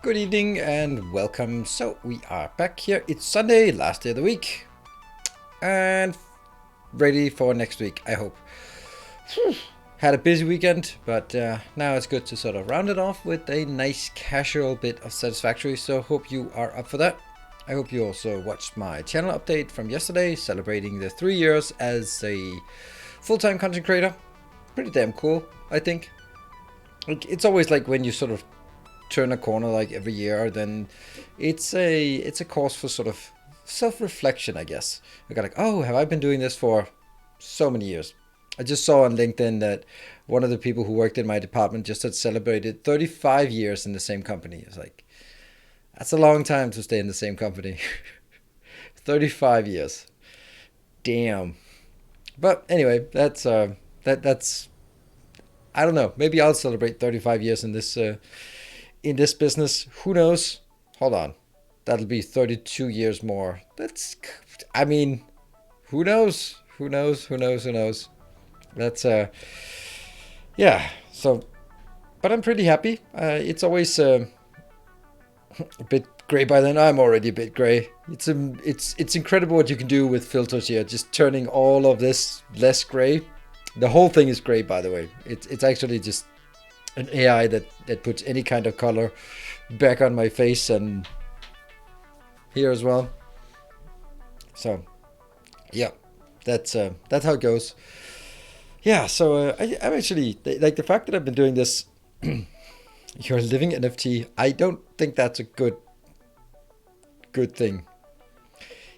Good evening and welcome. So we are back here. It's Sunday, last day of the week, and ready for next week, I hope. Had a busy weekend, but now it's good to sort of round it off with a nice casual bit of Satisfactory, so hope you are up for that. I hope you also watched my channel update from yesterday, celebrating the 3 years as a full-time content creator. Pretty damn cool, I think. It's always like when you sort of turn a corner like every year, then it's a cause for sort of self-reflection, I guess. I got like, oh, have I been doing this for so many years? I just saw on LinkedIn that one of the people who worked in my department just had celebrated 35 years in the same company. It's like, that's a long time to stay in the same company. 35 years. Damn. But anyway, that's I don't know. Maybe I'll celebrate 35 years in this business. Who knows? Hold on. That'll be 32 years more. I mean, who knows? Who knows? Who knows? Who knows? That's, yeah. So, but I'm pretty happy. It's always a bit gray by then. I'm already a bit gray. It's incredible what you can do with filters here. Just turning all of this less gray. The whole thing is gray, by the way. It's actually just an AI that puts any kind of color back on my face and here as well. So yeah, that's how it goes. Yeah, so I'm actually like the fact that I've been doing this. You're a living NFT. I don't think that's a good thing.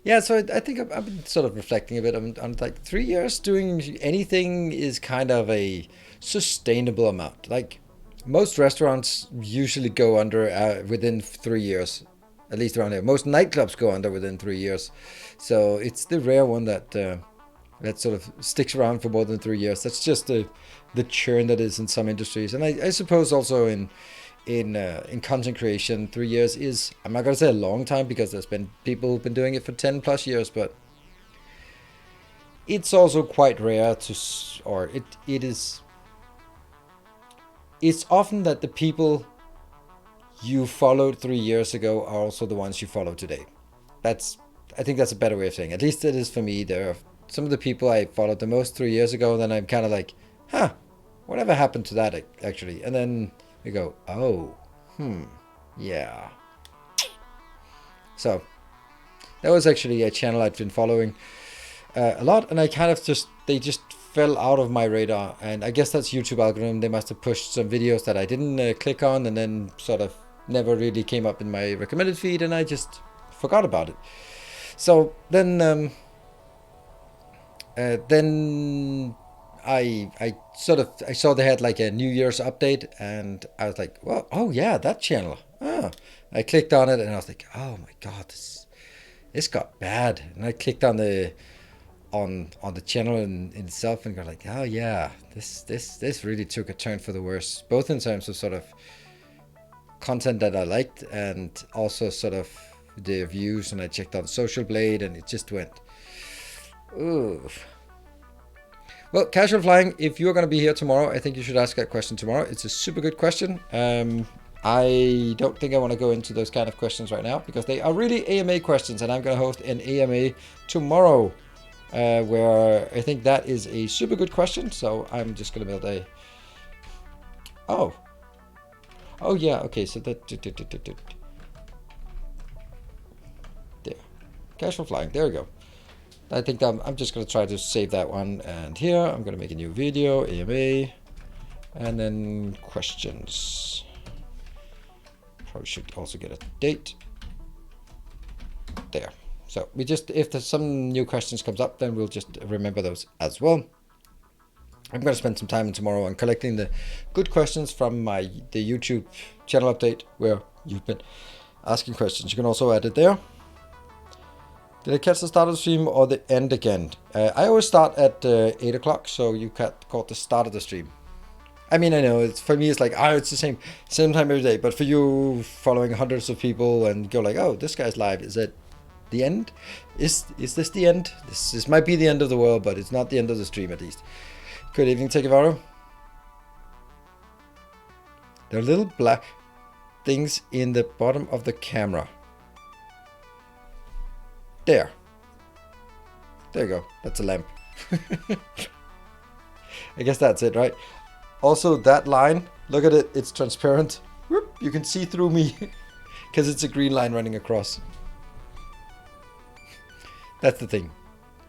Yeah, so I think I've been sort of reflecting a bit on like 3 years doing anything is kind of a sustainable amount. Like most restaurants usually go under within 3 years, at least around here. Most nightclubs go under within 3 years. So it's the rare one that sort of sticks around for more than 3 years. That's just the churn that is in some industries. And I suppose also in content creation, 3 years is, I'm not going to say a long time because there's been people who've been doing it for 10 plus years, but it's also quite rare it's often that the people you followed 3 years ago are also the ones you follow today. I think that's a better way of saying it. At least it is for me. There are some of the people I followed the most 3 years ago, and then I'm kind of like, whatever happened to that actually? And then we go, oh, yeah. So that was actually a channel I'd been following a lot, and I kind of they just fell out of my radar, and I guess that's YouTube algorithm. They must have pushed some videos that I didn't click on, and then sort of never really came up in my recommended feed, and I just forgot about it. So then I saw they had like a New Year's update, and I was like, well, oh yeah, that channel. I clicked on it, and I was like, oh my god, this got bad. And I clicked on the channel in itself and got like, oh yeah, this really took a turn for the worse, both in terms of sort of content that I liked and also sort of the views. And I checked out Social Blade, and it just went, ooh. Well, Casual Flying, if you're going to be here tomorrow, I think you should ask that question tomorrow. It's a super good question. I don't think I want to go into those kind of questions right now because they are really AMA questions, and I'm going to host an AMA tomorrow where I think that is a super good question. So I'm just going to build a... Oh, yeah, okay, so that... There. Casual Flying, there we go. I think I'm just going to try to save that one, and here I'm going to make a new video, AMA, and then questions. Probably should also get a date. There. So we just, if there's some new questions comes up, then we'll just remember those as well. I'm going to spend some time tomorrow on collecting the good questions from the YouTube channel update where you've been asking questions. You can also add it there. Did I catch the start of the stream or the end again? I always start at 8 o'clock, so you caught the start of the stream. I mean, I know, for me it's like, it's the same time every day, but for you following hundreds of people and go like, oh, this guy's live, is it the end? Is this the end? This might be the end of the world, but it's not the end of the stream at least. Good evening, Tekevaro. They're a little black. things in the bottom of the camera. There. There you go. That's a lamp. I guess that's it, right? Also, that line, look at it. It's transparent. Whoop, you can see through me because it's a green line running across. That's the thing.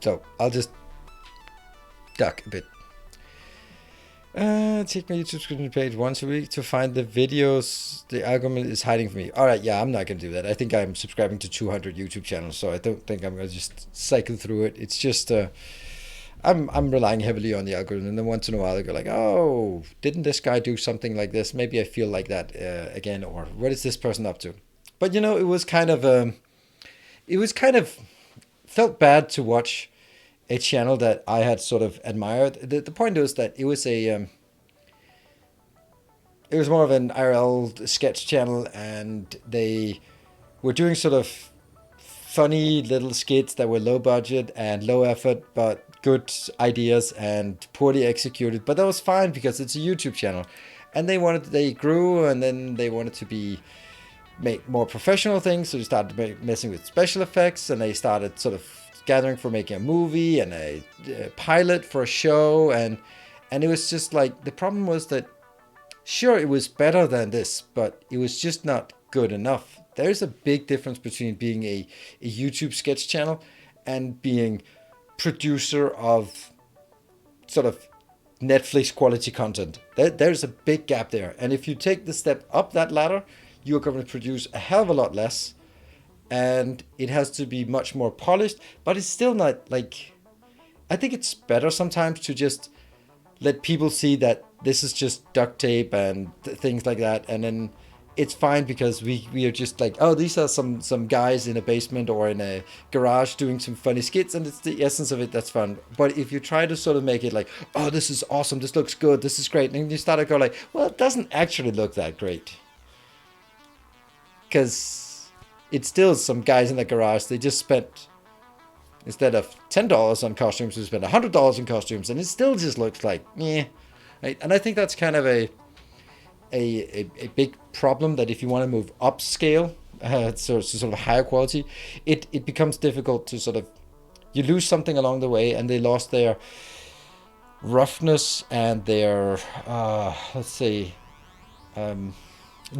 So I'll just duck a bit. Check my YouTube subscription page once a week to find the videos the algorithm is hiding from me. All right, yeah, I'm not going to do that. I think I'm subscribing to 200 YouTube channels, so I don't think I'm going to just cycle through it. It's just, I'm relying heavily on the algorithm, and then once in a while I go like, oh, didn't this guy do something like this? Maybe I feel like that again, or what is this person up to? But you know, it was kind of felt bad to watch a channel that I had sort of admired. The point was that it was more of an IRL sketch channel, and they were doing sort of funny little skits that were low budget and low effort, but good ideas and poorly executed. But that was fine because it's a YouTube channel, and they grew, and then they wanted to make more professional things. So they started messing with special effects, and they started sort of gathering for making a movie and a pilot for a show, and it was just like, the problem was that sure, it was better than this, but it was just not good enough. There's a big difference between being a YouTube sketch channel and being producer of sort of Netflix quality content. There's a big gap there, and if you take the step up that ladder, you're going to produce a hell of a lot less, and it has to be much more polished. But it's still not like, I think it's better sometimes to just let people see that this is just duct tape and things like that, and then it's fine because we are just like, oh, these are some guys in a basement or in a garage doing some funny skits, and it's the essence of it that's fun. But if you try to sort of make it like, oh, this is awesome, this looks good, this is great, and you start to go like, well, it doesn't actually look that great, because it's still some guys in the garage. They just spent, instead of $10 on costumes, they spent $100 in costumes, and it still just looks like, yeah. Right? And I think that's kind of a big problem, that if you want to move upscale, so sort of higher quality, it becomes difficult to sort of, you lose something along the way, and they lost their roughness and their,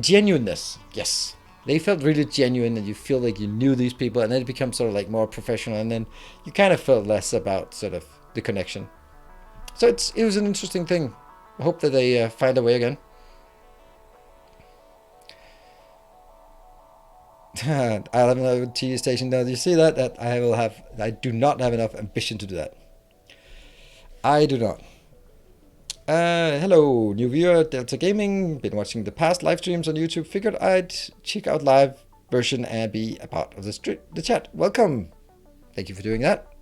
genuineness. Yes. They felt really genuine, and you feel like you knew these people, and then it becomes sort of like more professional, and then you kind of felt less about sort of the connection. So it was an interesting thing. I hope that they find a way again. I'll have another TV station now. Do you see that? I do not have enough ambition to do that. I do not. Hello, new viewer, Delta Gaming. Been watching the past live streams on YouTube. Figured I'd check out live version and be a part of the chat. Welcome. Thank you for doing that.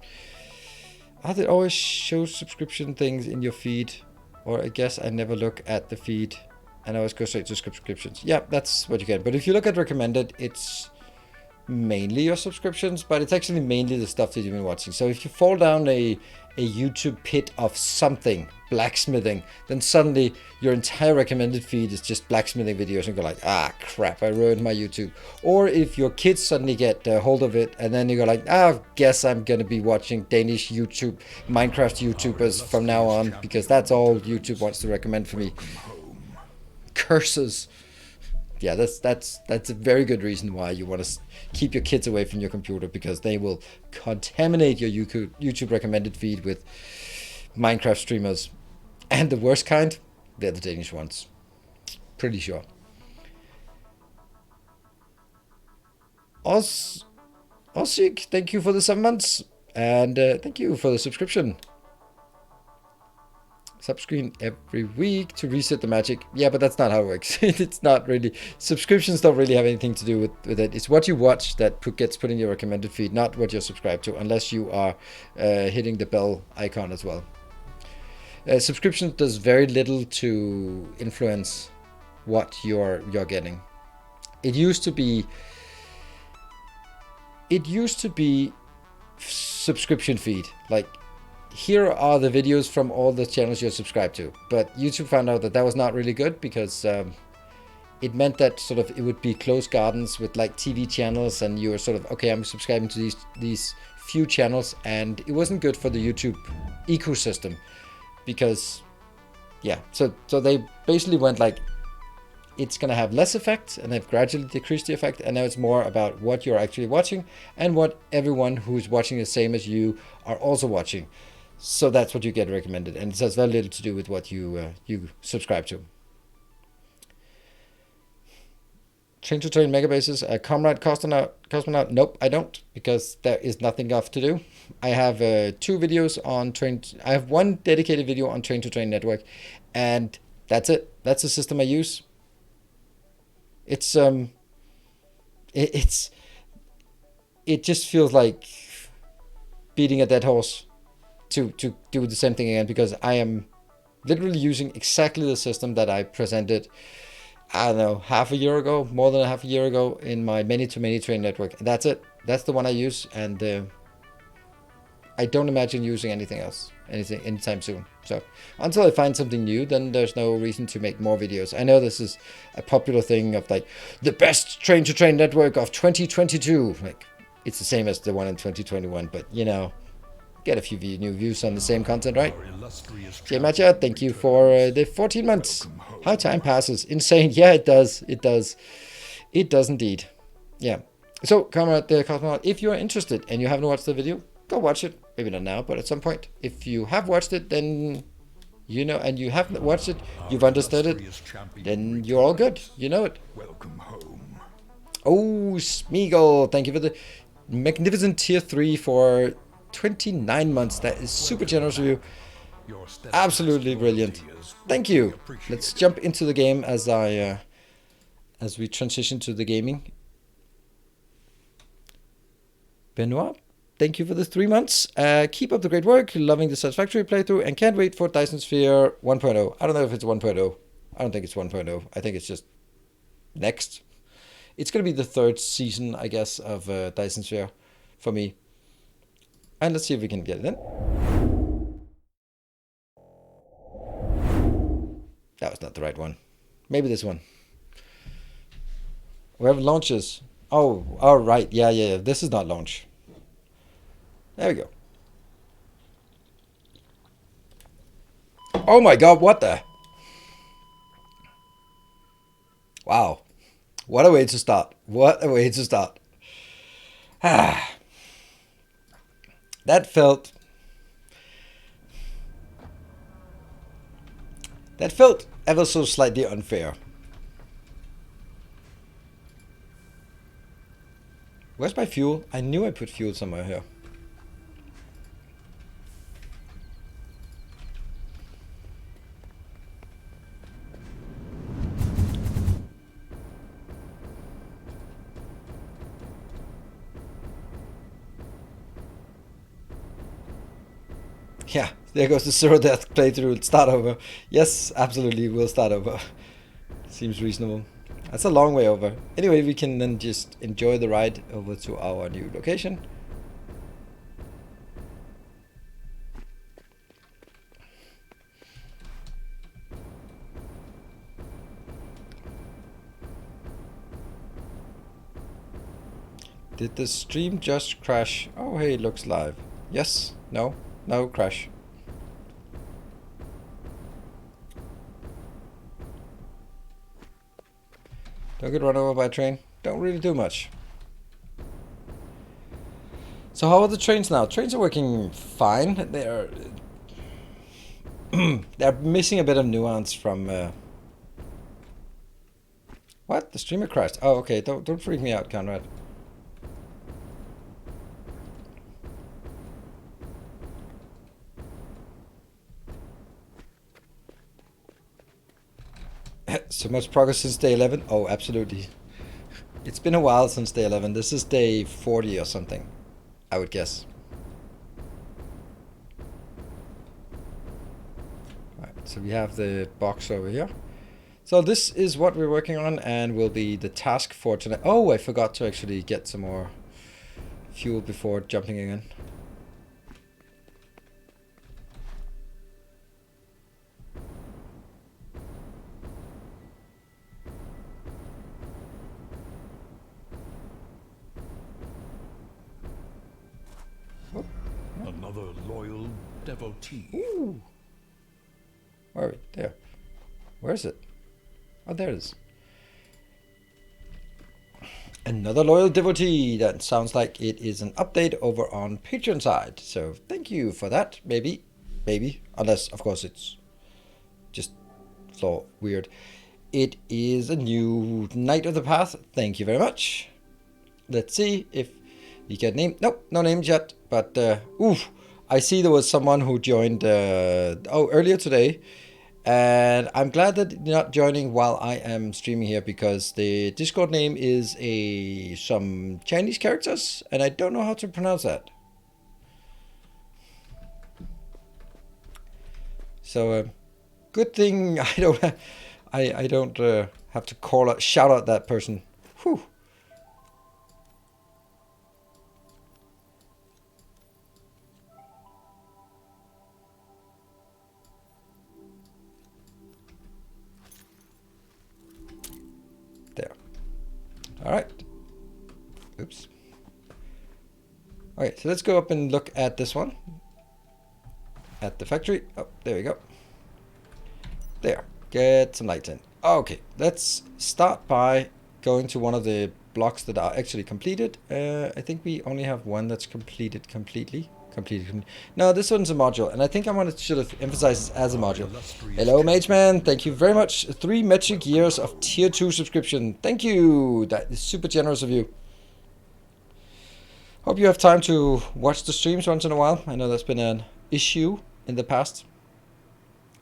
Are there always show subscription things in your feed? Or I guess I never look at the feed and I always go straight to subscriptions. Yeah, that's what you get. But if you look at recommended, it's mainly your subscriptions, but it's actually mainly the stuff that you've been watching. So if you fall down a YouTube pit of something, blacksmithing, then suddenly your entire recommended feed is just blacksmithing videos, and go like, ah, crap, I ruined my YouTube. Or if your kids suddenly get hold of it, and then you go like, ah, guess I'm gonna be watching Danish YouTube, Minecraft YouTubers from now on, because that's all YouTube wants to recommend for me. Curses. Yeah, that's a very good reason why you want to keep your kids away from your computer, because they will contaminate your YouTube recommended feed with Minecraft streamers. And the worst kind, they're the Danish ones. Pretty sure. Osik, thank you for the 7 months. And thank you for the subscription. Subscreen every week to reset the magic. Yeah, but that's not how it works. It's not really, subscriptions don't really have anything to do with it. It's what you watch that gets put in your recommended feed, not what you're subscribed to, unless you are hitting the bell icon as well. Subscription does very little to influence what you're getting. It used to be subscription feed, like, here are the videos from all the channels you're subscribed to. But YouTube found out that was not really good, because it meant that sort of it would be closed gardens with like TV channels, and you were sort of, okay, I'm subscribing to these few channels, and it wasn't good for the YouTube ecosystem because, yeah, so they basically went like, it's going to have less effect, and they've gradually decreased the effect, and now it's more about what you're actually watching and what everyone who's watching the same as you are also watching. So that's what you get recommended, and it has very little to do with what you subscribe to. Train to Train Megabases, Comrade Cosmonaut. Nope, I don't, because there is nothing else to do. I have 2 videos on Train. I have 1 dedicated video on Train to Train Network, and that's it. That's the system I use. It's it just feels like beating a dead horse to do the same thing again, because I am literally using exactly the system that I presented, I don't know, half a year ago, more than half a year ago, in my many-to-many train network. That's it. That's the one I use, and I don't imagine using anything else anytime soon. So until I find something new, then there's no reason to make more videos. I know this is a popular thing of like the best train-to-train network of 2022. Like, it's the same as the one in 2021, but you know, get a few new views on the same content, right? Jay Matcha, thank you for the 14 months. How time passes. Insane. Yeah, it does. It does. It does indeed. Yeah. So, Comrade Cosmonaut, if you're interested and you haven't watched the video, go watch it. Maybe not now, but at some point. If you have watched it, then you know, and you haven't watched it, you've understood it, then you're all good. You know it. Welcome home. Oh, Smeagol, thank you for the magnificent tier 3 for 29 months. That is super generous of you. Absolutely brilliant. Thank you. Let's jump into the game as we transition to the gaming. Benoit, thank you for the 3 months. Keep up the great work. Loving the Satisfactory playthrough and can't wait for Dyson Sphere 1.0. I don't know if it's 1.0. I don't think it's 1.0. I think it's just next. It's going to be the 3rd season, I guess, of Dyson Sphere for me. And let's see if we can get it in. That was not the right one. Maybe this one. We have launches. Oh, all right. Yeah. This is not launch. There we go. Oh my god, what the? Wow. What a way to start. What a way to start. That felt ever so slightly unfair. Where's my fuel? I knew I put fuel somewhere here. Yeah, there goes the zero death playthrough. Start over. Yes, absolutely, we'll start over. Seems reasonable. That's a long way over. Anyway, we can then just enjoy the ride over to our new location. Did the stream just crash? Oh, hey, it looks live. Yes, no, crash. Don't get run over by a train. Don't really do much. So how are the trains now? Trains are working fine. They're they're missing a bit of nuance from. What? The streamer crashed. Oh, okay. Don't freak me out, Conrad. So much progress since day 11? Oh, absolutely. It's been a while since day 11. This is day 40 or something, I would guess. Alright, so we have the box over here. So this is what we're working on and will be the task for tonight. Oh, I forgot to actually get some more fuel before jumping again. Another loyal devotee. Ooh. Where are we? There. Where is it? Oh, there it is. Another loyal devotee. That sounds like it is an update over on Patreon side. So thank you for that. Maybe. Unless, of course, it's just so weird. It is a new Knight of the Path. Thank you very much. Let's see if you get name. Nope, no names yet. But, I see there was someone who joined earlier today. And I'm glad that you're not joining while I am streaming here, because the Discord name is some Chinese characters, and I don't know how to pronounce that. So, good thing I don't have to shout out that person. Whew. There. All right. Oops. Okay, so let's go up and look at this one. At the factory. Oh, there we go. There. Get some lights in. Okay, let's start by going to one of the blocks that are actually completed. I think we only have one that's completed completely. No, this one's a module, and I think I want to sort of emphasize this as a module. Hello, Mageman. Thank you very much. 3 metric years of tier 2 subscription. Thank you. That is super generous of you. Hope you have time to watch the streams once in a while. I know that's been an issue in the past.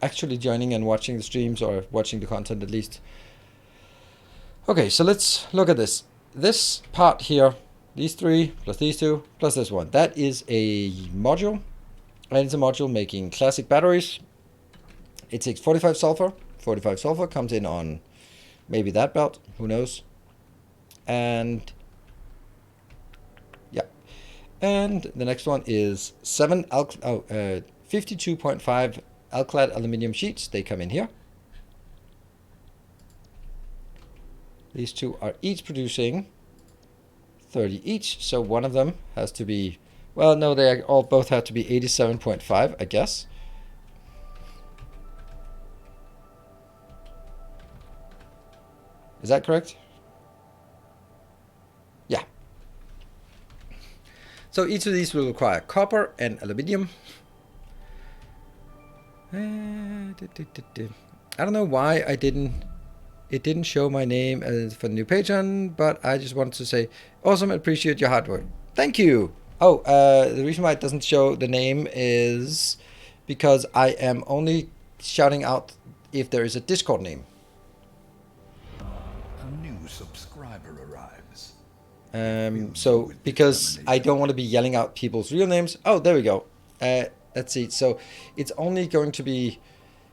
Actually joining and watching the streams, or watching the content at least. Okay, so let's look at this. This part here. These 3, plus these 2, plus this one. That is a module. And it's a module making classic batteries. It takes 45 sulfur. 45 sulfur comes in on maybe that belt. Who knows? And yeah. And the next one is 52.5 alclad aluminum sheets. They come in here. These 2 are each producing 30 each, so one of them has to be, well, no, they all both have to be 87.5, I guess. Is that correct? Yeah. So each of these will require copper and aluminium. I don't know why it didn't show my name for the new Patreon, but I just wanted to say, awesome, appreciate your hard work. Thank you. Oh, the reason why it doesn't show the name is because I am only shouting out if there is a Discord name. A new subscriber arrives. So because I don't want to be yelling out people's real names. Oh, there we go. Let's see. So it's only going to be,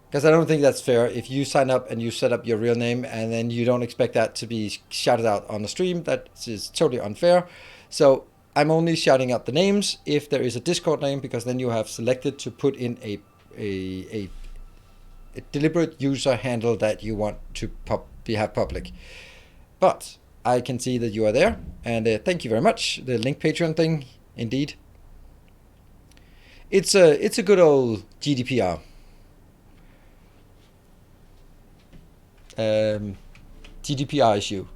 because I don't think that's fair if you sign up and you set up your real name and then you don't expect that to be shouted out on the stream. That is totally unfair. So I'm only shouting out the names if there is a Discord name, because then you have selected to put in a deliberate user handle that you want to have public. But I can see that you are there, and thank you very much. The link Patreon thing, indeed. It's a good old GDPR. GDPR issue.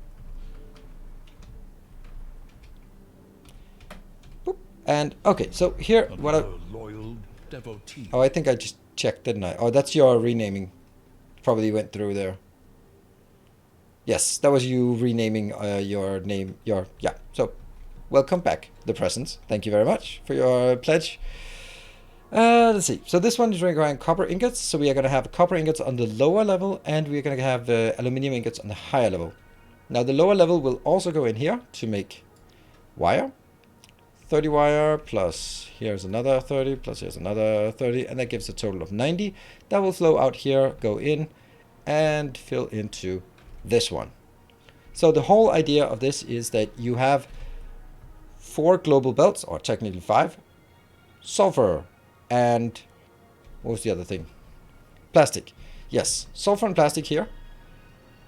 Boop. And okay, so here what loyal devotee. Oh, I think I just checked, didn't I? Oh, that's your renaming. Probably went through there. Yes, that was you renaming your name. Yeah. So, welcome back, the presents. Thank you very much for your pledge. Let's see. So this one is requiring copper ingots. So we are going to have copper ingots on the lower level, and we're going to have aluminium ingots on the higher level. Now the lower level will also go in here to make wire. 30 wire plus here's another 30 plus here's another 30, and that gives a total of 90. That will flow out here, go in, and fill into this one. So the whole idea of this is that you have 4 global belts, or technically 5, sulfur, and what was the other thing? Plastic. Yes, sulfur and plastic here,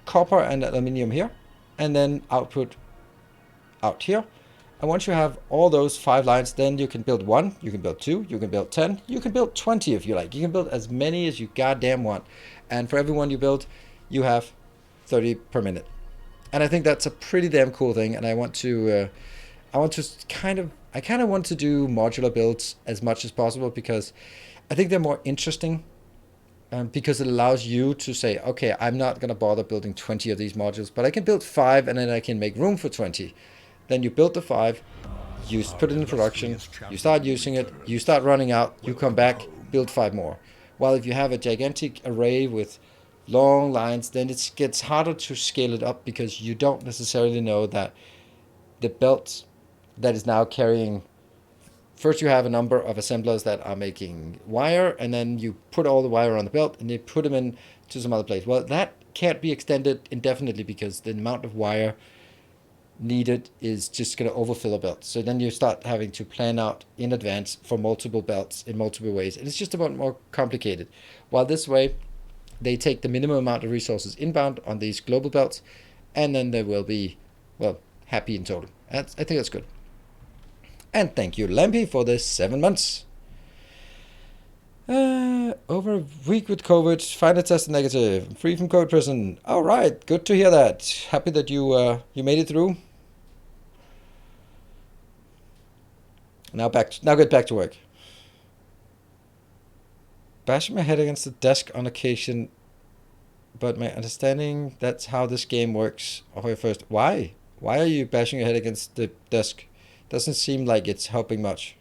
copper and aluminium here, and then output out here. And once you have all those 5 lines, then you can build 1, you can build 2, you can build 10, you can build 20 if you like. You can build as many as you goddamn want. And for every one you build, you have 30 per minute. And I think that's a pretty damn cool thing. And I kind of want to do modular builds as much as possible because I think they're more interesting. Because it allows you to say, okay, I'm not going to bother building 20 of these modules, but I can build 5 and then I can make room for 20. Then you build the 5, you put it in production, you start using it, you start running out, you come back, build 5 more. While if you have a gigantic array with long lines, then it gets harder to scale it up because you don't necessarily know that the belt that is now carrying. First, you have a number of assemblers that are making wire, and then you put all the wire on the belt, and you put them in to some other place. Well, that can't be extended indefinitely because the amount of wire needed is just going to overfill a belt. So then you start having to plan out in advance for multiple belts in multiple ways, and it's just about more complicated. While this way, they take the minimum amount of resources inbound on these global belts, and then they will be, well, happy in total. I think that's good. And thank you, Lampy, for the 7 months. Over a week with COVID, final test negative, free from COVID prison. All right, good to hear that. Happy that you made it through. Now get back to work. Bashing my head against the desk on occasion, but my understanding that's how this game works. Okay, first, why? Why are you bashing your head against the desk? Doesn't seem like it's helping much.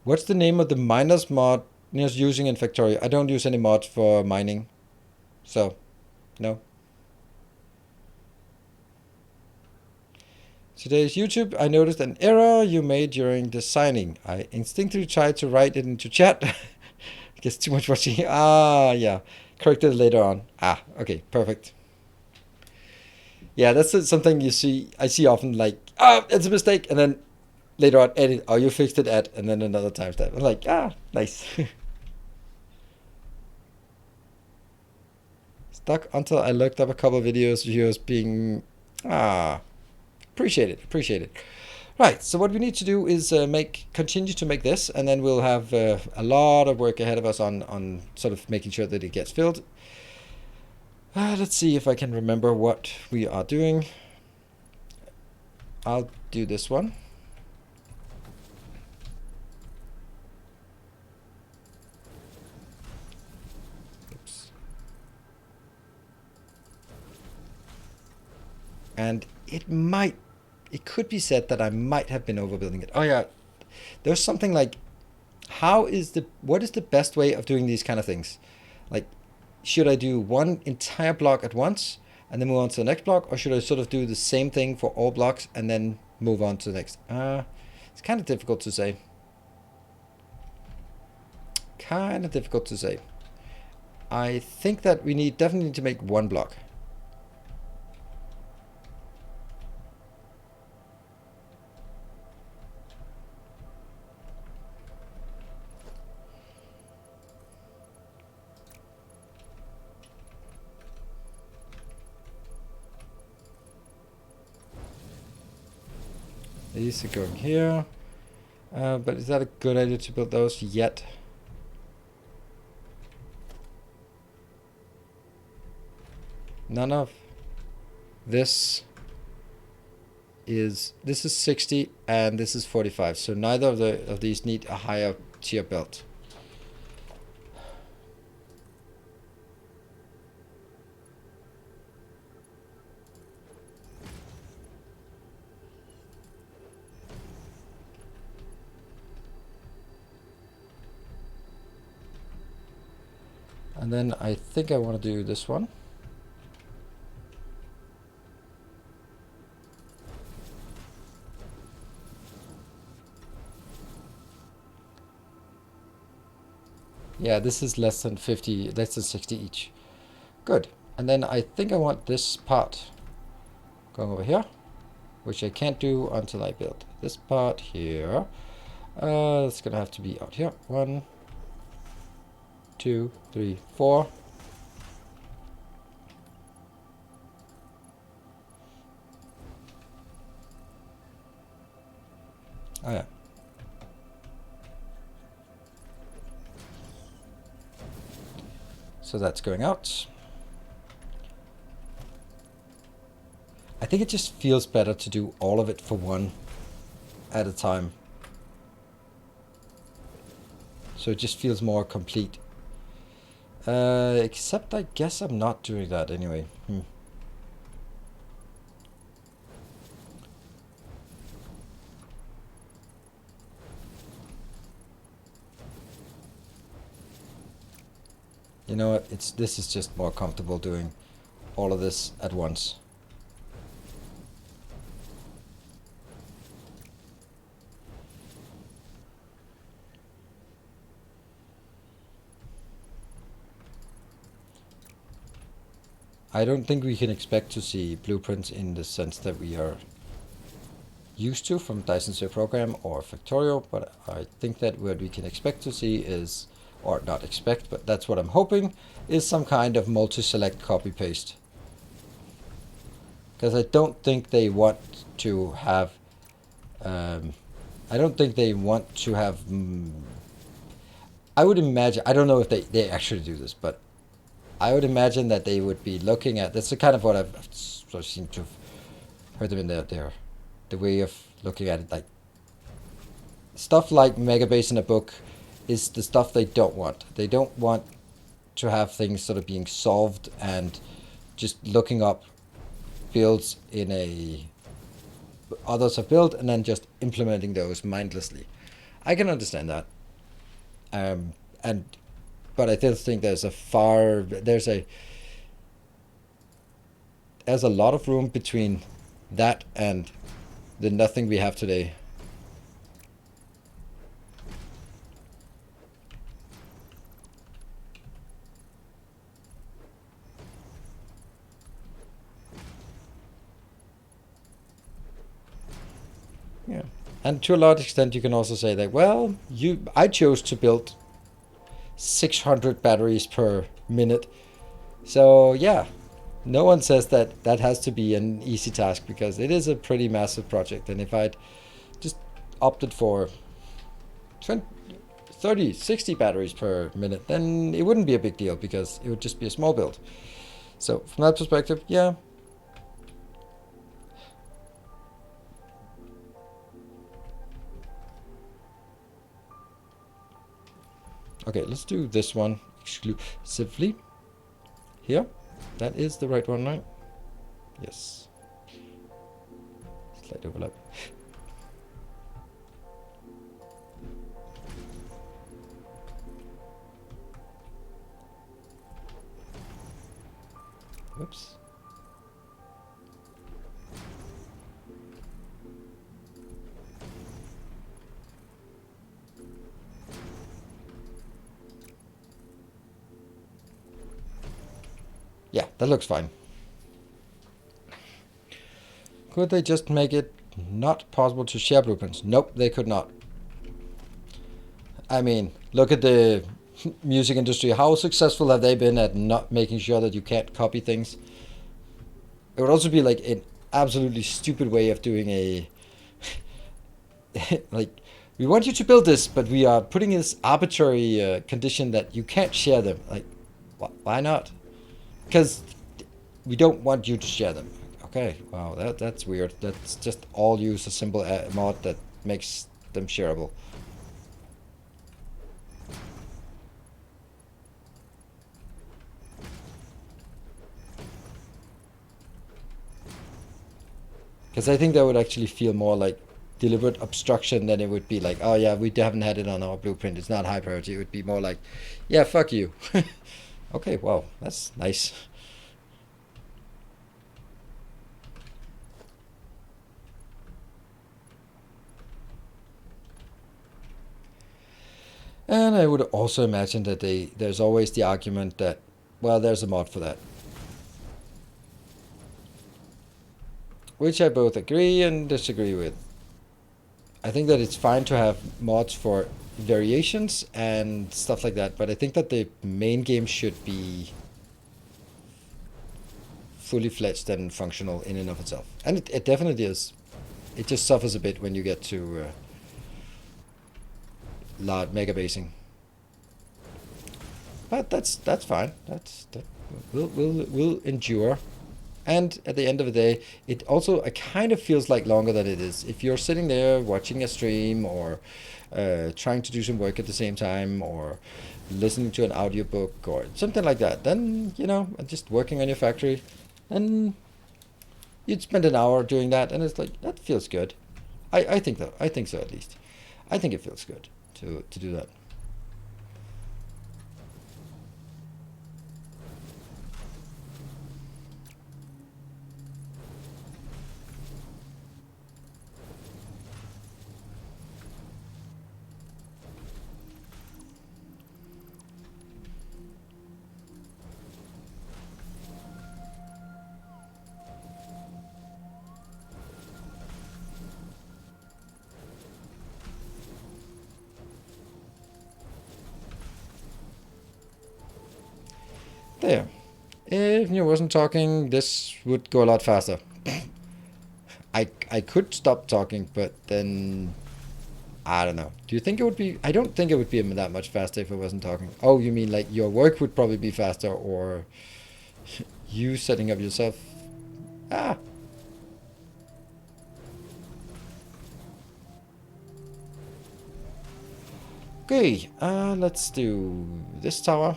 What's the name of the miners mod you're using in Factory? I don't use any mods for mining, so no. Today's YouTube, I noticed an error you made during the signing. I instinctively tried to write it into chat. I guess too much watching. Yeah. Corrected it later on. Okay, perfect. Yeah, that's something I see often, like, it's a mistake, and then later on, edit, you fixed it at, and then another timestamp. I'm like, nice. Stuck until I looked up a couple of videos of yours being, appreciate it. Right, so what we need to do is continue to make this, and then we'll have a lot of work ahead of us on sort of making sure that it gets filled. Let's see if I can remember what we are doing. I'll do this one. Oops. And it could be said that I might have been overbuilding it. Oh yeah, there's something like, what is the best way of doing these kind of things? Like, should I do one entire block at once and then move on to the next block, or should I sort of do the same thing for all blocks and then move on to the next? It's kind of difficult to say. I think that we definitely need to make one block. These are going here. But is that a good idea to build those yet? None of this is 60 and this is 45. So neither of these need a higher tier belt. And then I think I want to do this one. Yeah, this is less than 60 each. Good. And then I think I want this part going over here, which I can't do until I build this part here. It's gonna have to be out here. 1, 2, 3, 4. Oh yeah. So that's going out. I think it just feels better to do all of it for one at a time. So it just feels more complete. Except I guess I'm not doing that anyway. You know what? This is just more comfortable doing all of this at once. I don't think we can expect to see blueprints in the sense that we are used to from Dyson Sphere Program or Factorio, but I think that what we can expect to see is, or not expect, but that's what I'm hoping, is some kind of multi-select copy-paste. Because I don't think they want to have, I don't think they want to have, I would imagine, I don't know if they actually do this, but I would imagine that they would be looking at, that's the kind of what I've sort of seemed to have heard them in the way of looking at it, like stuff like Megabase in a book is the stuff they don't want. They don't want to have things sort of being solved and just looking up builds in a others have built and then just implementing those mindlessly. I can understand that. But I still think there's a lot of room between that and the nothing we have today. Yeah. And to a large extent you can also say that, well, I chose to build 600 batteries per minute. So yeah, no one says that that has to be an easy task because it is a pretty massive project. And if I'd just opted for 20, 30, 60 batteries per minute, then it wouldn't be a big deal because it would just be a small build. So from that perspective, yeah. Okay, let's do this one exclusively. Here. That is the right one, right? Yes. Slight overlap. Whoops. Yeah, that looks fine. Could they just make it not possible to share blueprints? Nope, they could not. I mean, look at the music industry. How successful have they been at not making sure that you can't copy things? It would also be like an absolutely stupid way of doing a like, we want you to build this, but we are putting this arbitrary condition that you can't share them. Like, why not? Because we don't want you to share them. Okay, wow, that's weird. That's just all use a simple mod that makes them shareable. Because I think that would actually feel more like deliberate obstruction than it would be like, oh yeah, we haven't had it on our blueprint. It's not high priority. It would be more like, yeah, fuck you. Okay, wow, that's nice. And I would also imagine that there's always the argument that, well, there's a mod for that. Which I both agree and disagree with. I think that it's fine to have mods for variations and stuff like that, but I think that the main game should be fully fledged and functional in and of itself. And it definitely is. It just suffers a bit when you get to mega basing. But that's fine. We'll endure. And at the end of the day, it also kind of feels like longer than it is. If you're sitting there watching a stream or trying to do some work at the same time or listening to an audiobook or something like that, then, you know, just working on your factory, and you'd spend an hour doing that, and it's like, that feels good. I think so. I think so, at least. I think it feels good to do that. There. If you wasn't talking, this would go a lot faster. I could stop talking, but then I don't know. Do you think it would be? I don't think it would be that much faster if I wasn't talking. Oh, you mean like your work would probably be faster, or you setting up yourself? Ah. Okay, let's do this tower.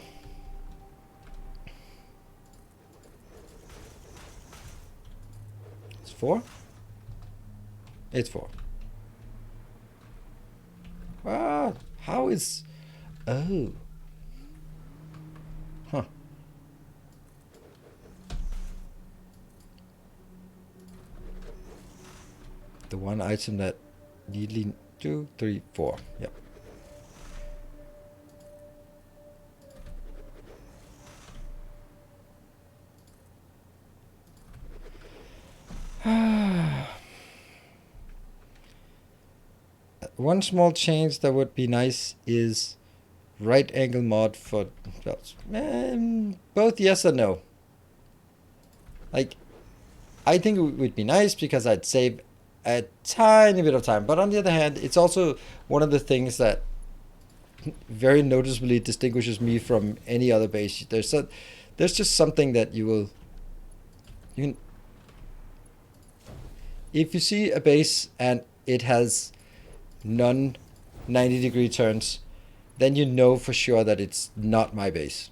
It's 4? It's 4. Ah, how is... Oh. Huh. The one item that neatly... 2, 3, 4. Yep. One small change that would be nice is right angle mod for belts. Both yes and no. Like, I think it would be nice because I'd save a tiny bit of time. But on the other hand, it's also one of the things that very noticeably distinguishes me from any other base. There's just something that you can, if you see a base and it has none 90-degree turns, then you know for sure that it's not my base.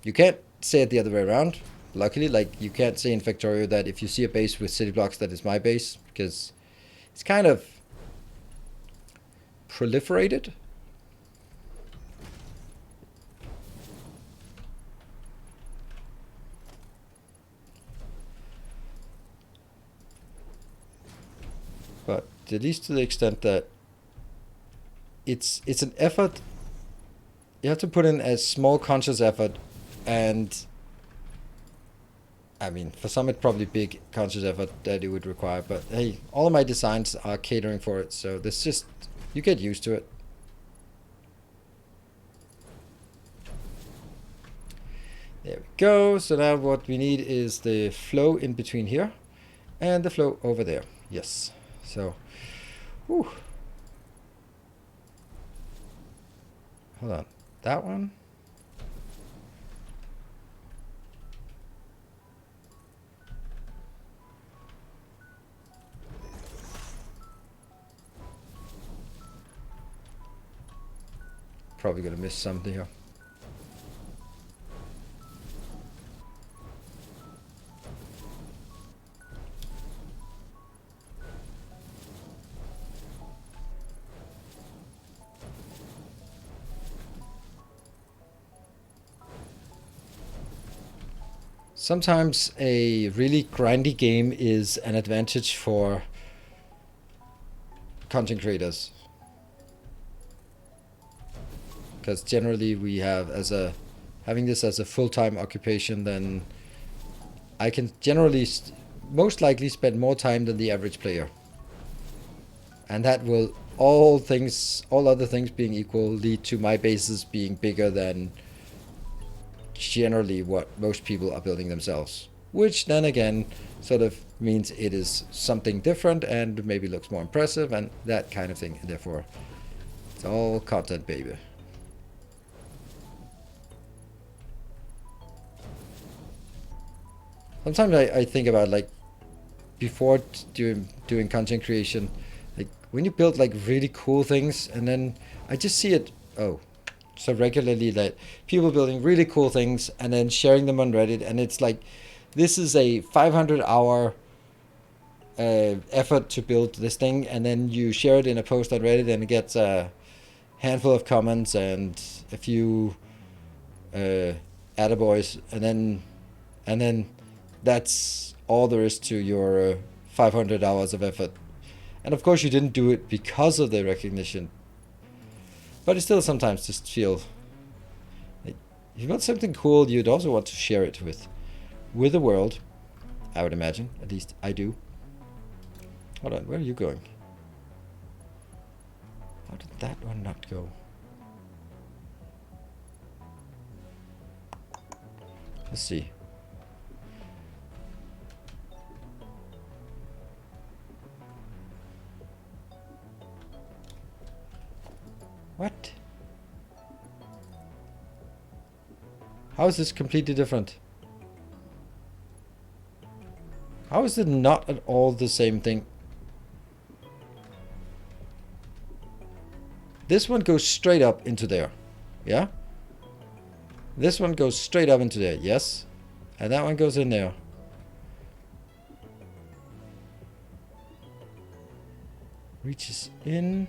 You can't say it the other way around. Luckily, like, you can't say in Factorio that if you see a base with city blocks that is my base, because it's kind of proliferated. But at least to the extent that it's an effort. You have to put in a small conscious effort, and I mean, for some it's probably big conscious effort that it would require, but hey, all of my designs are catering for it, so this just, you get used to it. There we go. So now what we need is the flow in between here and the flow over there. Yes. So, whew. Hold on. That one. Probably gonna miss something here. Sometimes a really grindy game is an advantage for content creators. Because generally we have having this as a full-time occupation, then I can generally most likely spend more time than the average player. And that will, all other things being equal, lead to my bases being bigger than generally what most people are building themselves, which then again sort of means it is something different and maybe looks more impressive and that kind of thing, and therefore It's all content, baby. Sometimes I think about, like, before doing content creation, like when you build like really cool things, and then I just see it so regularly, that people building really cool things and then sharing them on Reddit, and it's like, this is a 500-hour effort to build this thing, and then you share it in a post on Reddit and it gets a handful of comments and a few attaboys, and then that's all there is to your 500 hours of effort. And of course you didn't do it because of the recognition, but it still sometimes just feel like, if you want something cool, you'd also want to share it with the world, I would imagine. At least I do. Hold on, where are you going? How did that one not go? Let's see. What? How is this completely different? How is it not at all the same thing? This one goes straight up into there. Yeah? This one goes straight up into there. Yes? And that one goes in there. Reaches in.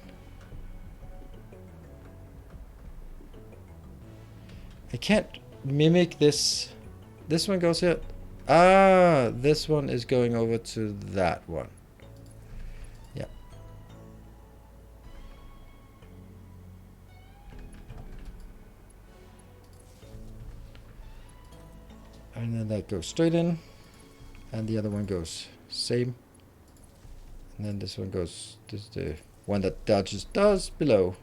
I can't mimic this. This one goes here. Ah, this one is going over to that one. Yeah. And then that goes straight in. And the other one goes same. And then this one goes, this is the one that does below.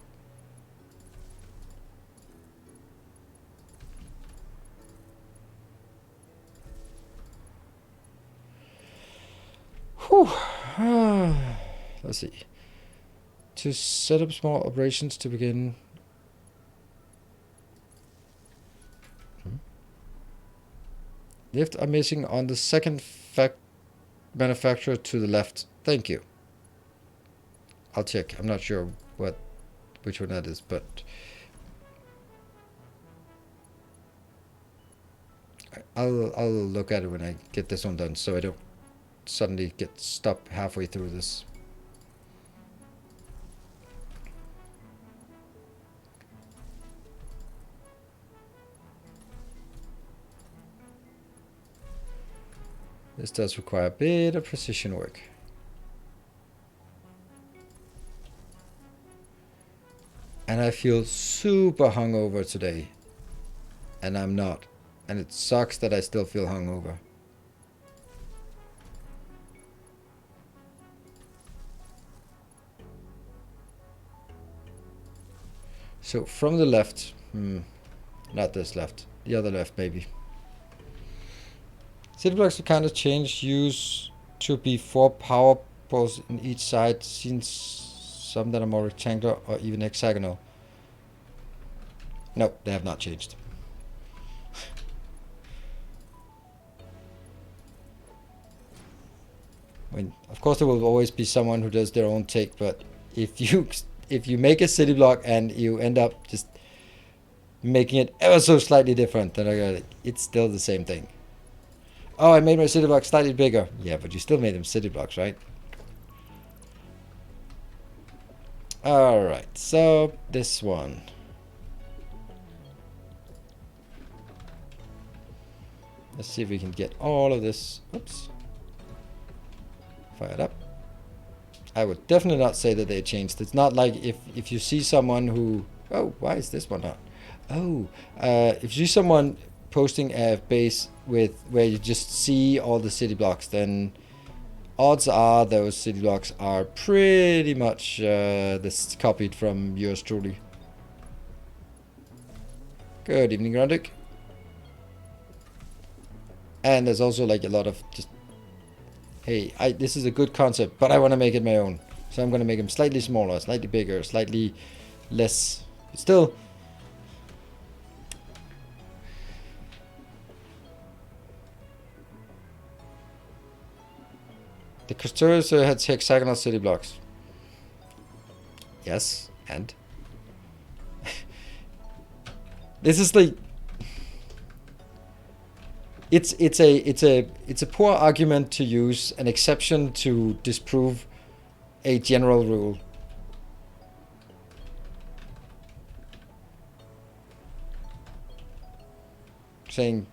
Whew. Let's see. To set up small operations to begin. Lift are missing on the second manufacturer to the left. Thank you. I'll check. I'm not sure which one that is, but I'll look at it when I get this one done, so I don't suddenly get stopped halfway through this. This does require a bit of precision work. And I feel super hungover today. And I'm not. And it sucks that I still feel hungover. So from the left, not this left, the other left maybe. City blocks are kind of changed, used to be 4 power poles in each side, since some that are more rectangular or even hexagonal. No, they have not changed. I mean, of course there will always be someone who does their own take, but if you make a city block and you end up just making it ever so slightly different, then it's still the same thing. Oh, I made my city block slightly bigger. Yeah, but you still made them city blocks, right? Alright, so this one. Let's see if we can get all of this. Oops. Fired up. I would definitely not say that they changed. It's not like if you see someone who... Oh, why is this one not? Oh, if you see someone posting a base where you just see all the city blocks, then odds are those city blocks are pretty much this copied from yours truly. Good evening, Grundig. And there's also like a lot of just, hey, this is a good concept, but I want to make it my own. So I'm going to make them slightly smaller, slightly bigger, slightly less. Still, the cursor has hexagonal city blocks. Yes, and this is like it's a poor argument to use an exception to disprove a general rule. Saying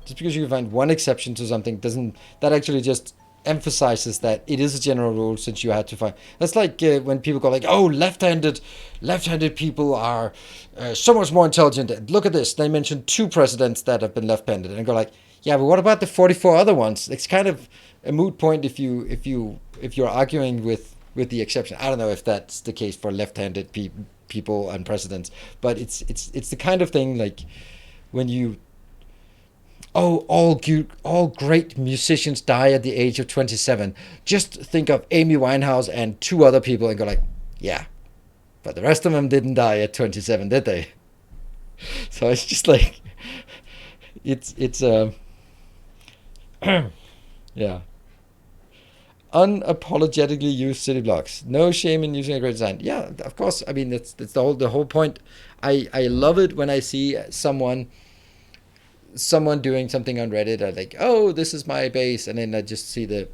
just because you can find one exception to something doesn't, that actually just emphasizes that it is a general rule, since you had to find. That's like when people go like, oh, left-handed people are so much more intelligent, and look at this, they mentioned 2 presidents that have been left-handed, and I go like, yeah, but what about the 44 other ones? It's kind of a moot point if you're arguing with the exception. I don't know if that's the case for left-handed people and presidents, but it's the kind of thing like when you, oh, all great musicians die at the age of 27. Just think of Amy Winehouse and 2 other people and go like, yeah, but the rest of them didn't die at 27, did they? So it's just like, it's yeah. Unapologetically use city blocks. No shame in using a great design. Yeah, of course. I mean, that's the whole point. I love it when I see someone doing something on Reddit. I like, oh, this is my base, and then I just see the,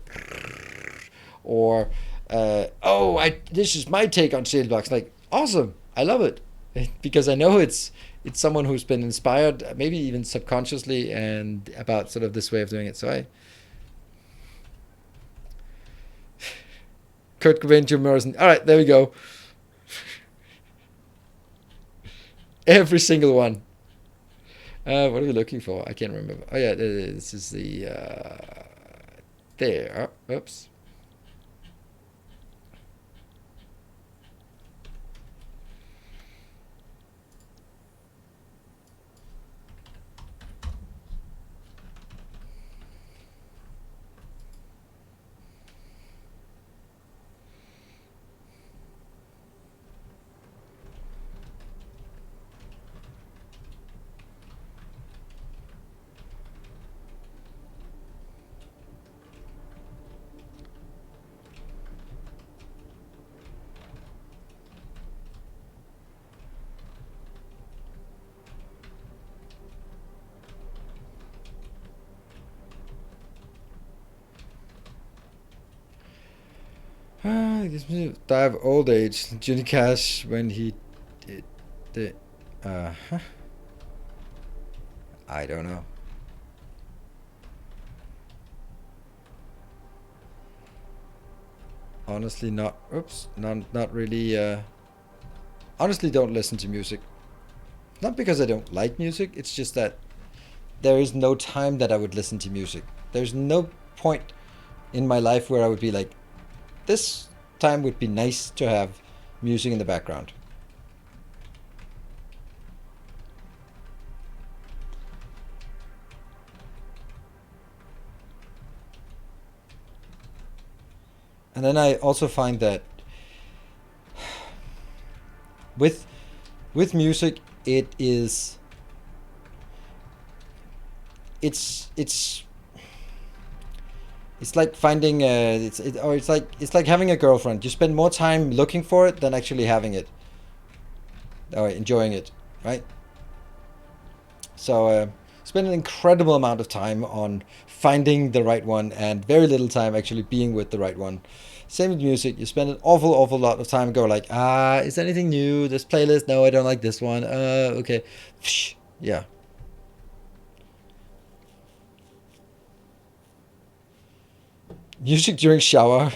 or this is my take on city blocks. Like, awesome, I love it, because I know it's someone who's been inspired, maybe even subconsciously, and about sort of this way of doing it. So Kurt Cobain, Jim Morrison. All right, there we go. Every single one. What are we looking for? I can't remember. Oh yeah, this is the there. Oh, oops. Die of old age. Johnny Cash when he did the I don't know. Honestly, not really. Honestly, don't listen to music. Not because I don't like music. It's just that there is no time that I would listen to music. There's no point in my life where I would be like, this time would be nice to have music in the background. And then I also find that with music, it's like finding it's like having a girlfriend. You spend more time looking for it than actually having it or enjoying it, right? So spend an incredible amount of time on finding the right one and very little time actually being with the right one. Same with music. You spend an awful lot of time and go like, is there anything new? This playlist? No, I don't like this one. Okay. Yeah. Music during shower.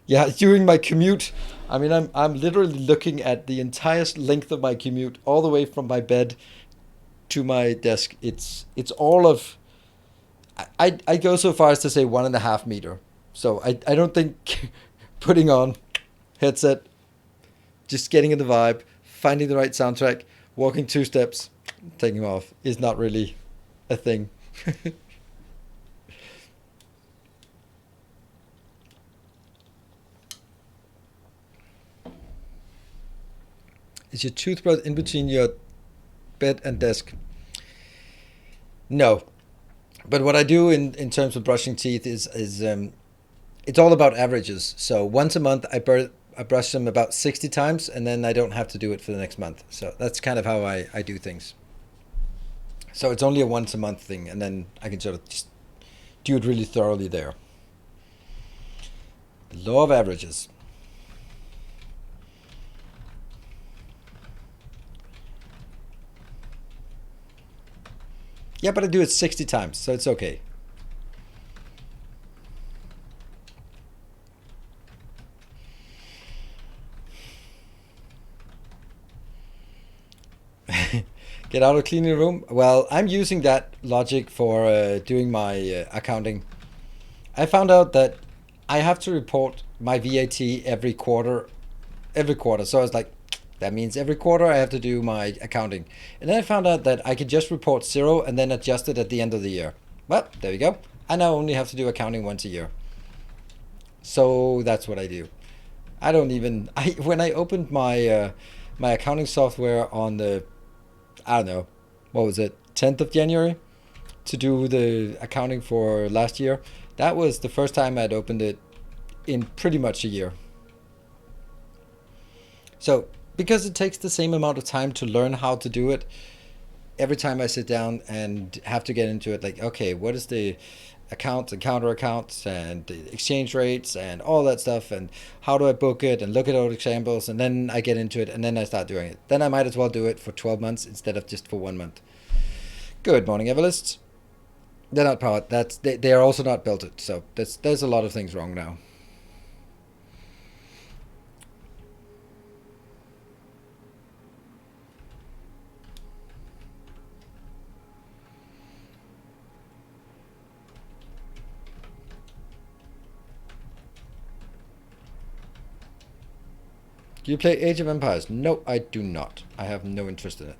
Yeah, during my commute. I mean, I'm literally looking at the entire length of my commute, all the way from my bed to my desk. It's all of. I go so far as to say 1.5 meter. So I don't think putting on headset, just getting in the vibe, finding the right soundtrack, walking 2 steps, taking off is not really a thing. Is your toothbrush in between your bed and desk? No. But what I do in terms of brushing teeth is it's all about averages. So once a month, I brush them about 60 times, and then I don't have to do it for the next month. So that's kind of how I do things. So it's only a once a month thing, and then I can sort of just do it really thoroughly there. The law of averages. Yeah, but I do it 60 times, so it's okay. Get out of cleaning room. Well, I'm using that logic for doing my accounting. I found out that I have to report my VAT every quarter. So I was like, that means every quarter I have to do my accounting. And then I found out that I could just report 0 and then adjust it at the end of the year. Well, there we go. I now only have to do accounting once a year. So that's what I do. I don't even. When I opened my my accounting software on the, I don't know, what was it, 10th of January, to do the accounting for last year. That was the first time I'd opened it in pretty much a year. So because it takes the same amount of time to learn how to do it, every time I sit down and have to get into it, like, okay, what is the accounts and counter accounts and exchange rates and all that stuff, and how do I book it and look at old examples, and then I get into it and then I start doing it. Then I might as well do it for 12 months instead of just for 1 month. Good morning, Everlists. They're not powered. They are also not built it. So there's a lot of things wrong now. Do you play Age of Empires? No, I do not. I have no interest in it.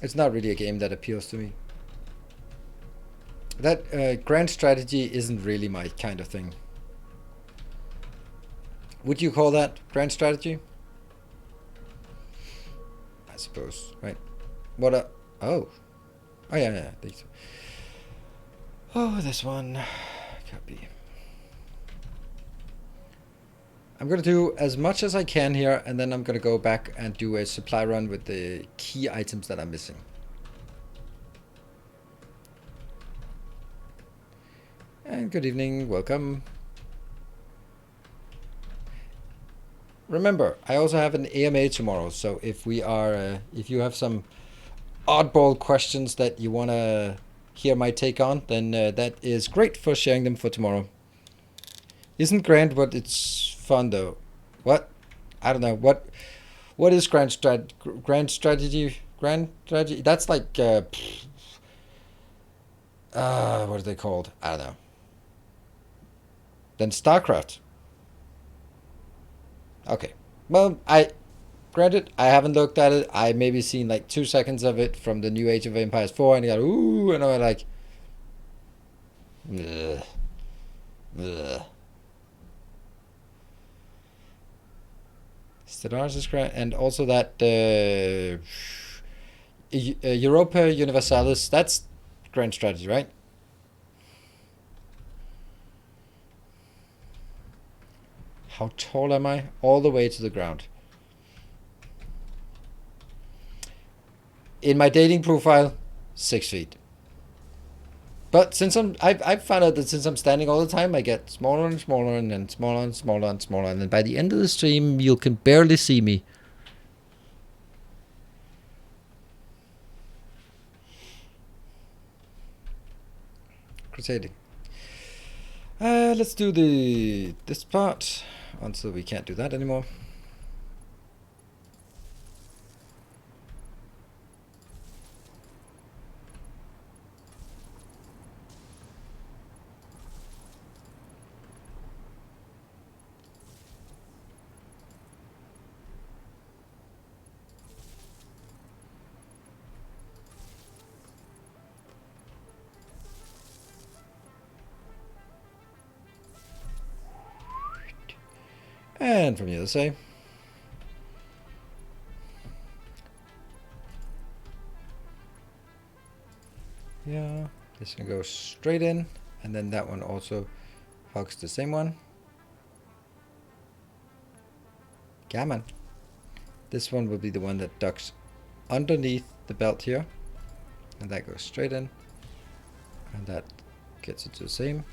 It's not really a game that appeals to me. That grand strategy isn't really my kind of thing. Would you call that grand strategy? I suppose, right? What a... Oh. Oh, yeah. These. Oh, this one. Copy. I'm going to do as much as I can here, and then I'm going to go back and do a supply run with the key items that I'm missing. And good evening, welcome. Remember, I also have an AMA tomorrow, so if we are, if you have some oddball questions that you want to hear my take on, then that is great for sharing them for tomorrow. Isn't grand, but it's fun though. What? I don't know. What is grand strategy? Grand strategy? That's like what are they called? I don't know. Then StarCraft. Okay. Well, granted, I haven't looked at it. I maybe seen like 2 seconds of it from the new Age of Empires 4, and I got ooh, and I'm like, ugh, ugh. Stellaris is great, and also that Europa Universalis. That's grand strategy, right? How tall am I? All the way to the ground. In my dating profile, 6 feet. But since I've found out that since I'm standing all the time, I get smaller and smaller, and then smaller and smaller and smaller, and then by the end of the stream, you can barely see me. Crusading. Let's do this part until we can't do that anymore. And from the other side. Yeah, this can go straight in, and then that one also hugs the same one. Come on. This one will be the one that ducks underneath the belt here, and that goes straight in, and that gets it to the same.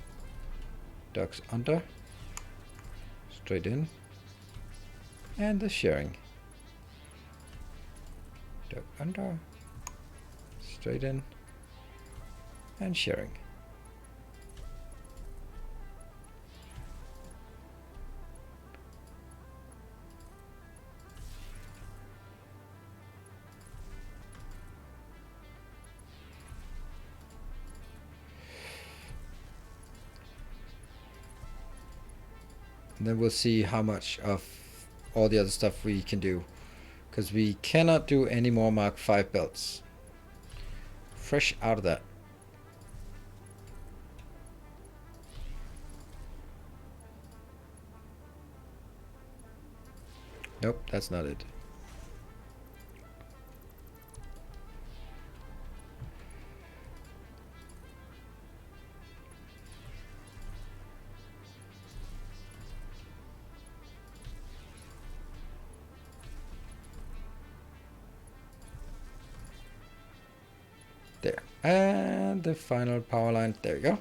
Ducks under, straight in, and the sharing. Duck under, straight in, and sharing. And then we'll see how much of all the other stuff we can do, because we cannot do any more Mark 5 belts. Fresh out of that. Nope, that's not it. There. And the final power line. There we go.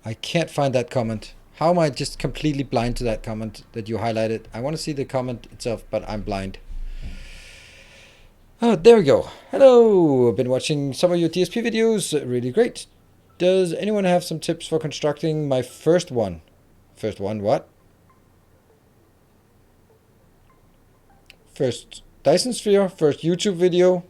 I can't find that comment. How am I just completely blind to that comment that you highlighted? I want to see the comment itself, but I'm blind. Oh, there we go. Hello. I've been watching some of your DSP videos. Really great. Does anyone have some tips for constructing my first one? First one, what? First Dyson Sphere, first YouTube video.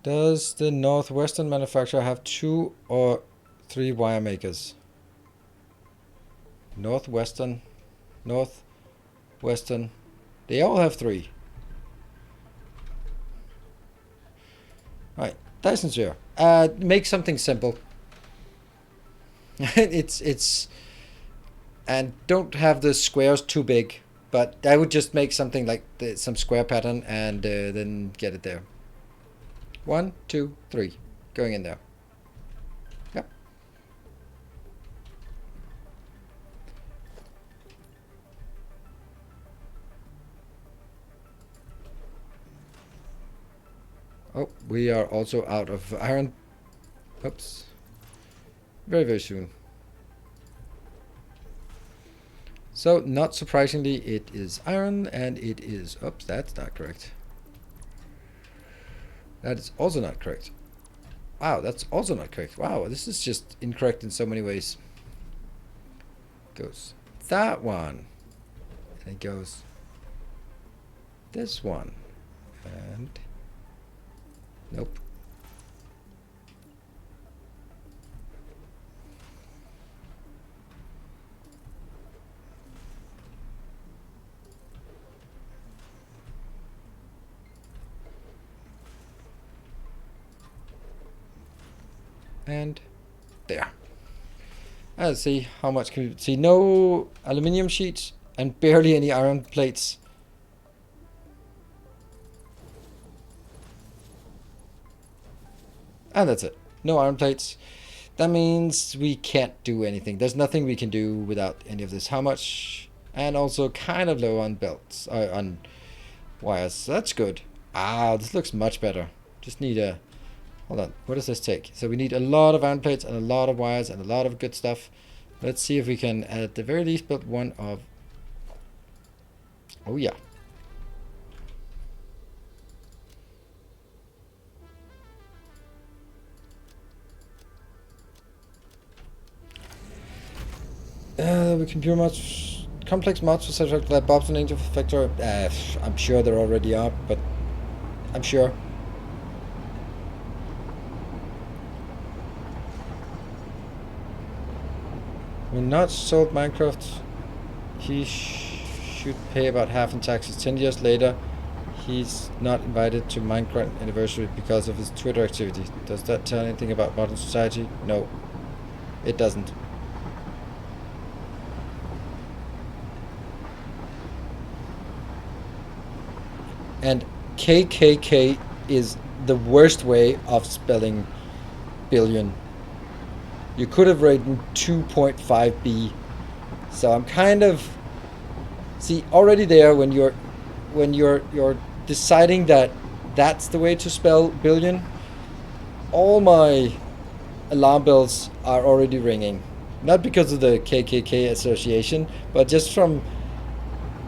Does the Northwestern manufacturer have 2 or 3 wire makers? Northwestern. They all have 3. Right, Dyson Sphere. Make something simple. it's and don't have the squares too big, but I would just make something like some square pattern and then get it there. 1, 2, 3, going in there. Yep. Oh, we are also out of iron. Oops. Very, very soon. So, not surprisingly, it is iron, and it is... Oops, that's not correct. That is also not correct. Wow, that's also not correct. Wow, this is just incorrect in so many ways. Goes that one. And it goes this one. And... Nope. And there. Let's see how much can we see. No aluminium sheets and barely any iron plates. And that's it. No iron plates. That means we can't do anything. There's nothing we can do without any of this. How much? And also kind of low on belts, on wires. So that's good. Ah, this looks much better. Just need a... Hold on. What does this take? So we need a lot of iron plates and a lot of wires and a lot of good stuff. Let's see if we can, at the very least, build one of... Oh, yeah. We can pure mods, complex mods for Satisfactory like Bob's and Angel Factor. I'm sure there already are, but I'm sure. We're not sold Minecraft He should pay about half in taxes. 10 years later, he's not invited to Minecraft anniversary because of his Twitter activity. Does that tell anything about modern society? No, it doesn't. And KKK is the worst way of spelling billion. You could have written 2.5b. So I'm kind of, see, already there when you're deciding that that's the way to spell billion, all my alarm bells are already ringing. Not because of the KKK association, but just from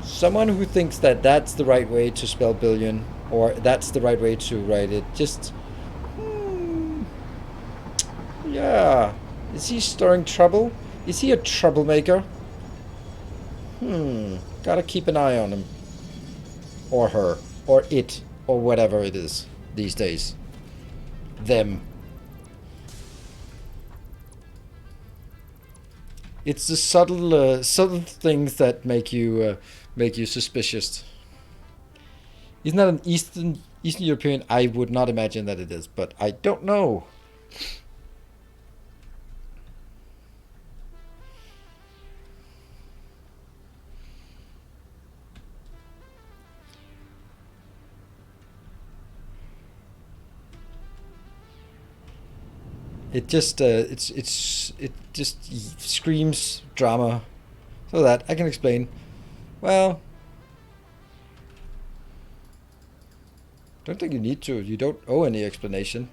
someone who thinks that that's the right way to spell billion, or that's the right way to write it. Just, yeah. Is he stirring trouble? Is he a troublemaker? Gotta keep an eye on him. Or her. Or it. Or whatever it is these days. Them. It's the subtle things that make you suspicious. Isn't that an Eastern European? I would not imagine that it is, but I don't know. It just it just screams drama. So that I can explain. Well, don't think you need to. You don't owe any explanation.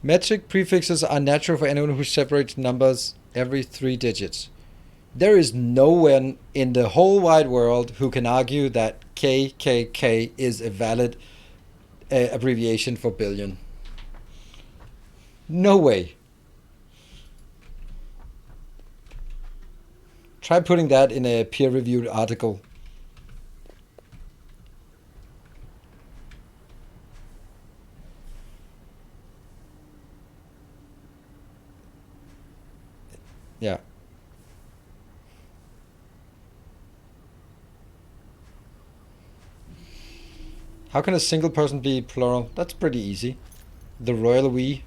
Metric prefixes are natural for anyone who separates numbers every 3 digits. There is no one in the whole wide world who can argue that KKK is a valid abbreviation for billion. No way. Try putting that in a peer-reviewed article. Yeah. How can a single person be plural? That's pretty easy. The royal we.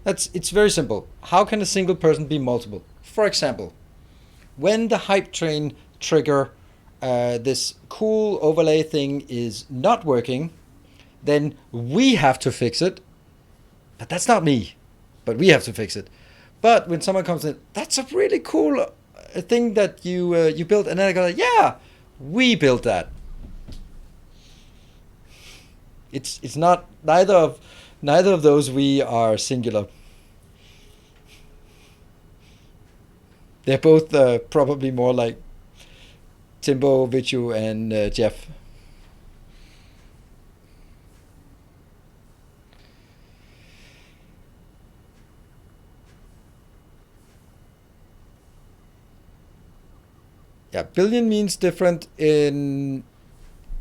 It's very simple. How can a single person be multiple? For example, when the hype train trigger, this cool overlay thing is not working, then we have to fix it. But that's not me. But we have to fix it. But when someone comes in, that's a really cool thing that you built, and then I go, yeah, we built that. It's not neither of those we are singular. They're both probably more like Timbo, Vichu, and Jeff. Yeah, billion means different in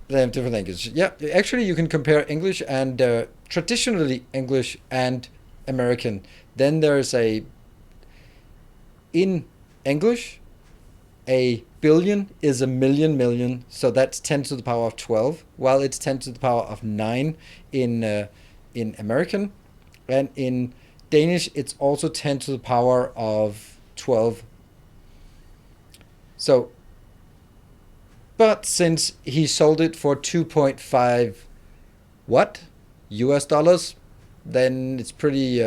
different languages. Yeah, actually, you can compare English and traditionally English and American. Then there's in English, a billion is a million, so that's 10 to the power of 12, while it's 10 to the power of 9 in American, and in Danish it's also 10 to the power of 12. So, but since he sold it for 2.5 what? US dollars, then it's pretty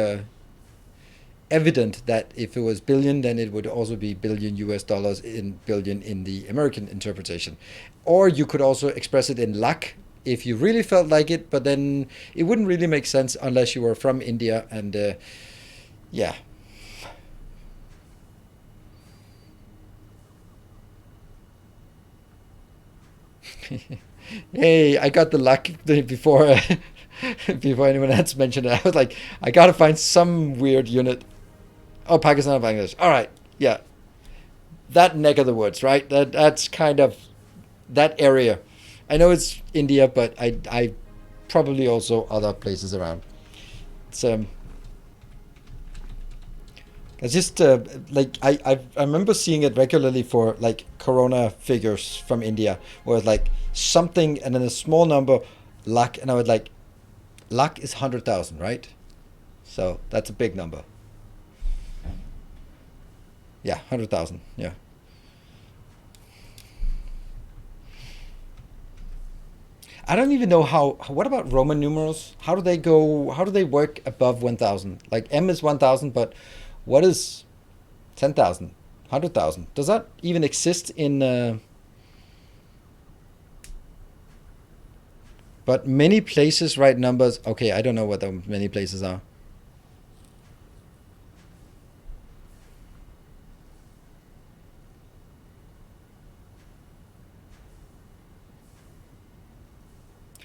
evident that if it was billion, then it would also be billion US dollars in billion in the American interpretation. Or you could also express it in lakh if you really felt like it, but then it wouldn't really make sense unless you were from India, and yeah. Hey, I got the luck before before anyone else mentioned it. I was like, I gotta find some weird unit. Oh, Pakistan and Bangladesh. All right, yeah. that neck of the woods, right? That's kind of that area. I know it's India, but I probably also other places around. It's it's just like I remember seeing it regularly for like Corona figures from India, where it's like something and then a small number, lakh, and I would like lakh is 100,000, right? So that's a big number. Yeah, 100,000. Yeah. I don't even know how. What about Roman numerals? How do they go? How do they work above 1,000? Like M is 1,000, but what is 10,000? 100,000? Does that even exist in? But many places write numbers. Okay, I don't know what the many places are.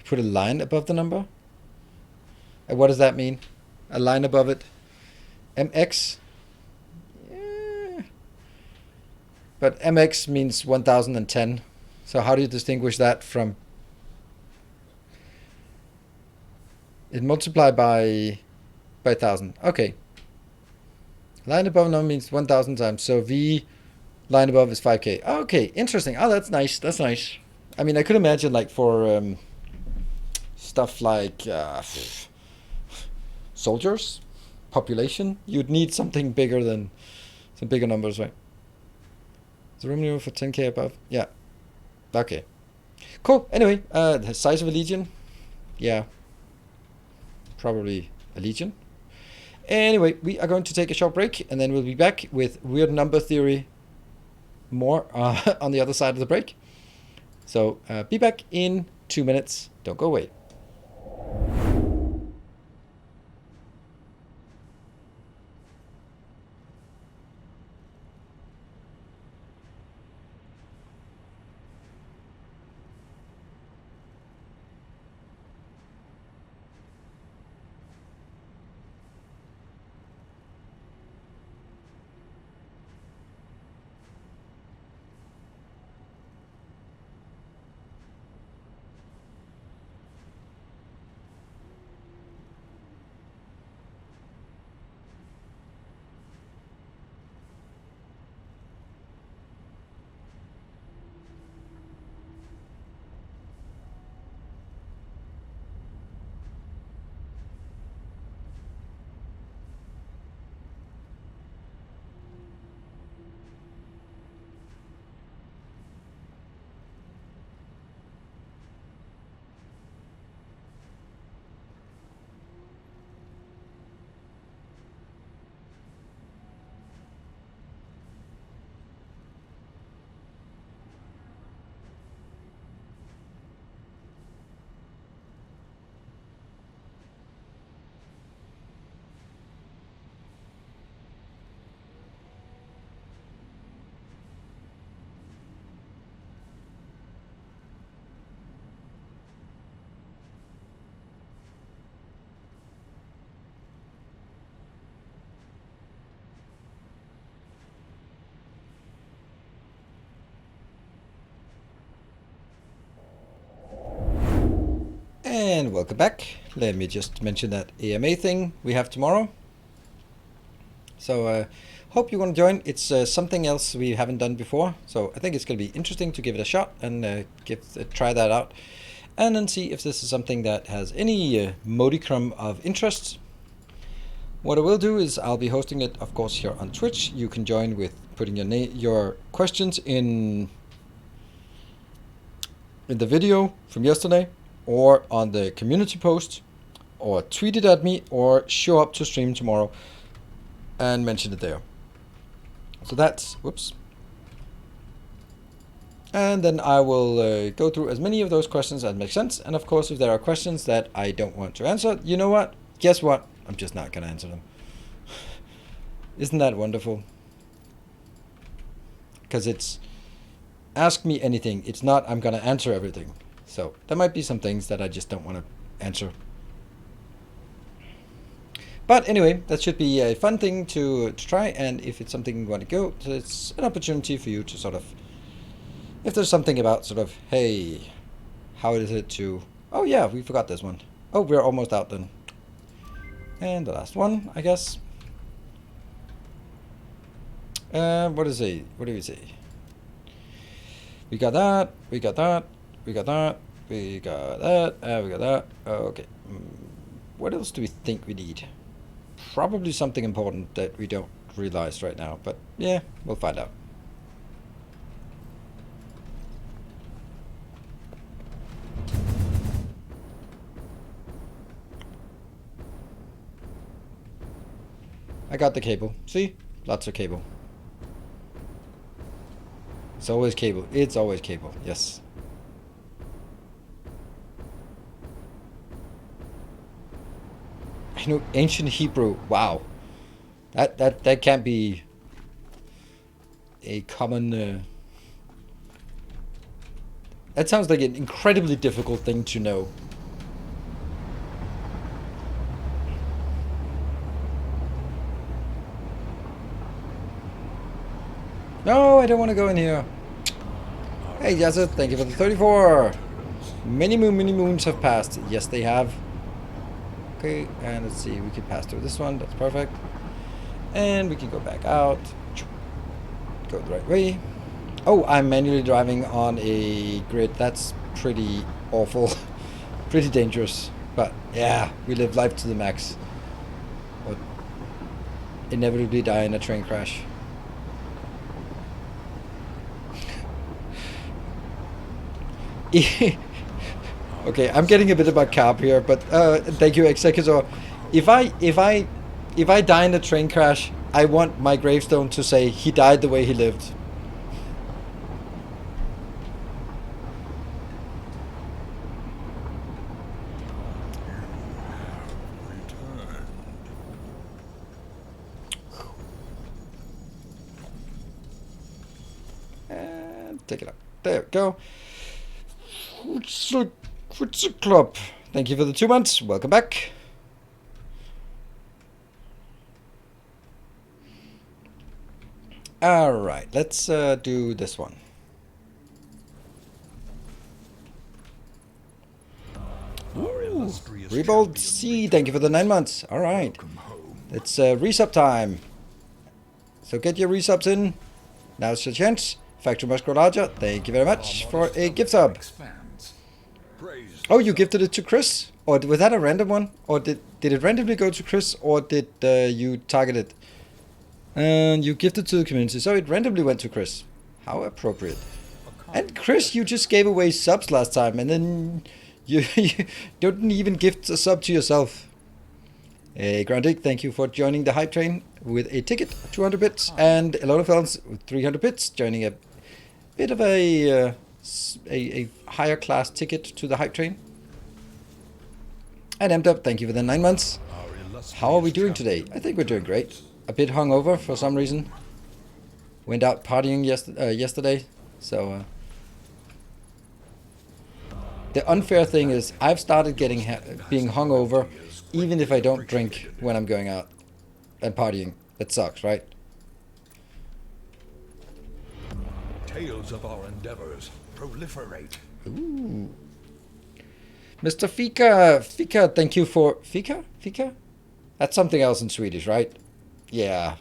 Put a line above the number. And what does that mean? A line above it. MX. Yeah. But MX means 1,010. So how do you distinguish that from? It multiplied by 1,000. Okay. Line above number means 1,000 times. So V line above is 5K. Okay, interesting. Oh, that's nice. That's nice. I mean, I could imagine like for stuff like soldiers, population, you'd need something bigger than some bigger numbers, right? Is the room number for 10K above? Yeah. Okay. Cool. Anyway, the size of a legion? Yeah. Probably a legion. Anyway, we are going to take a short break and then we'll be back with weird number theory more on the other side of the break. So be back in 2 minutes. Don't go away. And welcome back. Let me just mention that AMA thing we have tomorrow. So hope you're going to join. It's something else we haven't done before. So I think it's going to be interesting to give it a shot and try that out. And then see if this is something that has any modicum of interest. What I will do is I'll be hosting it, of course, here on Twitch. You can join with putting your questions in the video from yesterday, or on the community post, or tweet it at me, or show up to stream tomorrow and mention it there. So that's, whoops. And then I will go through as many of those questions as make sense. And of course, if there are questions that I don't want to answer, you know what? Guess what? I'm just not going to answer them. Isn't that wonderful? Because it's ask me anything. It's not I'm going to answer everything. So there might be some things that I just don't want to answer. But anyway, that should be a fun thing to try, and if it's something you want to go, so it's an opportunity for you to sort of, if there's something about sort of, hey, how is it to, oh yeah, we forgot this one. Oh, we're almost out then. And the last one, I guess. What is it? What do we say? We got that, we got that, we got that, we got that, we got that. Okay. What else do we think we need? Probably something important that we don't realize right now, but yeah, we'll find out. I got the cable. See? Lots of cable. It's always cable. It's always cable. Yes. I know ancient Hebrew. Wow. That can't be a common that sounds like an incredibly difficult thing to know. No, I don't want to go in here. Hey, Yazid, thank you for the 34. Many moons have passed. Yes, they have. Okay, and let's see. We can pass through this one. That's perfect. And we can go back out. Go the right way. Oh, I'm manually driving on a grid. That's pretty awful. Pretty dangerous. But yeah, we live life to the max. Or inevitably die in a train crash. Okay, I'm getting a bit about carb here, but thank you, Executor. If I die in a train crash, I want my gravestone to say he died the way he lived. And take it up. There we go. Club. Thank you for the 2 months. Welcome back. All right, let's do this one. Rebold C, thank you for the 9 months. All right, it's resub time. So get your resubs in. Now's your chance. Factory must grow larger. Thank you very much for a gift sub. Oh, you gifted it to Chris? Or was that a random one? Or did it randomly go to Chris? Or did you target it? And you gifted to the community. So it randomly went to Chris. How appropriate. And Chris, you just gave away subs last time. And then you didn't even gift a sub to yourself. Hey, Grandic, thank you for joining the hype train with a ticket, 200 bits. And a lot of felons with 300 bits, joining a bit of a higher class ticket to the hype train. And MDub, thank you for the 9 months. How are we doing today? I think we're doing great. A bit hungover for some reason. Went out partying yesterday, so the unfair thing is I've started getting being hungover even if I don't drink when I'm going out and partying. It sucks, right? Tales of our endeavors proliferate. Ooh. Mr. Fika, thank you for... Fika? That's something else in Swedish, right? Yeah.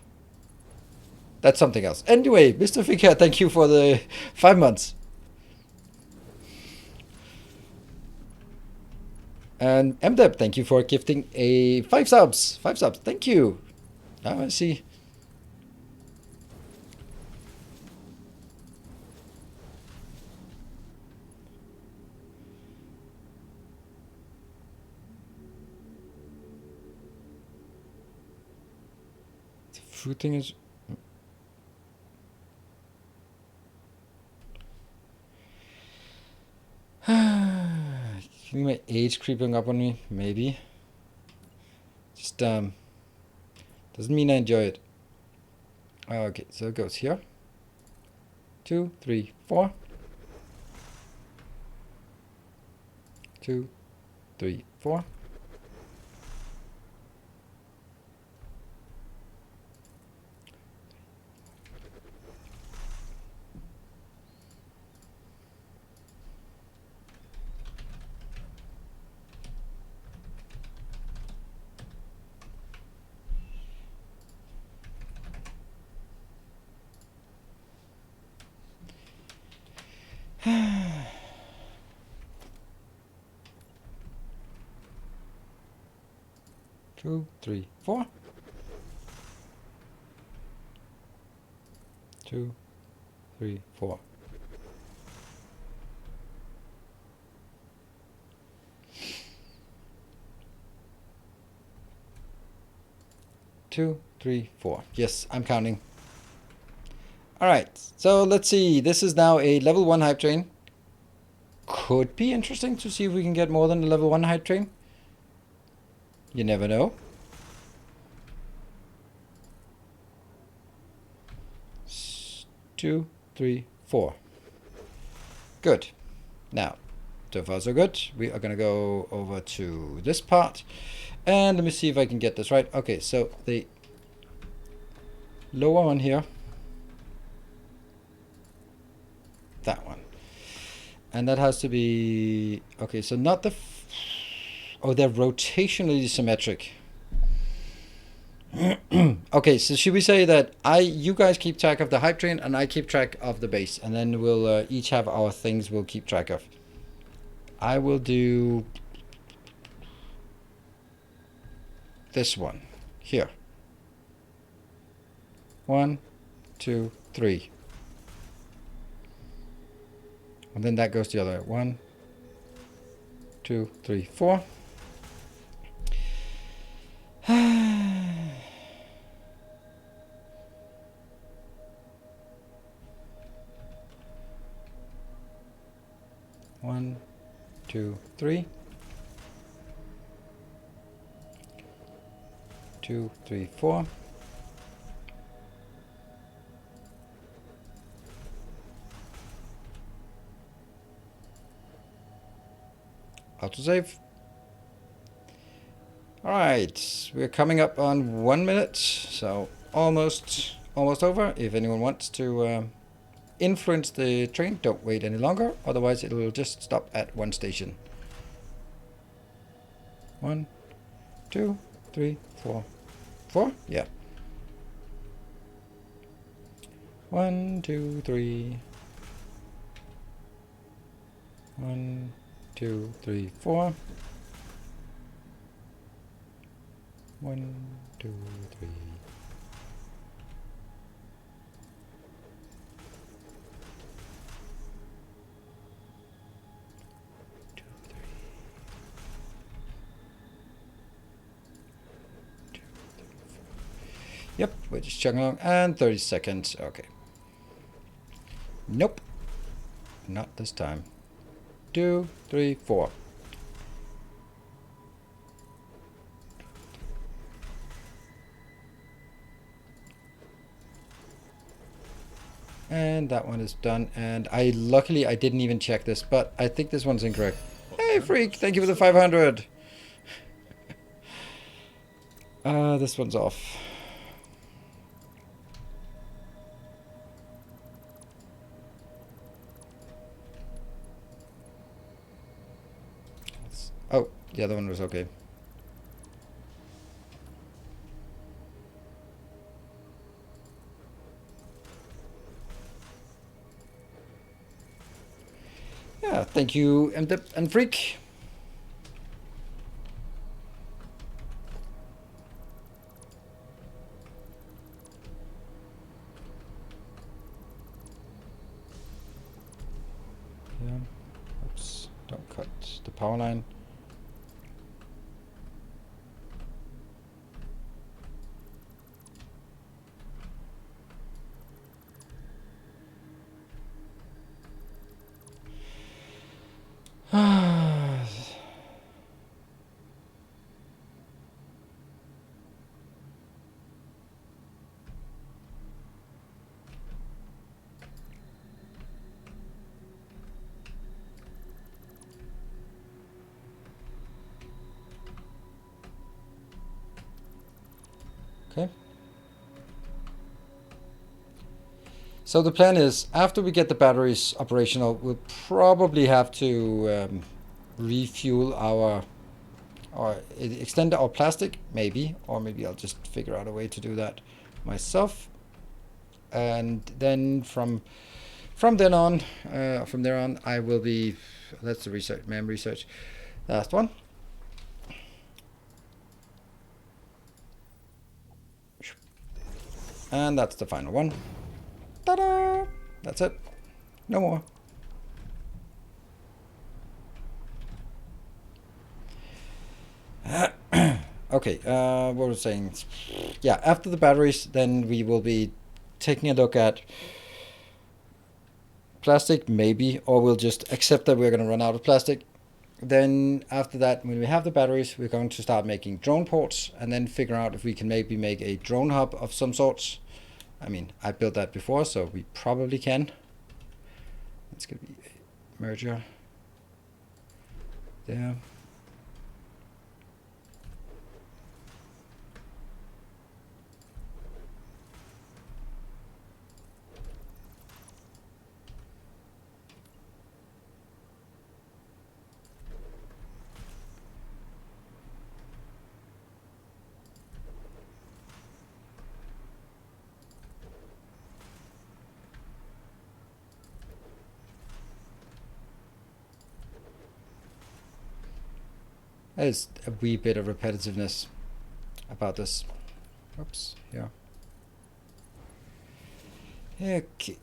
That's something else. Anyway, Mr. Fika, thank you for the 5 months. And MDeb, thank you for gifting a 5 subs. 5 subs, thank you. Now I see. Food thing is... my age creeping up on me, maybe. Just doesn't mean I enjoy it. Okay, so it goes here. 2, 3, 4. 2, 3, 4. 2, 3, 4. 2, 3, 4. Two, 3, 4. Yes, I'm counting. All right, so let's see. This is now a level 1 hype train. Could be interesting to see if we can get more than a level 1 hype train. You never know. Two, 3, 4. Good. Now, so far so good. We are going to go over to this part. And let me see if I can get this right. Okay, so the lower one here. That one. And that has to be... Okay, so not the... Oh, they're rotationally symmetric. Okay, so should we say that you guys keep track of the hype train and I keep track of the base, and then we'll each have our things we'll keep track of. I will do this one here. 1, 2, 3. And then that goes the other way. 1, 2, 3, 4. One, 2, 3. 2, 3, 4. Autosave. All right, we're coming up on 1 minute, so almost over. If anyone wants to influence the train, don't wait any longer, otherwise it will just stop at one station. 1, 2, 3, 4. 4? Yeah. 1, 2, 3. 1, 2, 3, 4. 1, 2, 3. 2, 3. 2, 3, 4. Yep, we're just chugging along. And 30 seconds. Okay. Nope. Not this time. 2, 3, 4. And that one is done. And luckily I didn't even check this, but I think this one's incorrect. Hey Freak, thank you for the 500. This one's off. Oh, the other one was okay. Yeah, thank you, MDip and Freak. Yeah, oops, don't cut the power line. Okay. So the plan is, after we get the batteries operational, we'll probably have to refuel or extend our plastic, maybe, or maybe I'll just figure out a way to do that myself. And then from there on, I will be. That's the research, mem research. Last one. And that's the final one. Ta-da! That's it. No more. Okay, what was I saying? Yeah, after the batteries, then we will be taking a look at plastic, maybe, or we'll just accept that we're going to run out of plastic. Then after that, when we have the batteries, we're going to start making drone ports and then figure out if we can maybe make a drone hub of some sorts. I mean, I built that before, so we probably can. It's going to be a merger there. There's a wee bit of repetitiveness about this. Oops, yeah. Okay.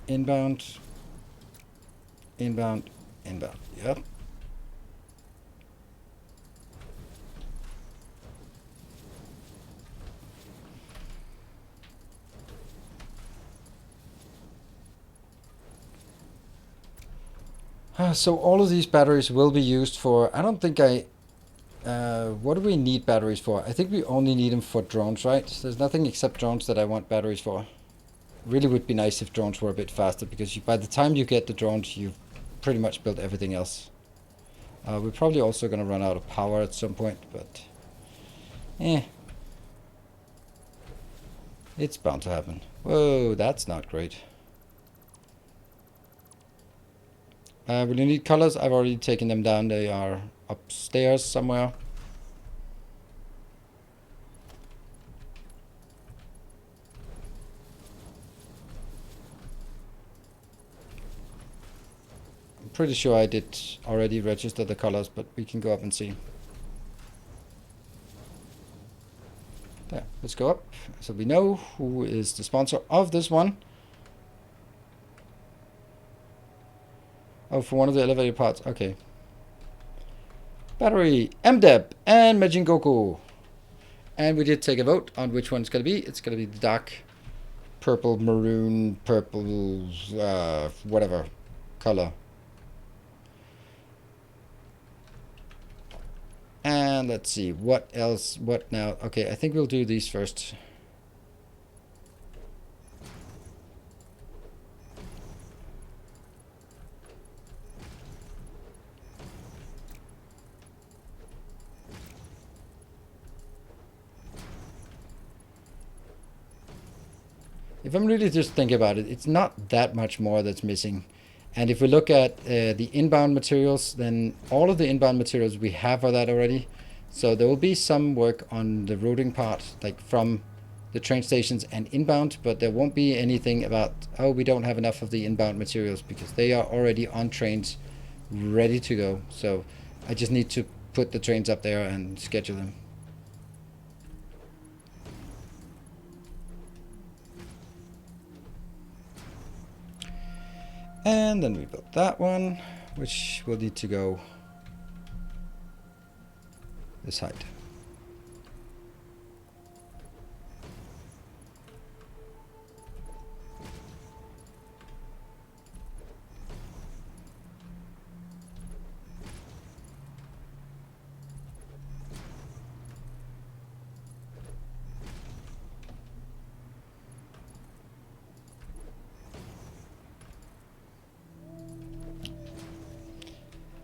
Inbound, inbound, inbound. Yep. So all of these batteries will be used for, I don't think what do we need batteries for? I think we only need them for drones, right? There's nothing except drones that I want batteries for. Really would be nice if drones were a bit faster, because by the time you get the drones, you've pretty much built everything else. We're probably also going to run out of power at some point, but it's bound to happen. Whoa, that's not great. Will you need colors? I've already taken them down. They are upstairs somewhere. I'm pretty sure I did already register the colors, but we can go up and see. There, let's go up. So we know who is the sponsor of this one. Oh, for one of the elevator parts. Okay. Battery, MDEB, and Majin Goku. And we did take a vote on which one it's going to be. It's going to be the dark purple, maroon, purple, whatever color. And let's see, what else, what now? Okay, I think we'll do these first. If I'm really just thinking about it, it's not that much more that's missing. And if we look at the inbound materials, then all of the inbound materials we have are that already. So there will be some work on the routing part, like from the train stations and inbound, but there won't be anything about, oh, we don't have enough of the inbound materials, because they are already on trains ready to go. So I just need to put the trains up there and schedule them. And then we built that one, which will need to go this height.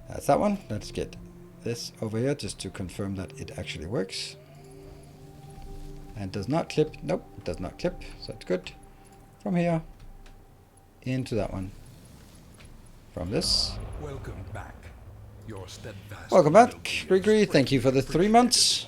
That's that one. Let's get this over here just to confirm that it actually works. And does not clip. Nope, it does not clip. So that's good. From here into that one. From this. Welcome back. Your steadfast Welcome back, loyalty Grigri. is Thank you for the 3 months.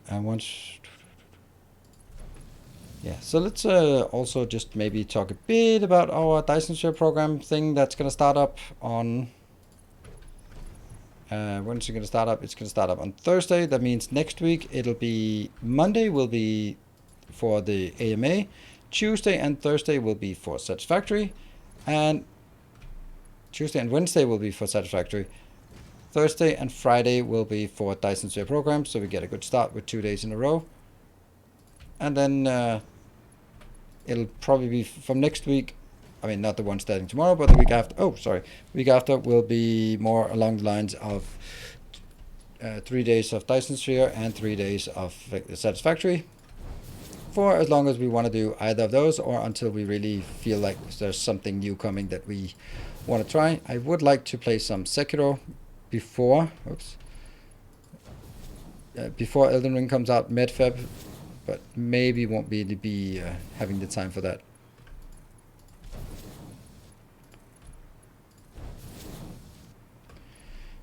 And once... Yeah, so let's also just maybe talk a bit about our Dyson Sphere program thing that's going to start up on... when's it going to start up? It's going to start up on Thursday. That means next week it'll be... Monday will be for the AMA. Tuesday and Thursday will be for Satisfactory. And Tuesday and Wednesday will be for Satisfactory. Thursday and Friday will be for Dyson Sphere program. So we get a good start with 2 days in a row. And then it'll probably be from next week. I mean, not the one starting tomorrow, but the week after. Oh, sorry. Week after will be more along the lines of 3 days of Dyson Sphere and 3 days of Satisfactory. For as long as we want to do either of those, or until we really feel like there's something new coming that we want to try. I would like to play some Sekiro before, before Elden Ring comes out mid-Feb, but maybe won't be having the time for that.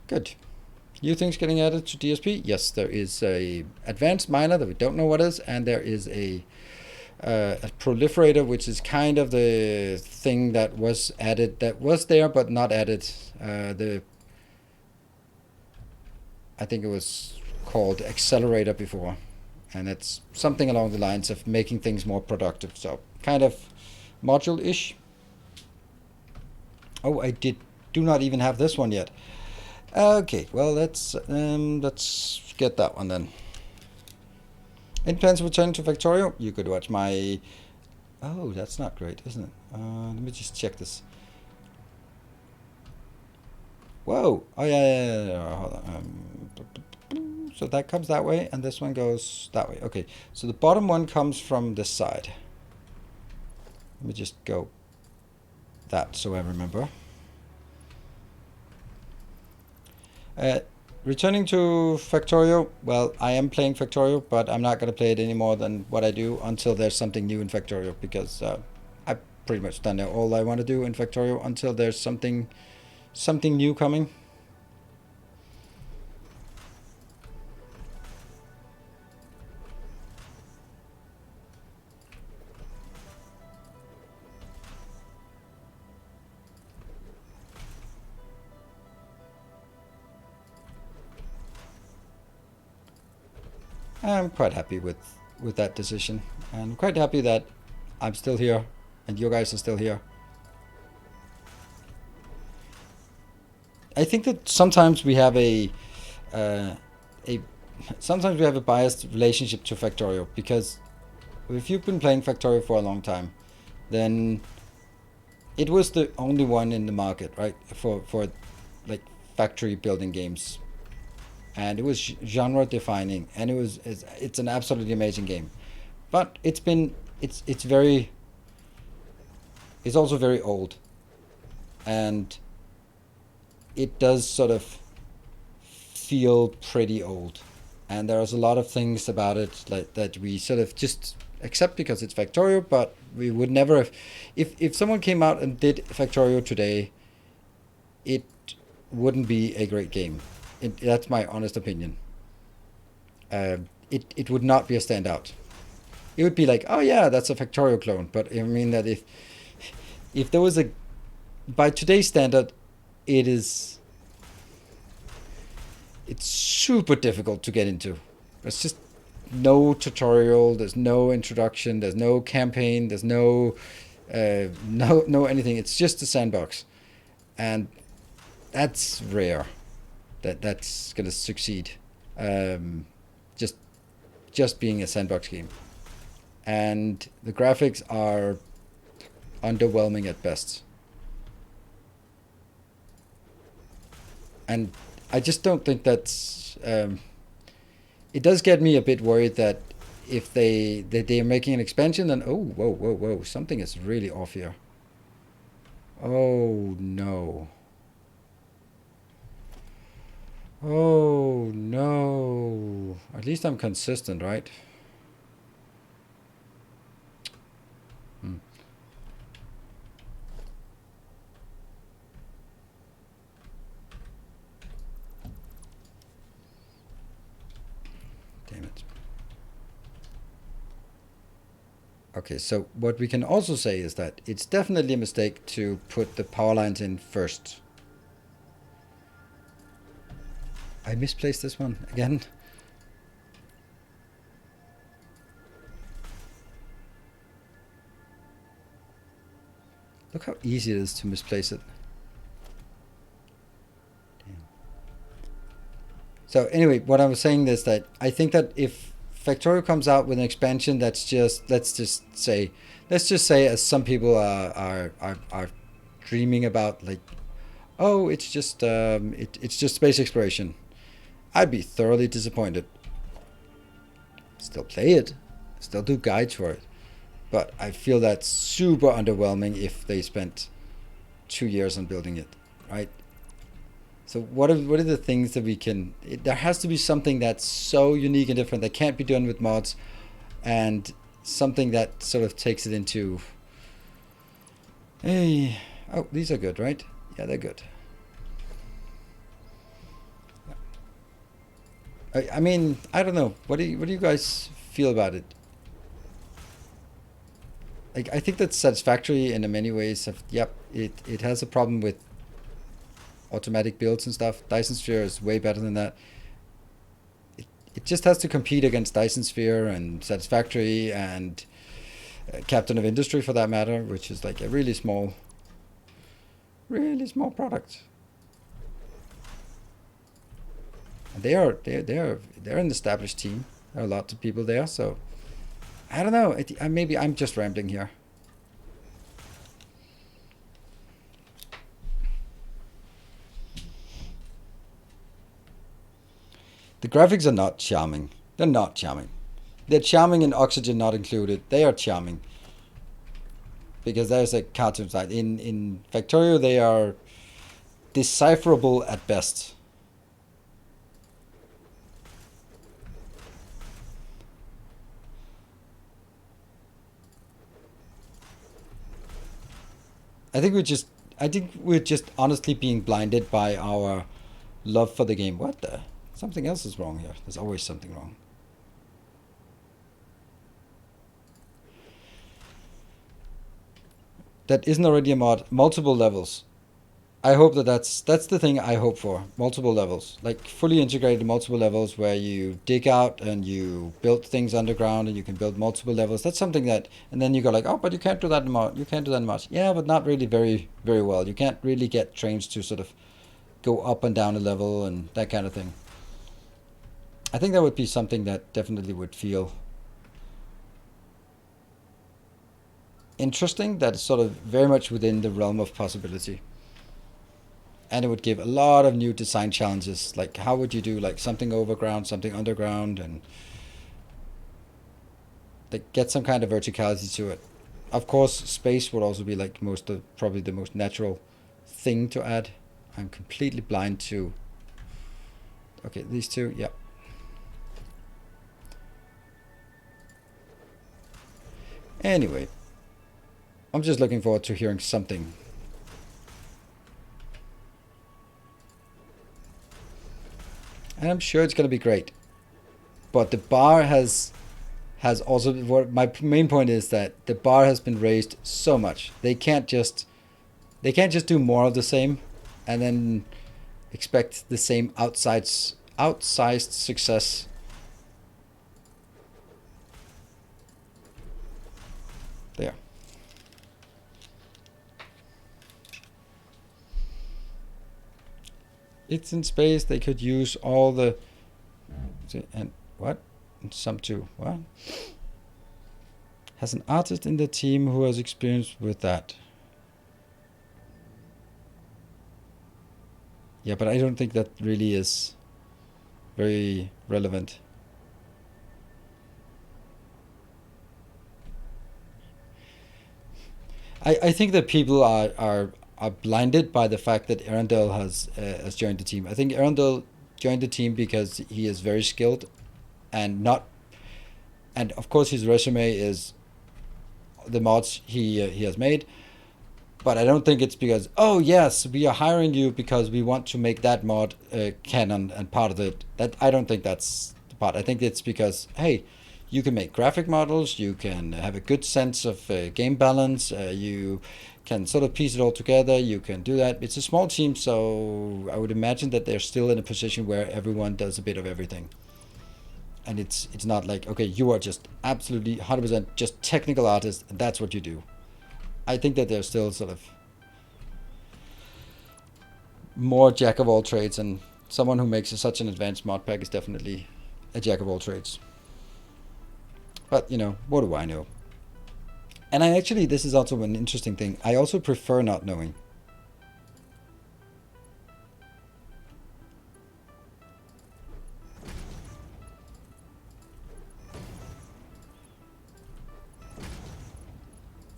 Good. New things getting added to DSP. Yes, there is a advanced miner that we don't know what is, and there is a proliferator, which is kind of the thing that was added, that was there but not added. I think it was called accelerator before, and it's something along the lines of making things more productive. So kind of module-ish. Oh, I do not even have this one yet. Okay, well let's get that one then. In plans to return to Factorio, you could watch my... Oh, that's not great, isn't it? Let me just check this. Whoa! Oh yeah. Hold on. So that comes that way, and this one goes that way. Okay, so the bottom one comes from this side. Let me just go that so I remember. Returning to Factorio, well, I am playing Factorio, but I'm not going to play it any more than what I do until there's something new in Factorio, because I've pretty much done all I want to do in Factorio until there's something new coming. I'm quite happy with that decision, and quite happy that I'm still here and you guys are still here. I think that sometimes we have a biased relationship to Factorio, because if you've been playing Factorio for a long time, then it was the only one in the market, right, for like factory building games. And it was genre defining, and it's an absolutely amazing game. But it's also very old, and it does sort of feel pretty old, and there's a lot of things about it like that we sort of just accept because it's Factorio, but we would never have, if someone came out and did Factorio today, it wouldn't be a great game. That's my honest opinion. It would not be a standout. It would be like, oh yeah, that's a Factorio clone. But I mean that if there was by today's standard, it's super difficult to get into. There's just no tutorial. There's no introduction. There's no campaign. There's no anything. It's just a sandbox, and that's rare. That's gonna succeed. Just being a sandbox game, and the graphics are underwhelming at best. And I just don't think that's. It does get me a bit worried that if they're making an expansion, then whoa, something is really off here. Oh no. Oh no. At least I'm consistent, right? Damn it. Okay, so what we can also say is that it's definitely a mistake to put the power lines in first. I misplaced this one again. Look how easy it is to misplace it. Damn. So anyway, what I was saying is that I think that if Factorio comes out with an expansion that's just, let's just say as some people are dreaming about, like, oh, it's just it's just space exploration, I'd be thoroughly disappointed. Still play it, still do guides for it, but I feel that's super underwhelming if they spent 2 years on building it, right? So what are the things that we can? There has to be something that's so unique and different that can't be done with mods, and something that sort of takes it into. Hey, oh, these are good, right? Yeah, they're good. I mean, I don't know. What do you guys feel about it? Like, I think that Satisfactory in many ways it has a problem with automatic builds and stuff. Dyson Sphere is way better than that. It just has to compete against Dyson Sphere and Satisfactory and Captain of Industry for that matter, which is like a really small product. And they're an established team. There are lots of people there, so I don't know. Maybe I'm just rambling here. The graphics are not charming. They're not charming. They're charming in Oxygen not included. They are charming. Because there's a cartoon side. In Factorio, they are decipherable at best. I think we're just honestly being blinded by our love for the game. What the? Something else is wrong here. There's always something wrong. That isn't already a mod. Multiple levels. I hope that's the thing I hope for. Multiple levels. Like fully integrated multiple levels where you dig out and you build things underground and you can build multiple levels. That's something that, and then you go like, oh, but you can't do that much. You can't do that much. Yeah, but not really very, very well. You can't really get trains to sort of go up and down a level and that kind of thing. I think that would be something that definitely would feel interesting. That's sort of very much within the realm of possibility. And it would give a lot of new design challenges. Like, how would you do like something overground, something underground, and like get some kind of verticality to it. Of course, space would also be like probably the most natural thing to add. I'm completely blind to. Okay, these two, yeah. Anyway, I'm just looking forward to hearing something. And I'm sure it's going to be great. But the bar has also, my main point is that the bar has been raised so much. They can't just do more of the same and then expect the same outsized success. There. It's in space. They could use all the, and what? Some too. What? Has an artist in the team who has experience with that. Yeah, but I don't think that really is very relevant. I think that people are blinded by the fact that Arundel has joined the team. I think Arundel joined the team because he is very skilled, and of course his resume is the mods he has made. But I don't think it's because, oh yes, we are hiring you because we want to make that mod canon and part of it. That I don't think that's the part. I think it's because, hey, you can make graphic models, you can have a good sense of game balance, you can sort of piece it all together, you can do that. It's a small team, so I would imagine that they're still in a position where everyone does a bit of everything. And it's not like, okay, you are just absolutely 100% just technical artist, and that's what you do. I think that they're still sort of more jack of all trades, and someone who makes such an advanced mod pack is definitely a jack of all trades. But, you know, what do I know? And I actually, this is also an interesting thing, I also prefer not knowing.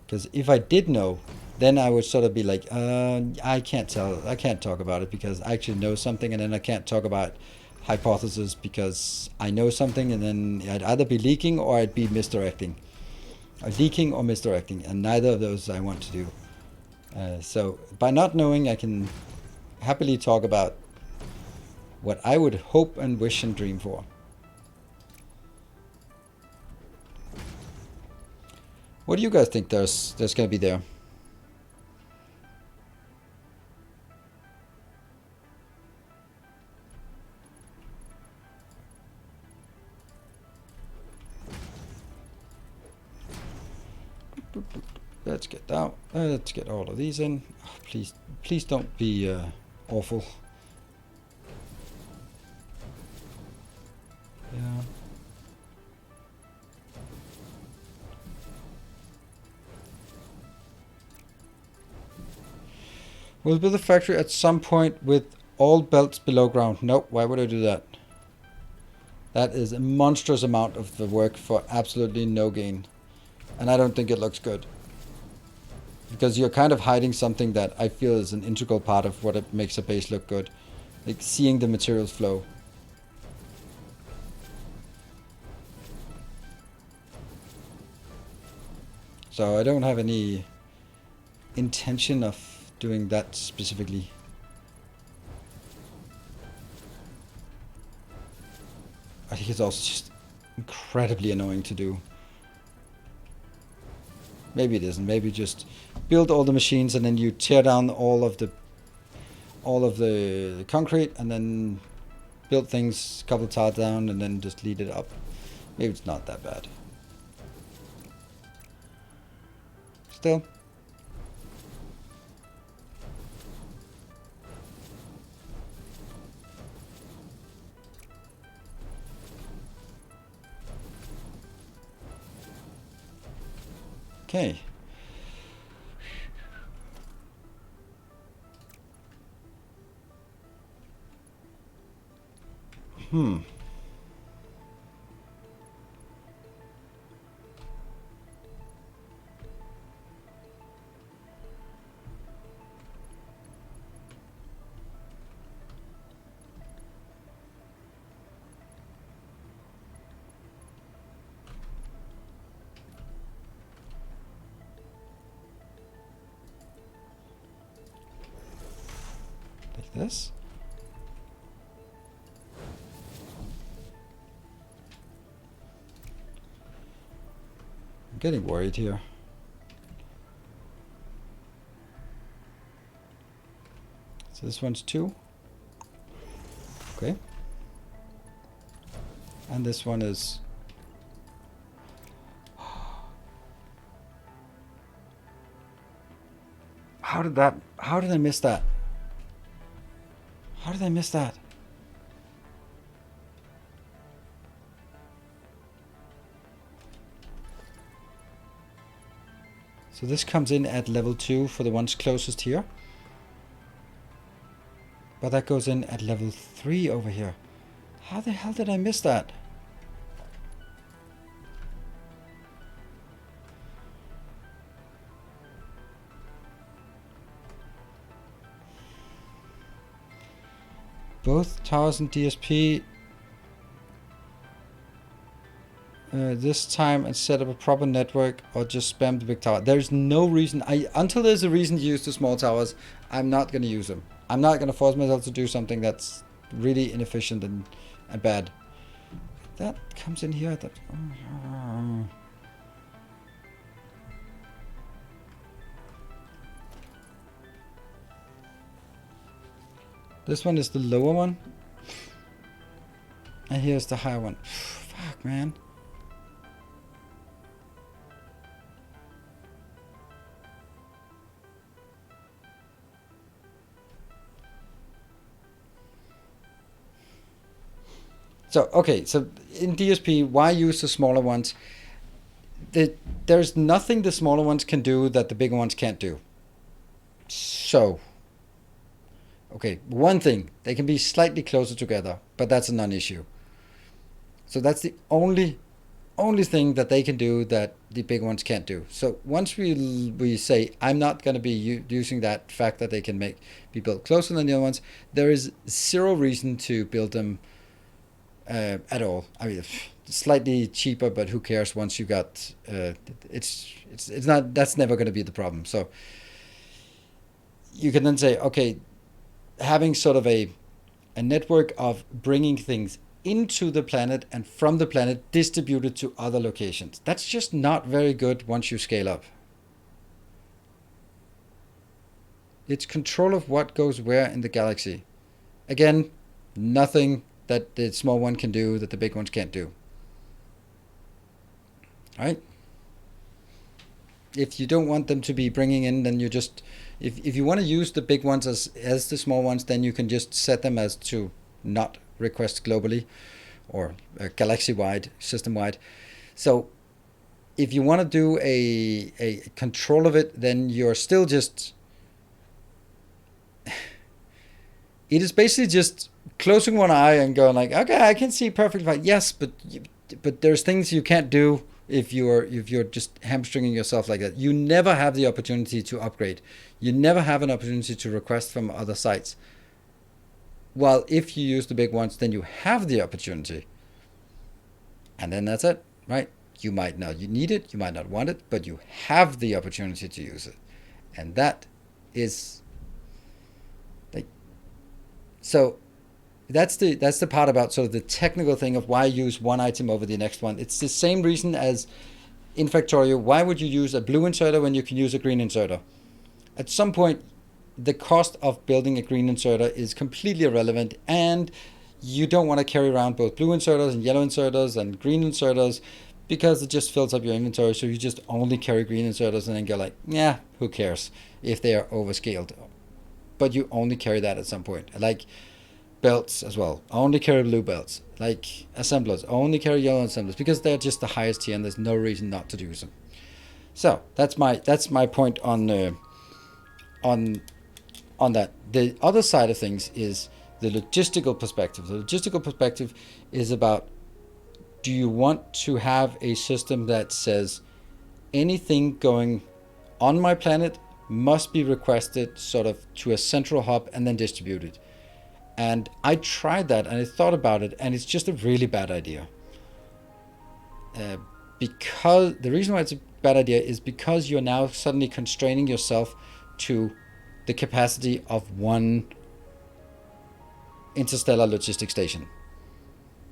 Because if I did know, then I would sort of be like, I can't talk about it because I actually know something, and then I can't talk about hypothesis because I know something, and then I'd either be leaking or I'd be misdirecting. Or leaking or misdirecting, and neither of those I want to do. So by not knowing, I can happily talk about what I would hope and wish and dream for. What do you guys think there's going to be there? Let's get down. Let's get all of these in. Oh, please don't be awful. Yeah. We'll build a factory at some point with all belts below ground. Nope, why would I do that? That is a monstrous amount of the work for absolutely no gain. And I don't think it looks good. Because you're kind of hiding something that I feel is an integral part of what it makes a base look good. Like seeing the materials flow. So I don't have any intention of doing that specifically. I think it's also just incredibly annoying to do. Maybe it isn't. Maybe just build all the machines and then you tear down all of the concrete and then build things a couple tiles down and then just lead it up. Maybe it's not that bad. Still. Okay. Like this. I'm getting worried here. So this one's 2. Okay. And this one is... How did I miss that? How did I miss that? So this comes in at level 2 for the ones closest here. But that goes in at level 3 over here. How the hell did I miss that? Both towers and DSP this time and set up a proper network or just spam the big tower. There's no reason, until there's a reason to use the small towers, I'm not going to use them. I'm not going to force myself to do something that's really inefficient and bad. that comes in here. That this one is the lower one, and here's the higher one. Fuck, man. So, okay, so in DSP, why use the smaller ones? There's nothing the smaller ones can do that the bigger ones can't do. So, okay, one thing, they can be slightly closer together, but that's a non-issue. So that's the only thing that they can do that the big ones can't do. So once we say, I'm not going to be using that fact that they can be built closer than the other ones, there is zero reason to build them at all. I mean, slightly cheaper, but who cares once you got, it's not, that's never going to be the problem. So you can then say, okay, having sort of a network of bringing things into the planet and from the planet distributed to other locations. That's just not very good once you scale up. It's control of what goes where in the galaxy. Again, nothing that the small one can do that the big ones can't do. All right? If you don't want them to be bringing in, then you just, if you want to use the big ones as the small ones, then you can just set them as to not request globally or galaxy-wide, system-wide. So if you want to do a control of it, then you're still just, it is basically just closing one eye and going like, okay, I can see perfectly fine. Yes, but there's things you can't do if you're just hamstringing yourself like that. You never have the opportunity to upgrade. You never have an opportunity to request from other sites. Well, if you use the big ones, then you have the opportunity. And then that's it, right? You might not need it, you might not want it, but you have the opportunity to use it. And that is like, so that's the part about sort of the technical thing of why use one item over the next one. It's the same reason as in Factorio. Why would you use a blue inserter when you can use a green inserter? At some point, the cost of building a green inserter is completely irrelevant, and you don't want to carry around both blue inserters and yellow inserters and green inserters because it just fills up your inventory. So you just only carry green inserters and then go like, yeah, who cares if they are overscaled? But you only carry that at some point. Like belts as well, only carry blue belts. Like assemblers, only carry yellow assemblers because they're just the highest tier and there's no reason not to use them. So that's my point on that. The other side of things is the logistical perspective. The logistical perspective is about, do you want to have a system that says anything going on my planet must be requested sort of to a central hub and then distributed? And I tried that and I thought about it, and it's just a really bad idea. Because the reason why it's a bad idea is because you're now suddenly constraining yourself to the capacity of one interstellar logistics station.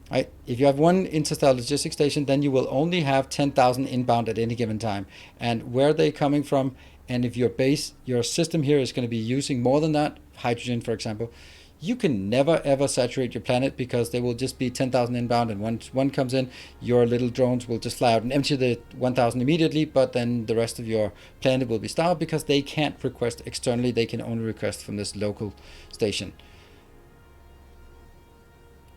Right? If you have one interstellar logistics station, then you will only have 10,000 inbound at any given time. And where are they coming from? And if your system here is going to be using more than that, hydrogen, for example, you can never ever saturate your planet because there will just be 10,000 inbound, and once one comes in, your little drones will just fly out and empty the 1,000 immediately, but then the rest of your planet will be starved because they can't request externally, they can only request from this local station.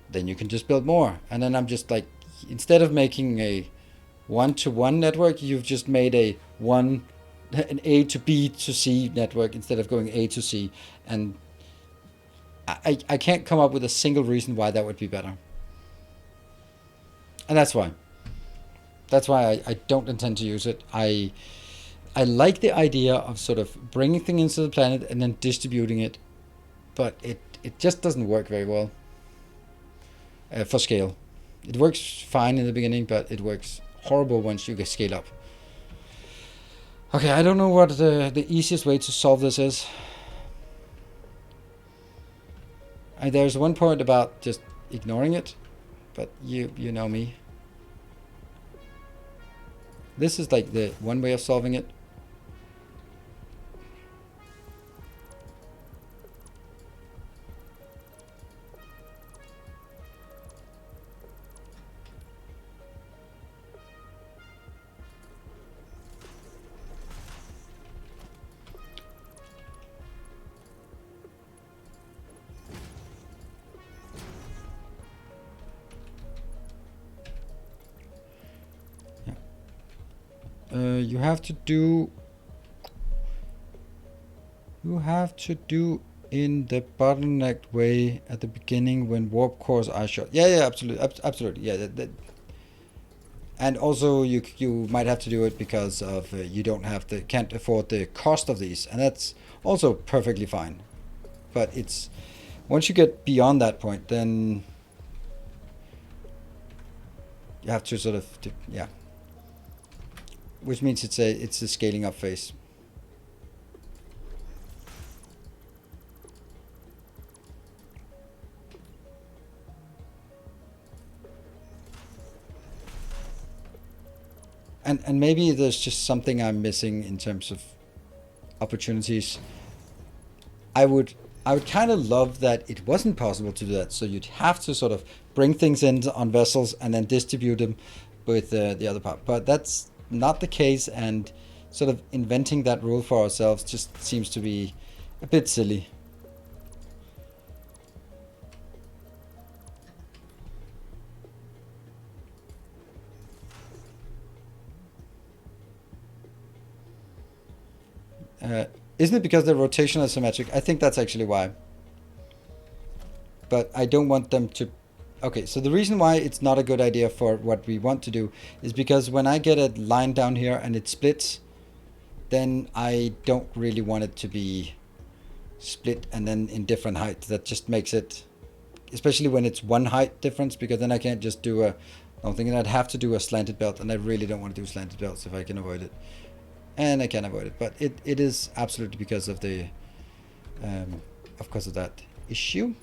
Then you can just build more. And then I'm just like, instead of making a one-to-one network, you've just made an A to B to C network instead of going A to C. And I can't come up with a single reason why that would be better. And that's why I don't intend to use it. I like the idea of sort of bringing things into the planet and then distributing it, but it just doesn't work very well for scale. It works fine in the beginning, but it works horrible once you get scale up. Okay, I don't know what the easiest way to solve this is. There's one point about just ignoring it, But you know me. This is like the one way of solving it. You have to do. You have to do in the bottleneck way at the beginning when warp cores are short. Yeah, absolutely, absolutely. Yeah, and also you might have to do it because of you can't afford the cost of these, and that's also perfectly fine. But it's once you get beyond that point, then you have to sort of yeah. Which means it's a scaling up phase. And maybe there's just something I'm missing in terms of opportunities. I would kind of love that it wasn't possible to do that. So you'd have to sort of bring things in on vessels and then distribute them with the other part. But that's not the case, and sort of inventing that rule for ourselves just seems to be a bit silly. Isn't it because they're rotational symmetric? I think that's actually why. But I don't want them to... Okay, so the reason why it's not a good idea for what we want to do is because when I get a line down here and it splits, then I don't really want it to be split and then in different heights. That just makes it... Especially when it's one height difference, because then I can't just do a... I'm thinking I'd have to do a slanted belt, and I really don't want to do slanted belts if I can avoid it. And I can avoid it, but it is absolutely because of the... of course of that issue.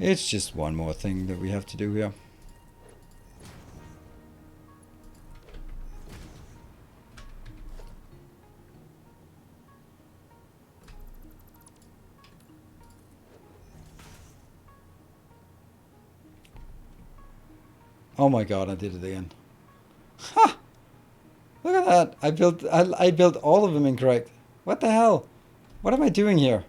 It's just one more thing that we have to do here. Oh my god, I did it again. Ha! Look at that. I built all of them incorrect. What the hell? What am I doing here?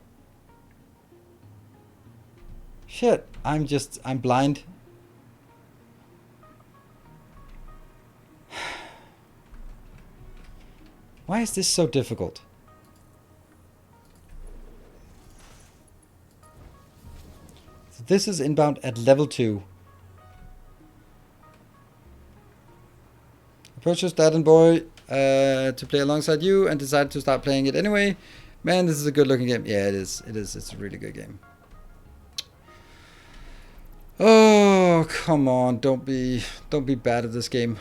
Shit, I'm blind. Why is this so difficult? So this is inbound at level 2. I purchased Dad and Boy to play alongside you and decided to start playing it anyway. Man, this is a good looking game. Yeah, it is. It's a really good game. Oh, come on. Don't be bad at this game.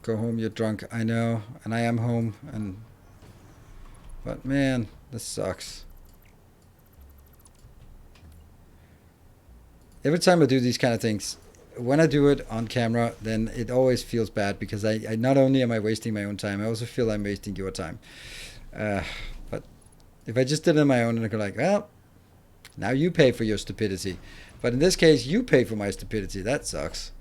Go home, you're drunk. I know, and I am home, but man, this sucks. Every time I do these kind of things, when I do it on camera, then it always feels bad because I not only am I wasting my own time, I also feel I'm wasting your time. But if I just did it on my own and I go like, well, now you pay for your stupidity. But in this case, you pay for my stupidity. That sucks.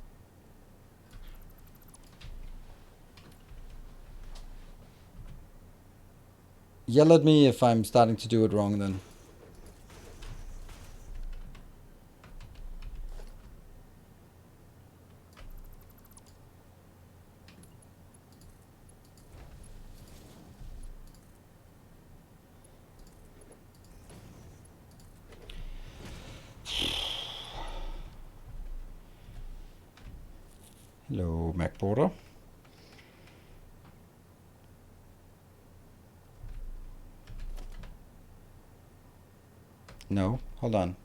Yell at me if I'm starting to do it wrong then. Hello, Mac Porter. No, hold on.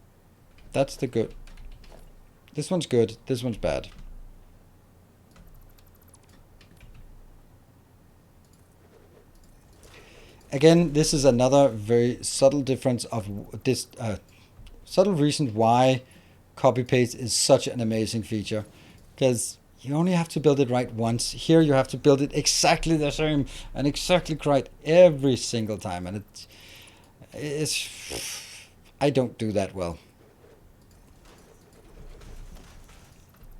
That's the good. This one's good. This one's bad. Again, this is another very subtle difference of this subtle reason why copy paste is such an amazing feature, because you only have to build it right once. Here you have to build it exactly the same and exactly right every single time, and it's I don't do that well.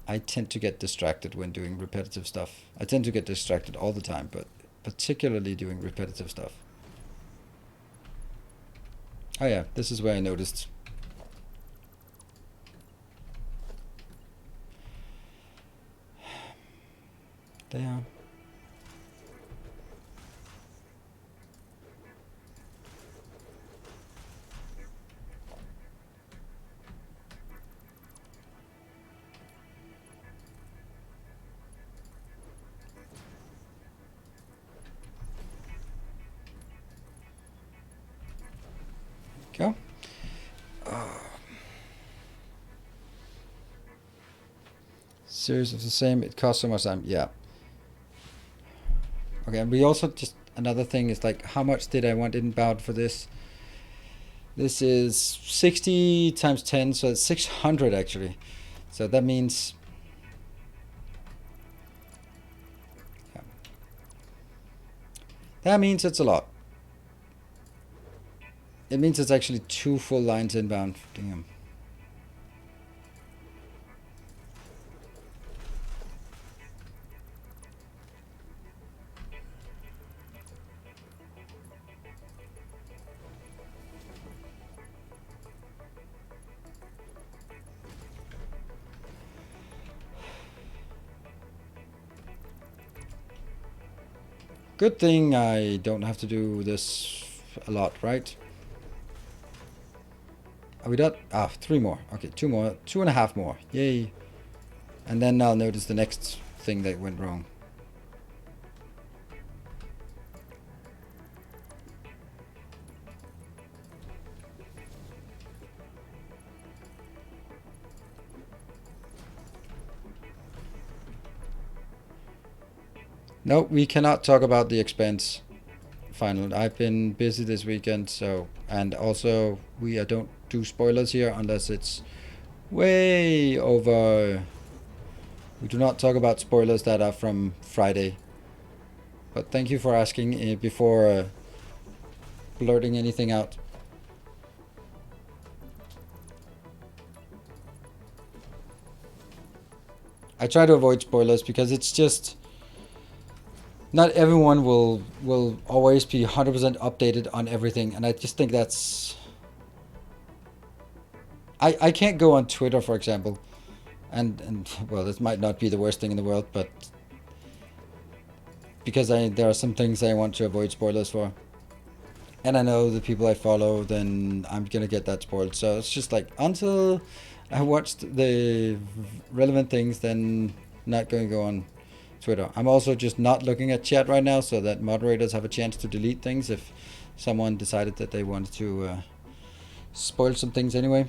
I tend to get distracted when doing repetitive stuff. I tend to get distracted all the time, but particularly doing repetitive stuff. Oh yeah, this is where I noticed. There. Go. Series of the same, it costs so much time. Yeah. Okay, and we also just another thing is like how much did I want inbound for this? This is 60 times 10, so it's 600 actually. So that means yeah. That means it's a lot. It means it's actually 2 full lines inbound. Damn. Good thing I don't have to do this a lot, right? Are we done? Ah, 3 more. Okay, 2 more. 2.5 more. Yay. And then I'll notice the next thing that went wrong. No, we cannot talk about the expense final. I've been busy this weekend, so, and also we don't do spoilers here unless it's way over. We do not talk about spoilers that are from Friday. But thank you for asking before blurting anything out. I try to avoid spoilers because it's just not everyone will always be 100% updated on everything, and I just think that's I can't go on Twitter, for example, and well, this might not be the worst thing in the world, but because there are some things I want to avoid spoilers for, and I know the people I follow, then I'm gonna get that spoiled. So it's just like until I watched the relevant things, then not going to go on Twitter. I'm also just not looking at chat right now so that moderators have a chance to delete things if someone decided that they wanted to spoil some things anyway,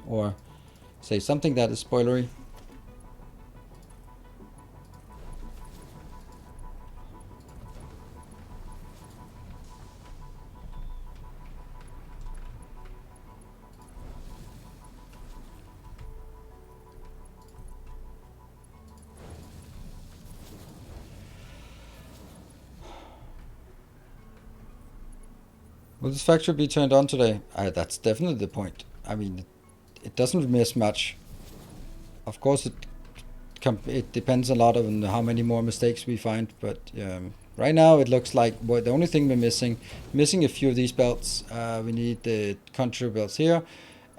or say something that is spoilery. Will this factory be turned on today? That's definitely the point. I mean, it doesn't miss much. Of course, it depends a lot on how many more mistakes we find, but right now it looks like the only thing we're missing a few of these belts. We need the control belts here,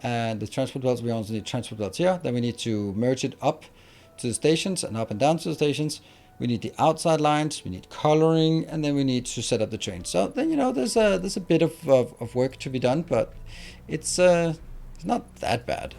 and the transport belts. We also need transport belts here. Then we need to merge it up to the stations and up and down to the stations. We need the outside lines, we need coloring, and then we need to set up the train. So then, there's a bit of work to be done, but it's not that bad.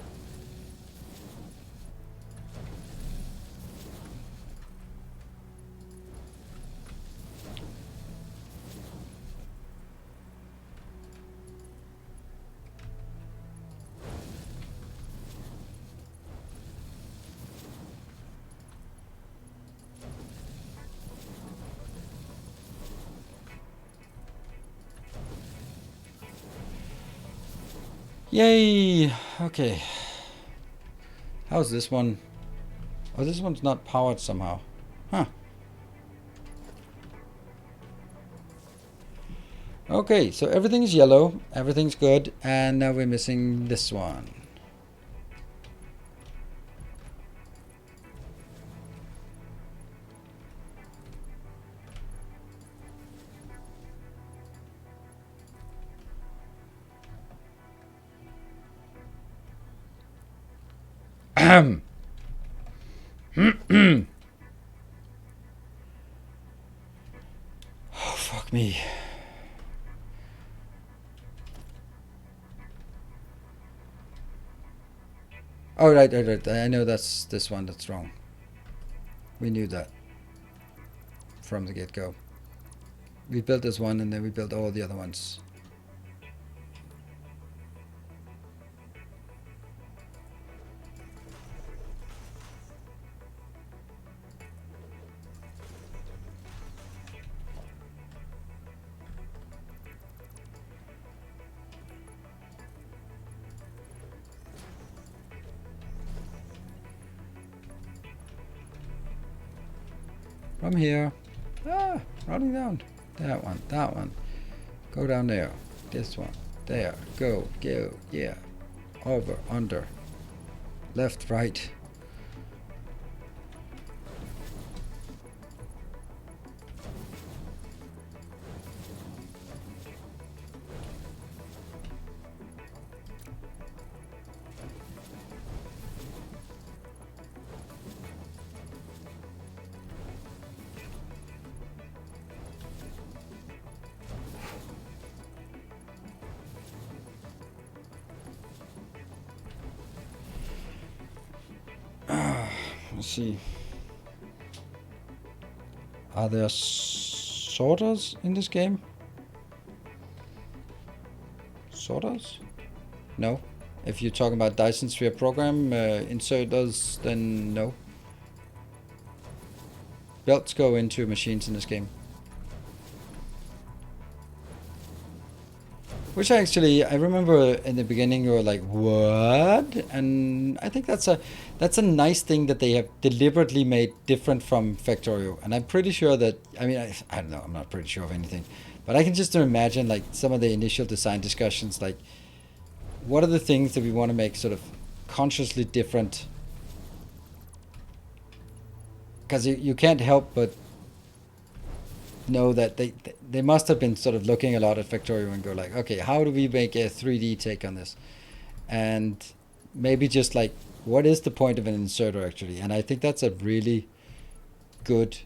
Yay! Okay. How's this one? Oh, this one's not powered somehow. Huh. Okay, so everything's yellow, everything's good, and now we're missing this one. Oh, fuck me. Oh, right. I know that's this one that's wrong. We knew that from the get-go. We built this one and then we built all the other ones. From here. Running down. That one. Go down there. This one. There. Go. Yeah. Over. Under. Left. Right. Let's see. Are there sorters in this game? Sorters? No. If you're talking about Dyson Sphere program inserters, then no. Belts go into machines in this game. Which I remember in the beginning you were like, what? And I think that's a nice thing that they have deliberately made different from Factorio. And I'm pretty sure that, I mean, I don't know, I'm not pretty sure of anything. But I can just imagine like some of the initial design discussions, like what are the things that we want to make sort of consciously different? Because you can't help but know that they must have been sort of looking a lot at Factorio and go like, okay, how do we make a 3D take on this? And maybe just like, what is the point of an inserter actually? And I think that's a really good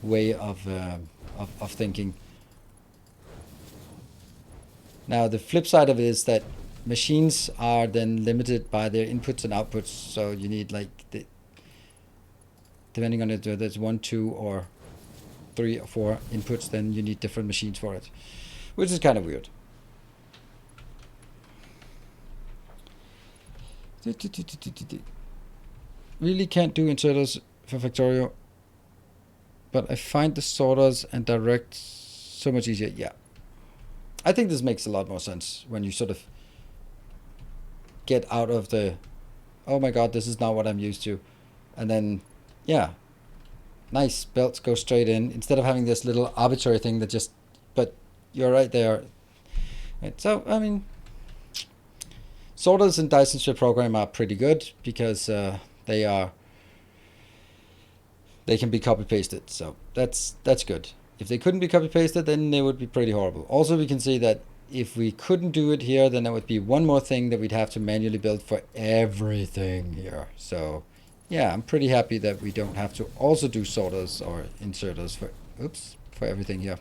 way of thinking. Now the flip side of it is that machines are then limited by their inputs and outputs. So you need like depending on it, whether it's 1, 2, or 3 or 4 inputs, then you need different machines for it, which is kind of weird. Really can't do inserters for Factorio, but I find the sorters and direct so much easier. Yeah, I think this makes a lot more sense when you sort of get out of the, oh my god, this is not what I'm used to, and then yeah, nice belts go straight in instead of having this little arbitrary thing that just, but you're right there. Right, so, I mean, sorters in Dyson Sphere program are pretty good because they can be copy pasted. So that's good. If they couldn't be copy pasted, then they would be pretty horrible. Also, we can see that if we couldn't do it here, then there would be one more thing that we'd have to manually build for everything here. So yeah, I'm pretty happy that we don't have to also do sorters or inserters for everything here.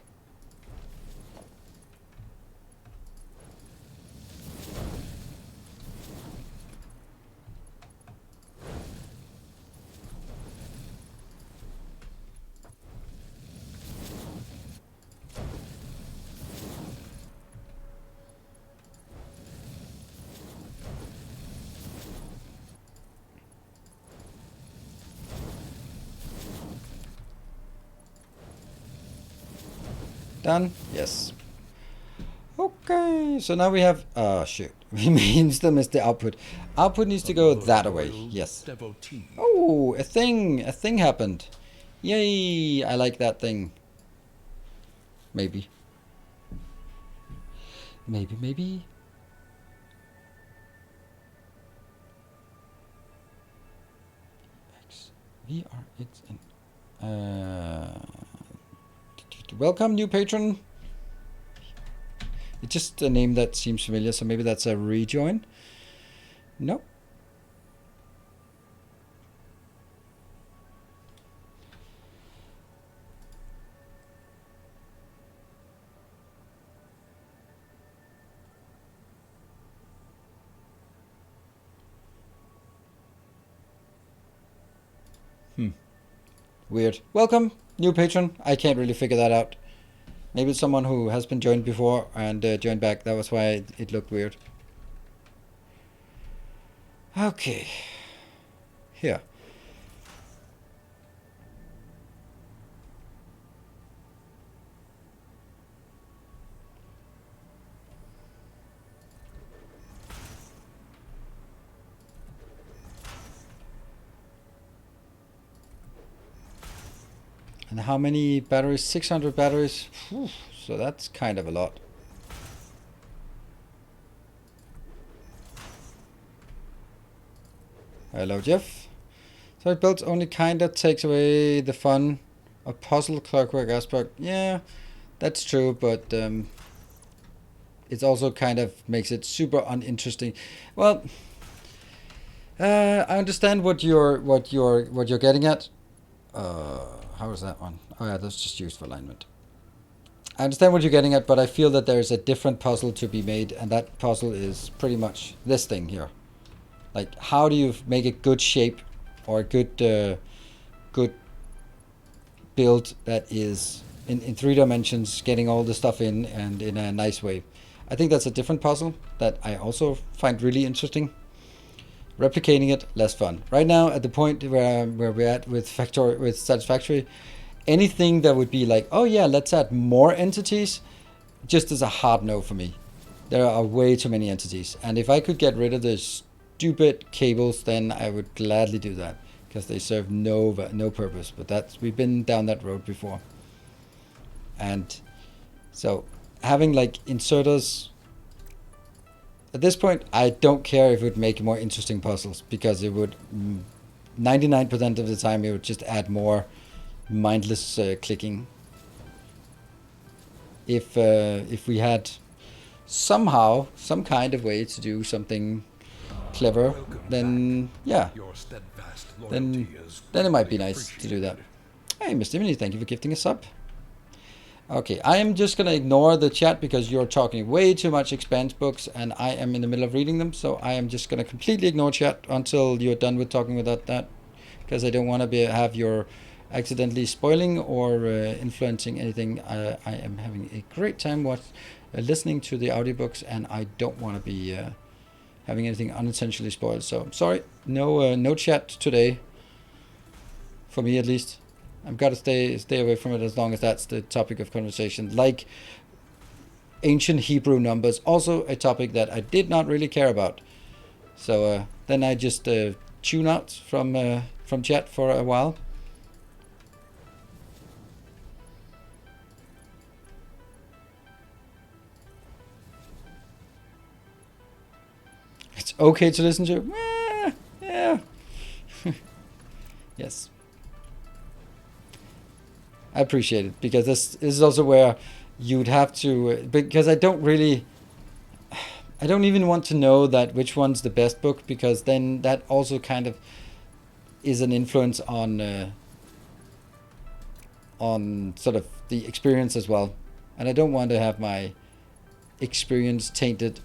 Done? Yes. Okay, so now we have, shoot, we means them as the output. Output needs to go that away, yes. Devotee. Oh, a thing happened. Yay, I like that thing. Maybe. Maybe. X, V, R, X, and, welcome, new patron. It's just a name that seems familiar, so maybe that's a rejoin. Nope. Weird. Welcome, new patron. I can't really figure that out. Maybe it's someone who has been joined before and joined back. That was why it looked weird. Okay. Here. And how many batteries? 600 batteries. Whew, so that's kind of a lot. Hello, Jeff. So it builds only kinda takes away the fun of puzzle clockwork aspect. Yeah, that's true, but it also kind of makes it super uninteresting. Well, I understand what you're getting at. How is that one? Oh yeah, that's just used for alignment. I understand what you're getting at, but I feel that there's a different puzzle to be made, and that puzzle is pretty much this thing here. Like, how do you make a good shape or a good build that is in 3 dimensions, getting all the stuff in and in a nice way? I think that's a different puzzle that I also find really interesting. Replicating it, less fun. Right now, at the point where we're at with Satisfactory, anything that would be like, oh yeah, let's add more entities, just is a hard no for me. There are way too many entities, and if I could get rid of the stupid cables, then I would gladly do that, because they serve no purpose. But we've been down that road before, and so having like inserters. At this point, I don't care if it would make more interesting puzzles, because it would 99% of the time it would just add more mindless clicking. If we had somehow some kind of way to do something clever, then yeah, then it might be nice to do that. Hey, Mr. Mini, thank you for gifting a sub. Okay, I am just going to ignore the chat because you're talking way too much Expanse books and I am in the middle of reading them, so I am just going to completely ignore chat until you're done with talking about that, because I don't want to have your accidentally spoiling or influencing anything. I am having a great time listening to the audiobooks, and I don't want to be having anything unintentionally spoiled. So sorry, no chat today, for me at least. I've got to stay away from it as long as that's the topic of conversation. Like ancient Hebrew numbers, also a topic that I did not really care about. So then I just tune out from chat for a while. okay to listen to. Yeah. Yes. I appreciate it, because this is also where you'd have to, because I don't even want to know that which one's the best book, because then that also kind of is an influence on sort of the experience as well. And I don't want to have my experience tainted.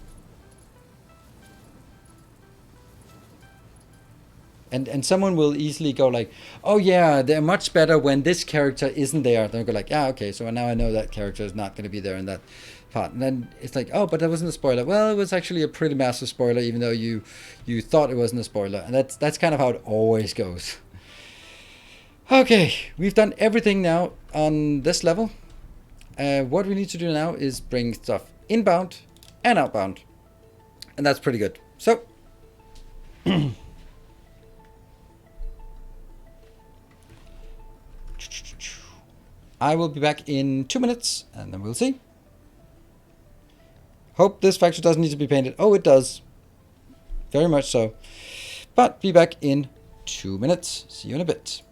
And someone will easily go like, oh yeah, they're much better when this character isn't there. They'll go like, yeah, okay, so now I know that character is not going to be there in that part. And then it's like, oh, but that wasn't a spoiler. Well, it was actually a pretty massive spoiler, even though you thought it wasn't a spoiler. And that's kind of how it always goes. Okay, we've done everything now on this level. What we need to do now is bring stuff inbound and outbound. And that's pretty good. So... I will be back in 2 minutes, and then we'll see. Hope this factory doesn't need to be painted. Oh, it does. Very much so. But be back in 2 minutes. See you in a bit.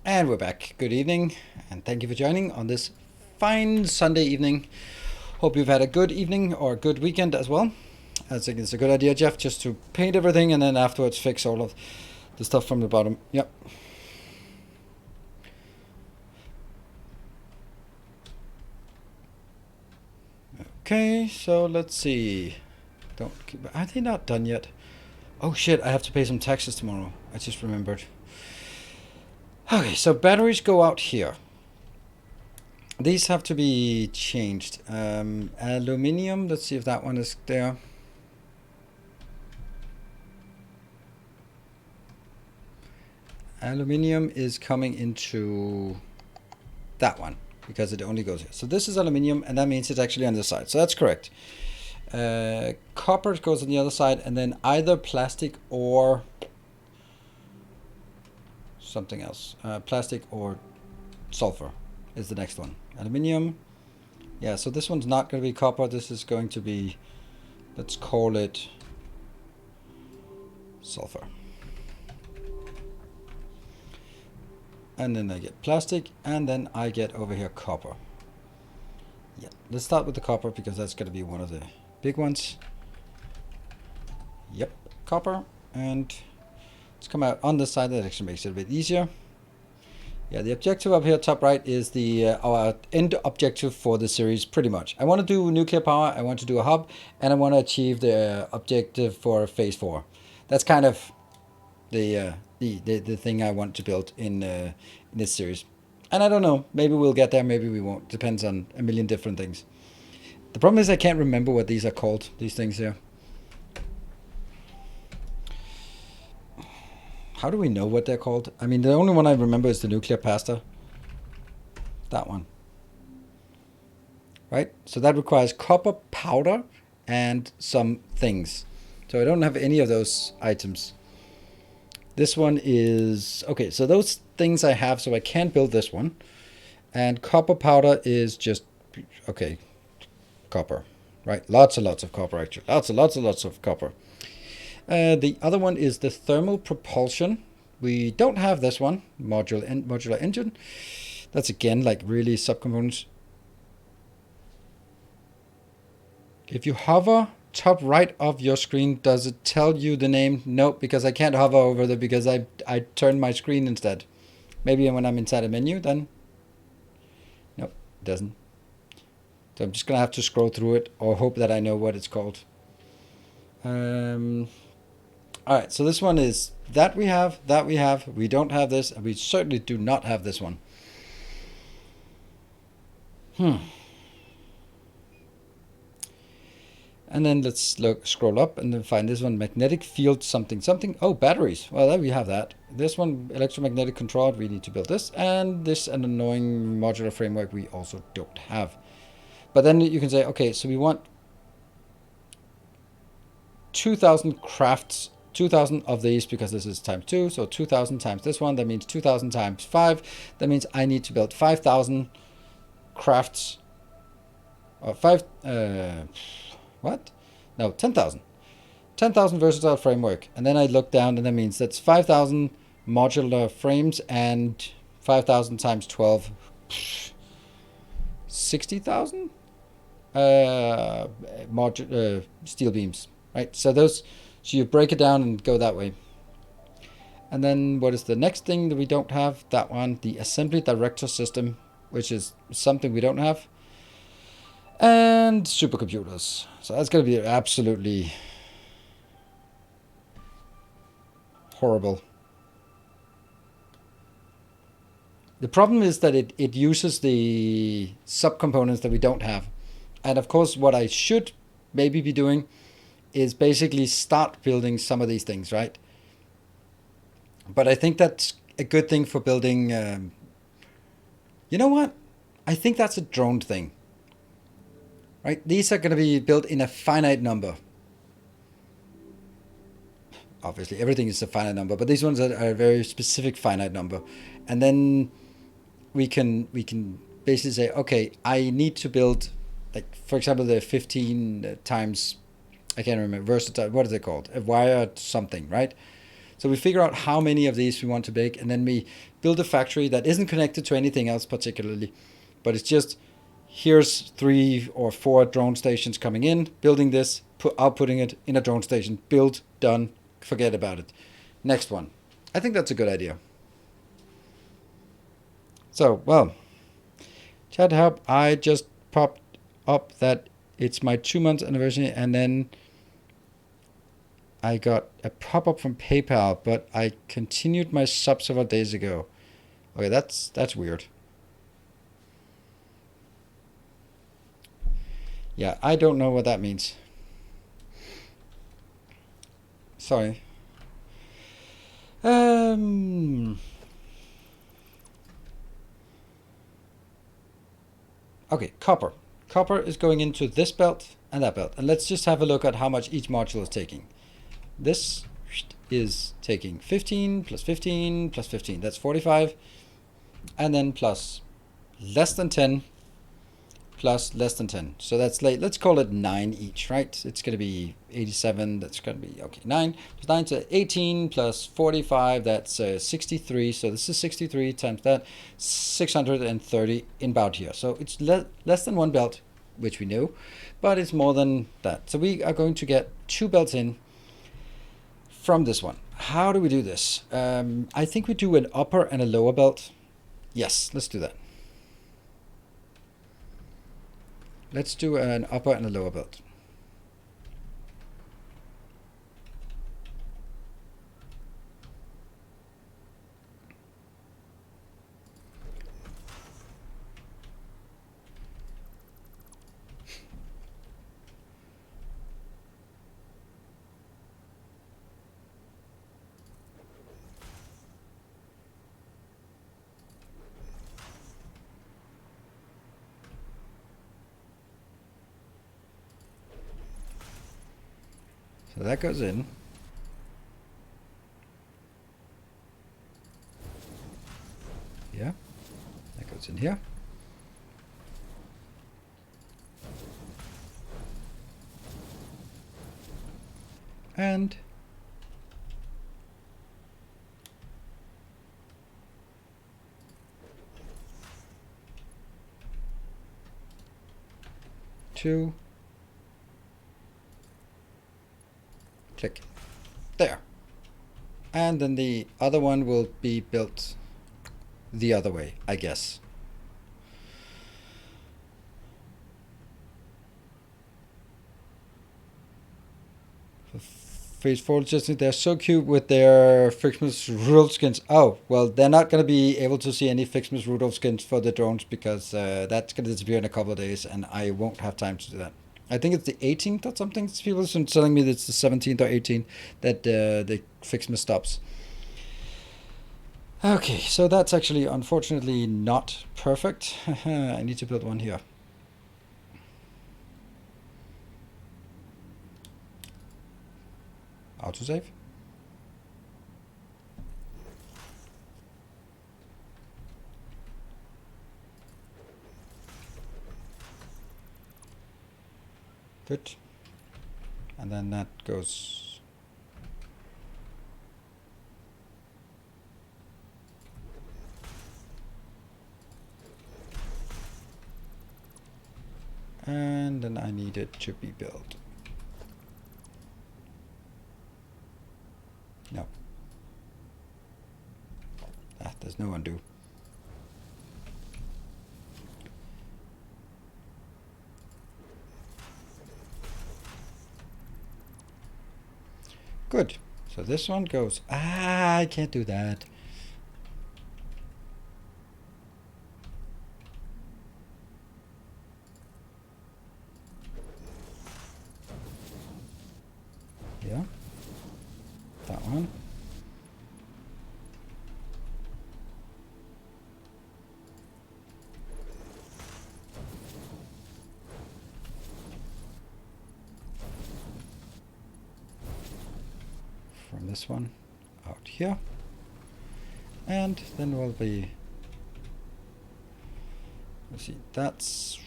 And we're back. Good evening, and thank you for joining on this fine Sunday evening. Hope you've had a good evening or a good weekend as well. I think it's a good idea, Jeff, just to paint everything and then afterwards fix all of the stuff from the bottom. Yep. Okay, so let's see. Are they not done yet? Oh shit, I have to pay some taxes tomorrow. I just remembered. Okay, so batteries go out here. These have to be changed. Aluminium, let's see if that one is there. Aluminium is coming into that one, because it only goes here. So this is aluminium, and that means it's actually on this side. So that's correct. Copper goes on the other side, and then either plastic or something else. Plastic or sulfur is the next one. Aluminium. Yeah, so this one's not going to be copper. This is going to be, let's call it sulfur. And then I get plastic, and then I get over here copper. Yeah, let's start with the copper, because that's going to be one of the big ones. Yep, copper, and let's come out on this side. That actually makes it a bit easier. Yeah, the objective up here, top right, is the our end objective for the series, pretty much. I want to do nuclear power, I want to do a hub, and I want to achieve the objective for phase 4. That's kind of the thing I want to build in this series. And I don't know, maybe we'll get there, maybe we won't. Depends on a million different things. The problem is I can't remember what these are called, these things here. How do we know what they're called? I mean, the only one I remember is the nuclear pasta. That one. Right? So that requires copper powder and some things. So I don't have any of those items. This one is... Okay, so those things I have, so I can't build this one. And copper powder is just... Okay, copper. Right? Lots and lots of copper, actually. Lots and lots of copper. The other one is the thermal propulsion. We don't have this one, modular engine. That's again like really subcomponents. If you hover top right of your screen, does it tell you the name? Nope, because I can't hover over there because I turned my screen instead. Maybe when I'm inside a menu then. Nope, it doesn't. So I'm just gonna have to scroll through it or hope that I know what it's called. All right, so this one is that we have, we don't have this, and we certainly do not have this one. And then let's scroll up and then find this one, magnetic field something. Oh, batteries. Well, there we have that. This one, electromagnetic control, we need to build this. And this, an annoying modular framework we also don't have. But then you can say, okay, so we want 2,000 crafts, 2,000 of these because this is times 2. So 2,000 times this one, that means 2,000 times 5. That means I need to build 5,000 crafts. Or 10,000. 10,000 versatile framework. And then I look down and that means that's 5,000 modular frames and 5,000 times 12. 60,000 steel beams, right? So you break it down and go that way. And then what is the next thing that we don't have? That one, the assembly director system, which is something we don't have. And supercomputers. So that's going to be absolutely horrible. The problem is that it uses the subcomponents that we don't have. And of course, what I should maybe be doing is basically start building some of these things, right? But I think that's a good thing for building... you know what? I think that's a drone thing. Right? These are going to be built in a finite number. Obviously, everything is a finite number, but these ones are a very specific finite number. And then we can basically say, okay, I need to build, like, for example, the 15 times, I can't remember, versatile, what is it called? A wired something, right? So we figure out how many of these we want to make, and then we build a factory that isn't connected to anything else particularly, but it's just... Here's 3 or 4 drone stations coming in, building this, outputting it in a drone station. Build, done, forget about it. Next one. I think that's a good idea. So, well, chat help. I just popped up that it's my 2-month anniversary, and then I got a pop-up from PayPal, but I continued my sub several days ago. Okay, that's weird. Yeah, I don't know what that means. Sorry. Okay, copper. Copper is going into this belt and that belt. And let's just have a look at how much each module is taking. This is taking 15 plus 15 plus 15. That's 45. And then plus less than 10 plus less than 10. So that's like, let's call it 9 each, right? It's going to be 87. That's going to be, okay, 9 plus 9 to 18 plus 45. That's 63. So this is 63 times that, 630 inbound here. So it's less than 1 belt, which we know, but it's more than that. So we are going to get 2 belts in from this one. How do we do this? I think we do an upper and a lower belt. Yes, let's do that. Let's do an upper and a lower build. So that goes in. Yeah, that goes in here. And two. Click. There. And then the other one will be built the other way, I guess. Phase 4 Logistics, they're so cute with their Fixmas Rudolph skins. Oh, well, they're not going to be able to see any Fixmas Rudolph skins for the drones because that's going to disappear in a couple of days and I won't have time to do that. I think it's the 18th or something. People are telling me that it's the 17th or 18th that the Fixmas stops. Okay, so that's actually unfortunately not perfect. I need to build one here. Autosave. Good. And then that goes. And then I need it to be built. No. Ah, there's no undo. Good. So this one goes. Ah, I can't do that. Yeah. That one. From this one out here. And then we'll be. Let's see, that's.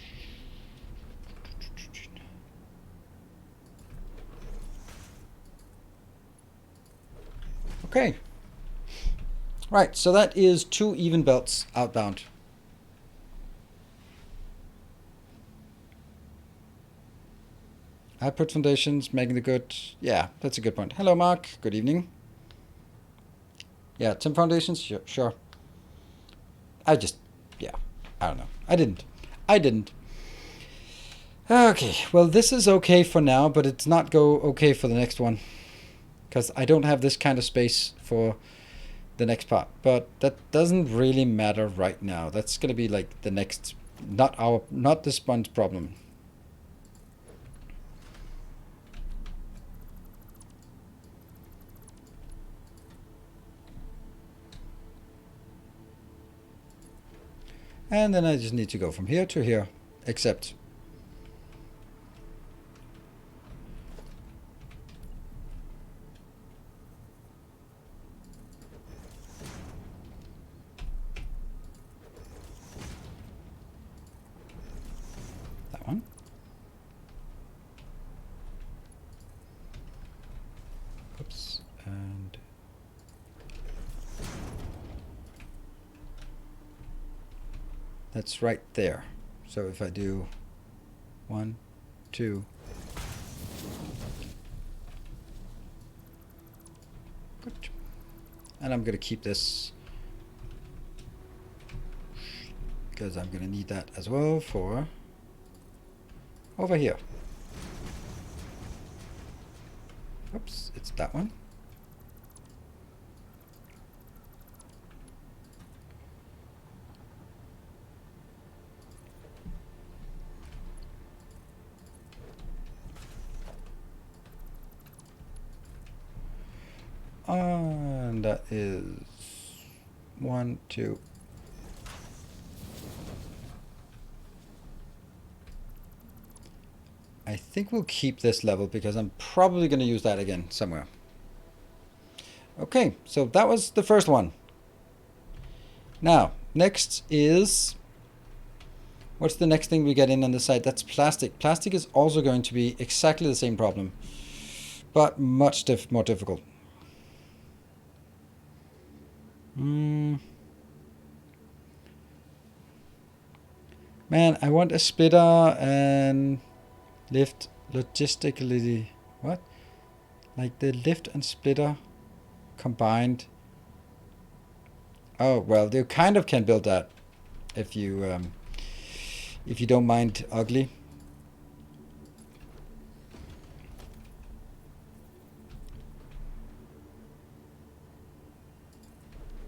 Okay. Right, so that is 2 even belts outbound. I put foundations, making the good. Yeah, that's a good point. Hello, Mark. Good evening. Yeah, 10 foundations? Sure. I don't know. I didn't. Okay, well, this is okay for now, but it's not okay for the next one. Because I don't have this kind of space for the next part. But that doesn't really matter right now. That's going to be like the next, not this one's problem. And then I just need to go from here to here, except that one. Oops, and that's right there. So if I do 1, 2, good. And I'm going to keep this because I'm going to need that as well for over here. Oops, it's that one. And that is 1, 2. I think we'll keep this level because I'm probably going to use that again somewhere. Okay, so that was the first one. Now, next is... what's the next thing we get in on the side? That's plastic. Plastic is also going to be exactly the same problem, but much more difficult. Man, I want a splitter and lift logistically. What? Like the lift and splitter combined. Oh, well, you kind of can build that if you don't mind ugly.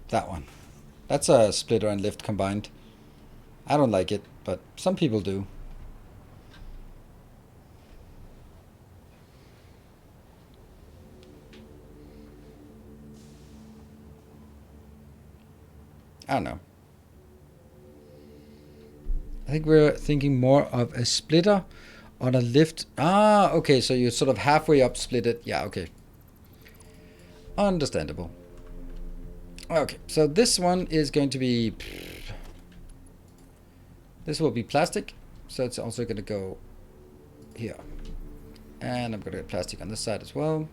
That one. That's a splitter and lift combined. I don't like it, but some people do. I don't know. I think we're thinking more of a splitter on a lift. Ah, okay, so you sort of halfway up split it. Yeah, okay. Understandable. Okay, so this one is going to be... this will be plastic, so it's also going to go here. And I'm going to get plastic on this side as well.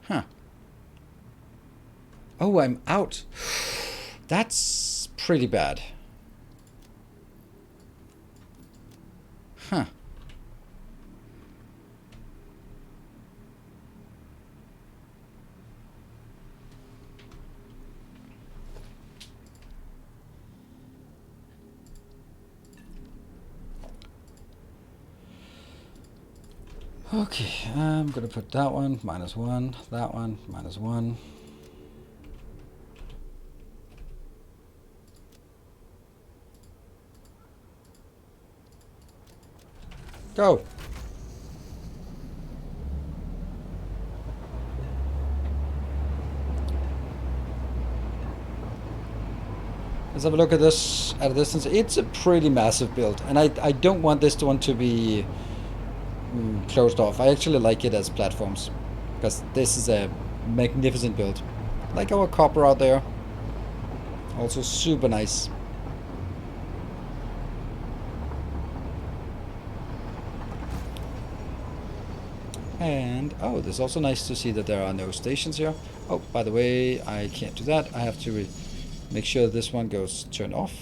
Huh. Oh, I'm out. That's pretty bad. Huh. Okay, I'm gonna put that one -1, that one -1. Go. Let's have a look at this at a distance. It's a pretty massive build, and I don't want this one to be closed off. I actually like it as platforms, because this is a magnificent build. Like our copper out there. Also super nice. And, oh, it's also nice to see that there are no stations here. Oh, by the way, I can't do that. I have to make sure this one goes turned off.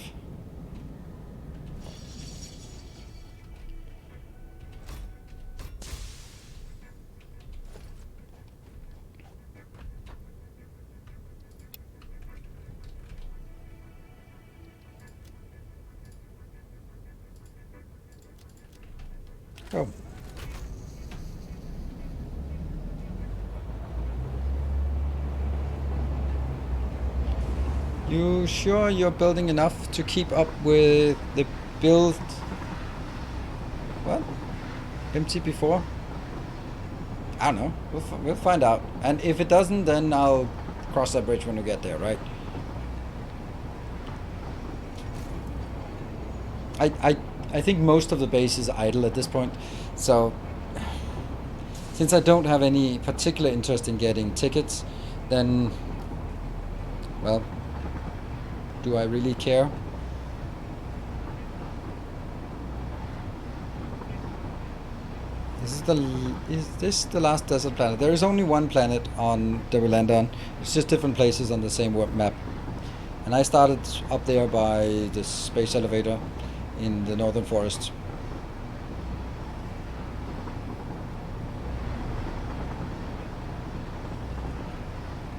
Oh. You sure you're building enough to keep up with the build? What? MTP4? I don't know. We'll find out. And if it doesn't, then I'll cross that bridge when we get there, right? I think most of the base is idle at this point. So, since I don't have any particular interest in getting tickets, then, well, do I really care? Is this the last desert planet? There is only one planet on that we land on. It's just different places on the same map. And I started up there by the space elevator in the northern forest.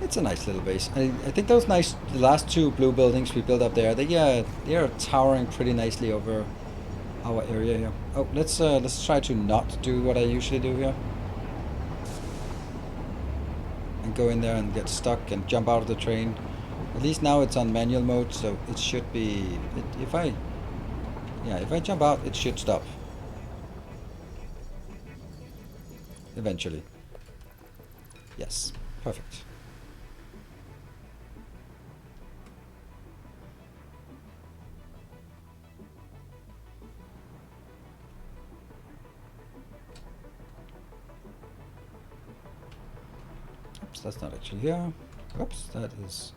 It's a nice little base. I think those nice, the last two blue buildings we built up there, they are towering pretty nicely over our area here. Oh, let's try to not do what I usually do here. And go in there and get stuck and jump out of the train. At least now it's on manual mode, so it should be, if I jump out, it should stop. Eventually. Yes, perfect. Oops, that's not actually here. Oops, that is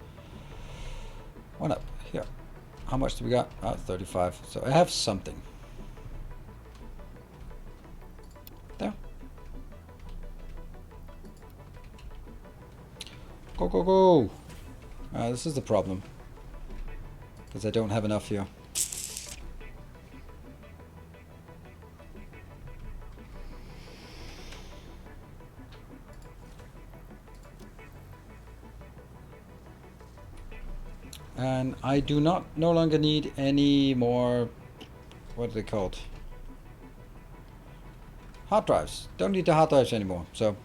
one up here. How much do we got? 35. So I have something. There. Go, go, go! This is the problem. Because I don't have enough here. And I do no longer need any more, what are they called? Hard drives. Don't need the hard drives anymore. So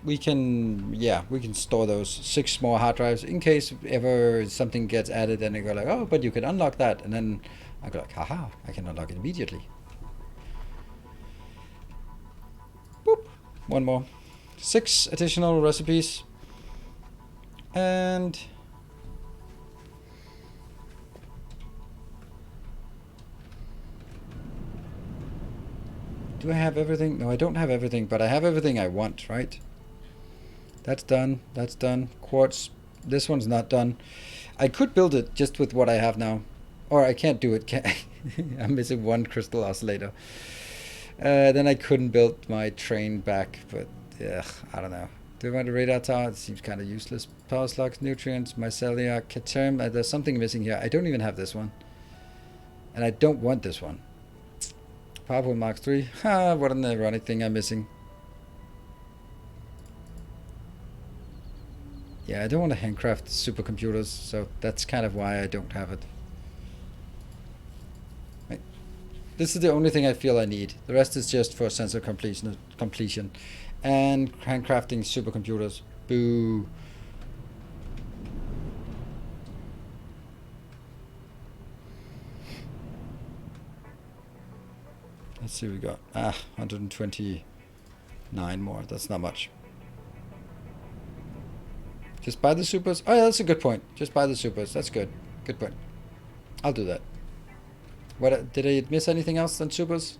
we can store those 6 more hard drives in case ever something gets added and they go like, oh, but you can unlock that. And then I go like, haha, I can unlock it immediately. Boop. One more. 6 additional recipes. And do I have everything? No, I don't have everything, but I have everything I want, right? That's done. That's done. Quartz. This one's not done. I could build it just with what I have now. Or I can't do it. I'm missing 1 crystal oscillator. Then I couldn't build my train back, but I don't know. Do I want a radar tower? It seems kind of useless. Power slugs, nutrients, mycelia, caterm. There's something missing here. I don't even have this one. And I don't want this one. Powerful Mark 3. Ha, what an ironic thing I'm missing. Yeah, I don't want to handcraft supercomputers, so that's kind of why I don't have it. Right. This is the only thing I feel I need. The rest is just for sensor completion. And handcrafting supercomputers. Boo. Let's see what we got. 129 more. That's not much. Just buy the supers? Oh yeah, that's a good point. Just buy the supers. That's good. Good point. I'll do that. What, did I miss anything else than supers?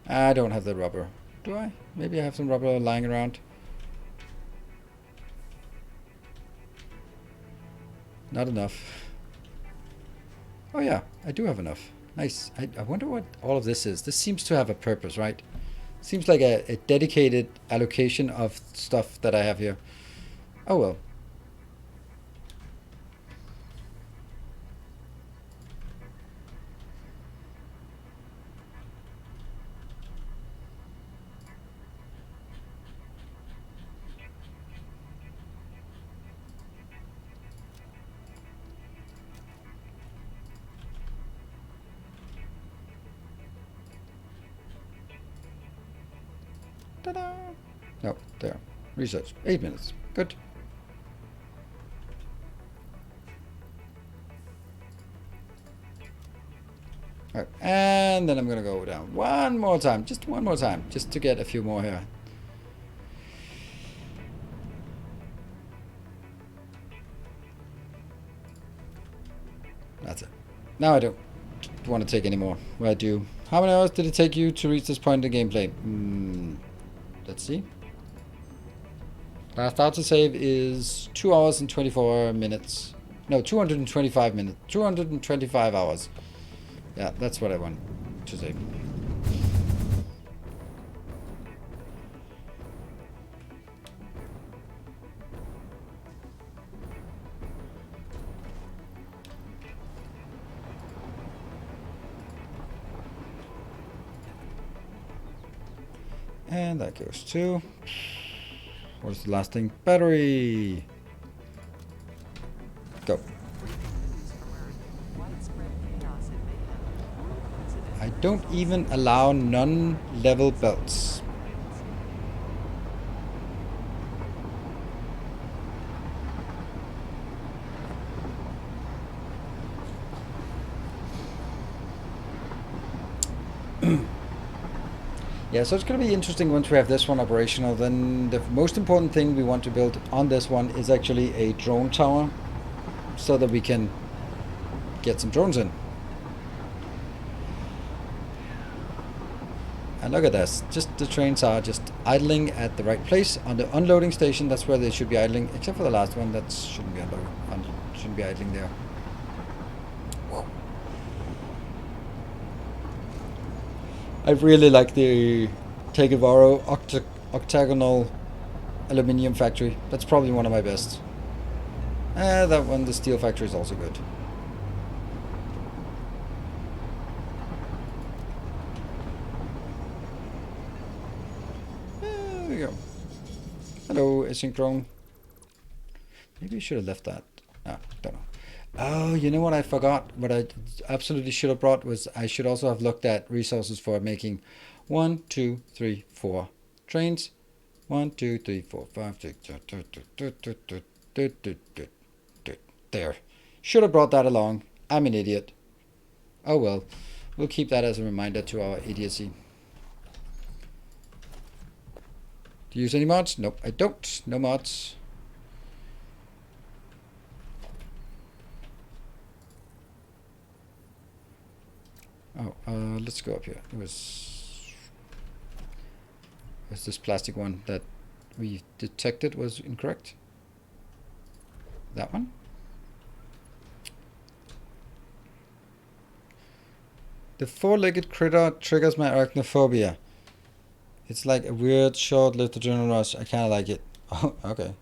I don't have the rubber. Do I? Maybe I have some rubber lying around. Not enough. Oh yeah, I do have enough. Nice. I wonder what all of this is. This seems to have a purpose, right? Seems like a dedicated allocation of stuff that I have here. Oh well. Ta-da! No, there. Research. 8 minutes. Good. Alright, and then I'm gonna go down one more time. Just one more time. Just to get a few more here. That's it. Now I don't want to take any more. Well, I do. How many hours did it take you to reach this point in the gameplay? Let's see. Last autosave is 2 hours and 24 minutes. No, 225 minutes. 225 hours. Yeah, that's what I want to say. And that goes to... What's the last thing? Battery! Go. I don't even allow non-level belts. Yeah, so it's going to be interesting once we have this one operational. Then the most important thing we want to build on this one is actually a drone tower, so that we can get some drones in. And look at this, just the trains are just idling at the right place on the unloading station. That's where they should be idling, except for the last one that shouldn't be shouldn't be idling there. I really like the Tegevaro octagonal aluminium factory. That's probably one of my best. That one, the steel factory, is also good. There we go. Hello, asynchron. Maybe I should have left that. Ah, don't know. Oh, you know what I forgot? What I absolutely should have brought was I should also have looked at resources for making 1, 2, 3, 4 trains. 1, 2, 3, 4, 5, 6. There. Should have brought that along. I'm an idiot. Oh well. We'll keep that as a reminder to our idiocy. Do you use any mods? Nope, I don't. No mods. Oh, let's go up here. It was this plastic one that we detected was incorrect. That one? The four-legged critter triggers my arachnophobia. It's like a weird, short-lived adrenaline rush. I kind of like it. Oh, okay.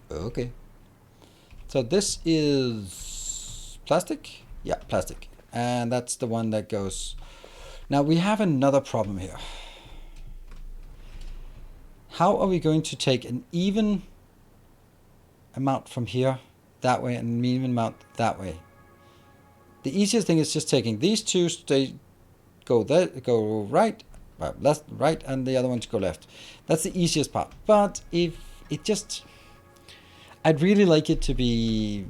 Okay. So this is plastic? Yeah, plastic. And that's the one that goes... Now we have another problem here. How are we going to take an even amount from here that way and an even amount that way? The easiest thing is just taking these two, go right, left, right, and the other ones go left. That's the easiest part. But if it just... I'd really like it to be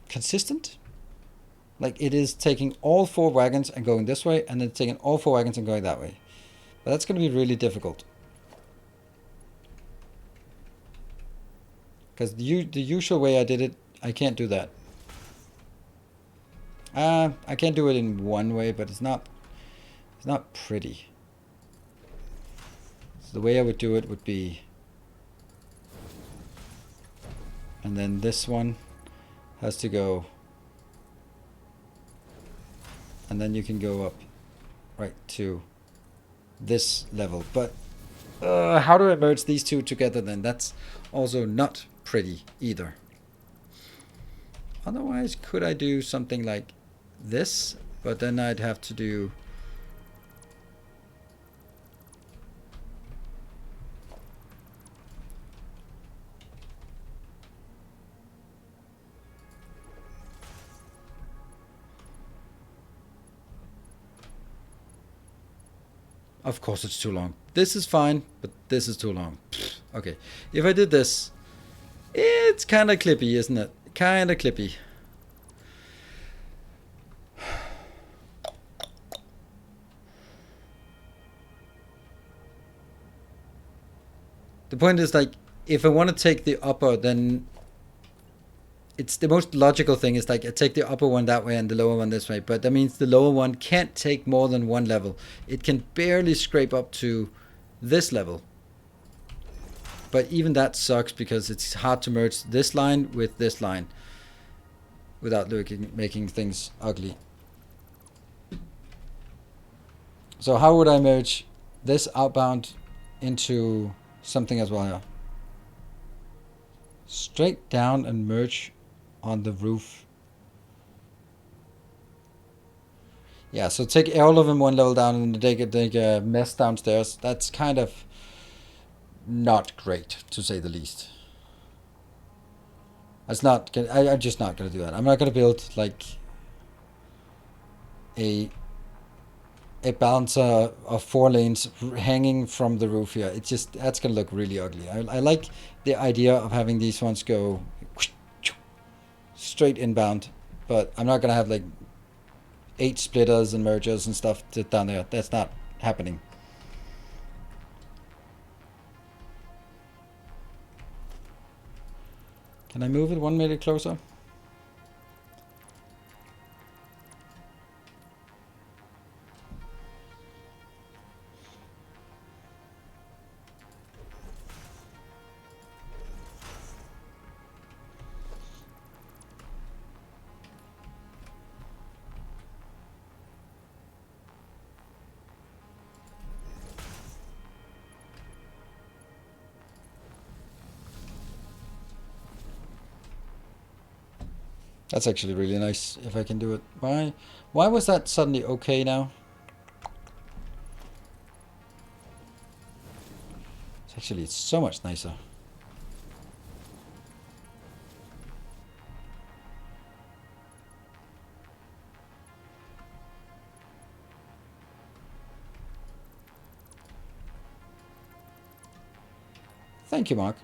consistent. Like it is taking all 4 wagons and going this way, and then taking all 4 wagons and going that way. But that's going to be really difficult. Because the usual way I did it, I can't do that. I can't do it in one way, but it's not pretty. So the way I would do it would be... And then this one has to go... And then you can go up right to this level. But how do I merge these two together then? That's also not pretty either. Otherwise, could I do something like this? But then I'd have to do... Of course it's too long. This is fine, but this is too long. Okay, if I did this, it's kind of clippy, isn't it? Kind of clippy. The point is, like, if I want to take the upper, then it's the most logical thing is like I take the upper one that way and the lower one this way, but that means the lower one can't take more than one level. It can barely scrape up to this level. But even that sucks because it's hard to merge this line with this line without making things ugly. So how would I merge this outbound into something as well here? Straight down and merge on the roof. Yeah, so take all of them one level down and take a mess downstairs. That's kind of not great, to say the least. That's not. I'm just not gonna do that. I'm not gonna build like a balancer of 4 lanes hanging from the roof here. It's just that's gonna look really ugly. I like the idea of having these ones go straight inbound, but I'm not gonna have like 8 splitters and mergers and stuff down there. That's not happening. Can I move it 1 meter closer? That's actually really nice if I can do it. Why was that suddenly okay now? It's so much nicer. Thank you, Mark.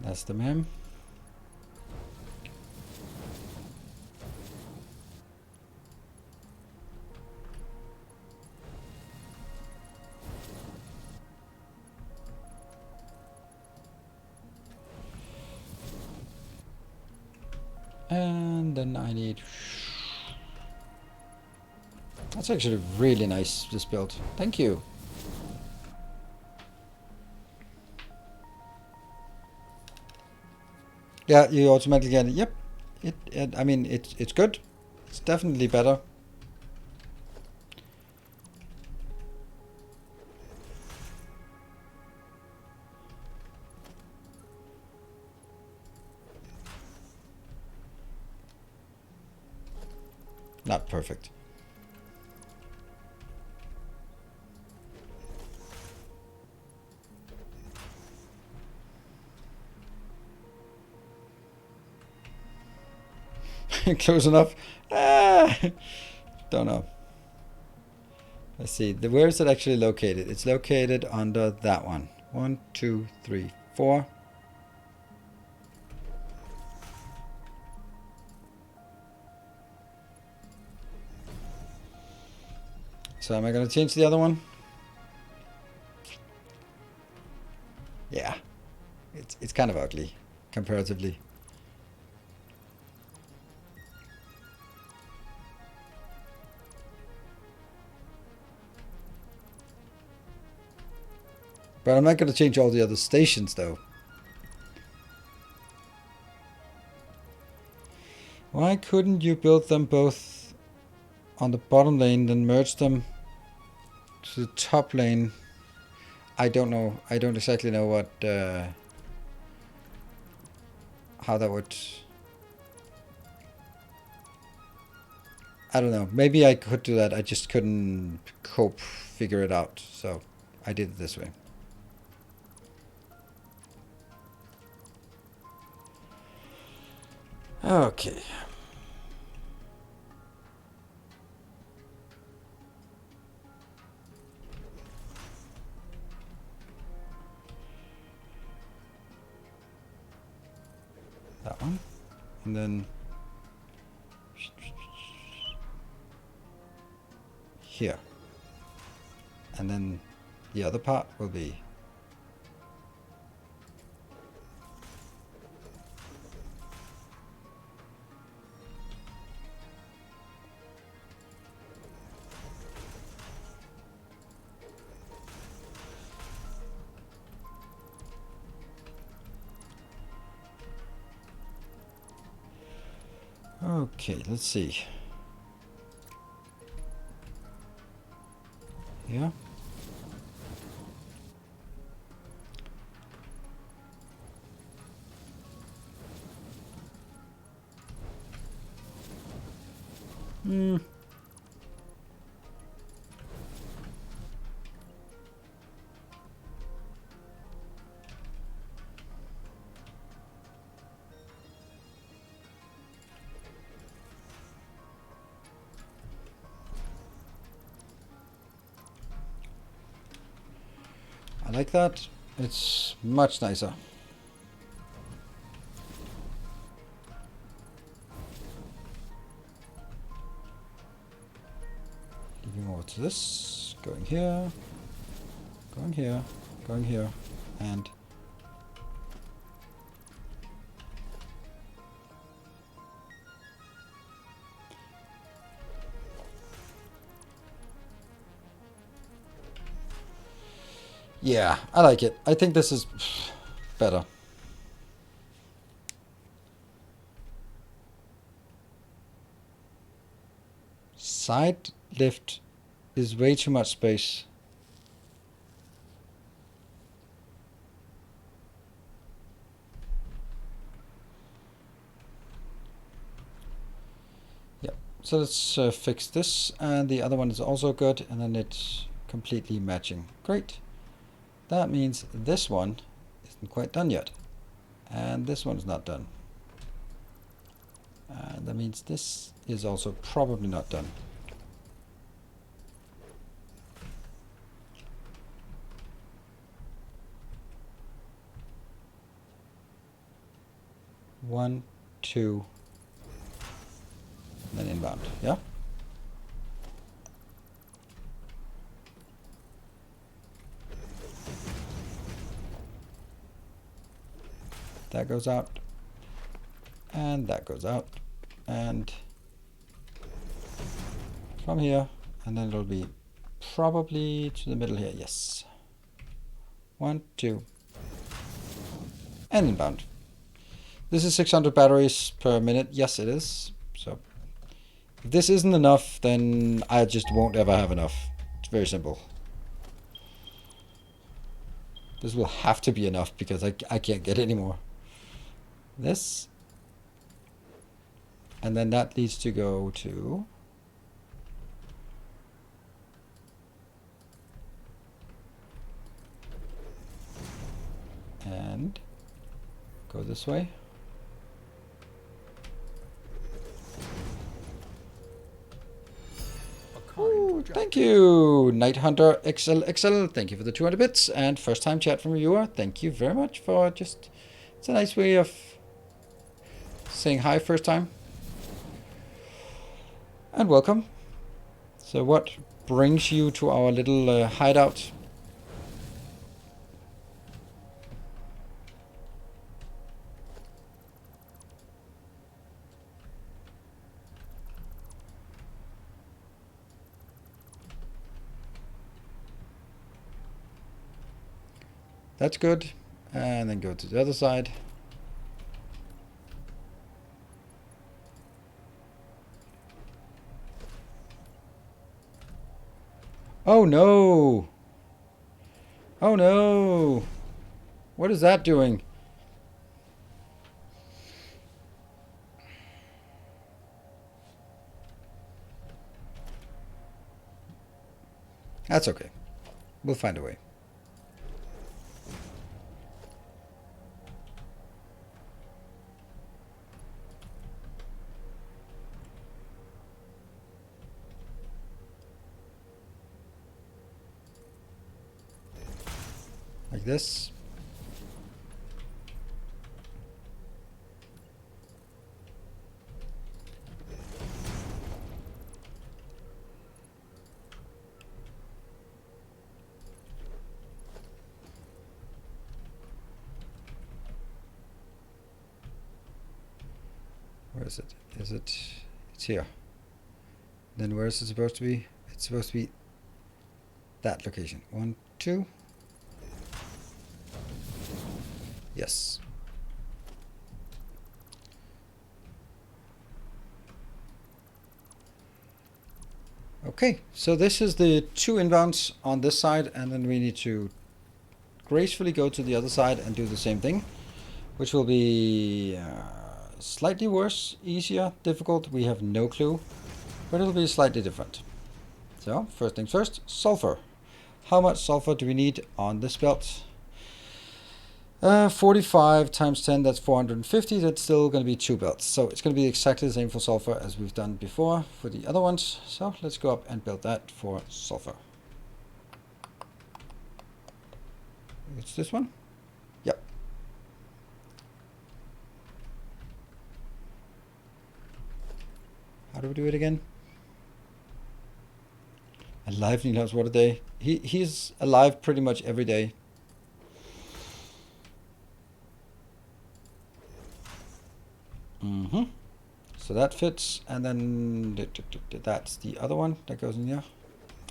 That's the mem. And then I need... That's actually really nice, this build. Thank you. Yeah, you automatically get it. Yep. I mean, it's good. It's definitely better. Not perfect. Close enough? Don't know. Let's see. Where is it actually located? It's located under that one. 1, 2, 3, 4. So am I going to change the other one? Yeah. It's kind of ugly, comparatively. But I'm not going to change all the other stations, though. Why couldn't you build them both on the bottom lane, then merge them to the top lane? I don't know. I don't exactly know what how that would... I don't know. Maybe I could do that. I just couldn't figure it out. So I did it this way. Okay. That one. And then here. And then the other part will be Okay, let's see. Yeah. Hmm. I like that. It's much nicer. Giving over to this. Going here. Going here. Going here. And... yeah, I like it. I think this is better. Side lift is way too much space. Yep. So let's fix this, and the other one is also good, and then it's completely matching. Great. That means this one isn't quite done yet, and this one is not done. And that means this is also probably not done. One, two, and then inbound. Yeah. That goes out, and that goes out, and from here, and then it'll be probably to the middle here. Yes. One, two, and inbound. This is 600 batteries per minute. Yes, it is. So if this isn't enough, then I just won't ever have enough. It's very simple. This will have to be enough because I can't get any more. This. And then that needs to go to... and go this way. Ooh, thank you, Night Hunter XL. Thank you for the 200 bits. And first time chat from a viewer. Thank you very much for just... it's a nice way of saying hi first time. And welcome. So what brings you to our little hideout? That's good. And then go to the other side. Oh no! Oh no! What is that doing? That's okay. We'll find a way. Like this. Where is it? Is it? It's here. Then where is it supposed to be? It's supposed to be that location. 1, 2. Yes. Okay, so this is the 2 inbounds on this side, and then we need to gracefully go to the other side and do the same thing, which will be slightly worse, easier, difficult. We have no clue, but it'll be slightly different. So first things first, sulfur. How much sulfur do we need on this belt? 45 times 10, that's 450. That's still going to be 2 belts. So it's going to be exactly the same for sulfur as we've done before for the other ones. So let's go up and build that for sulfur. It's this one? Yep. How do we do it again? Alive Niels, what a day. He's alive pretty much every day. So that fits, and then that's the other one that goes in here.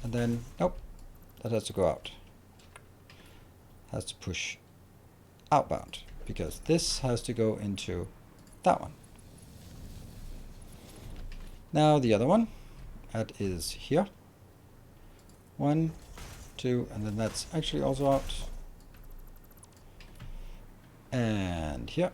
And then, nope, that has to go out. Has to push outbound, because this has to go into that one. Now the other one, that is here. 1, 2, and then that's actually also out. And here.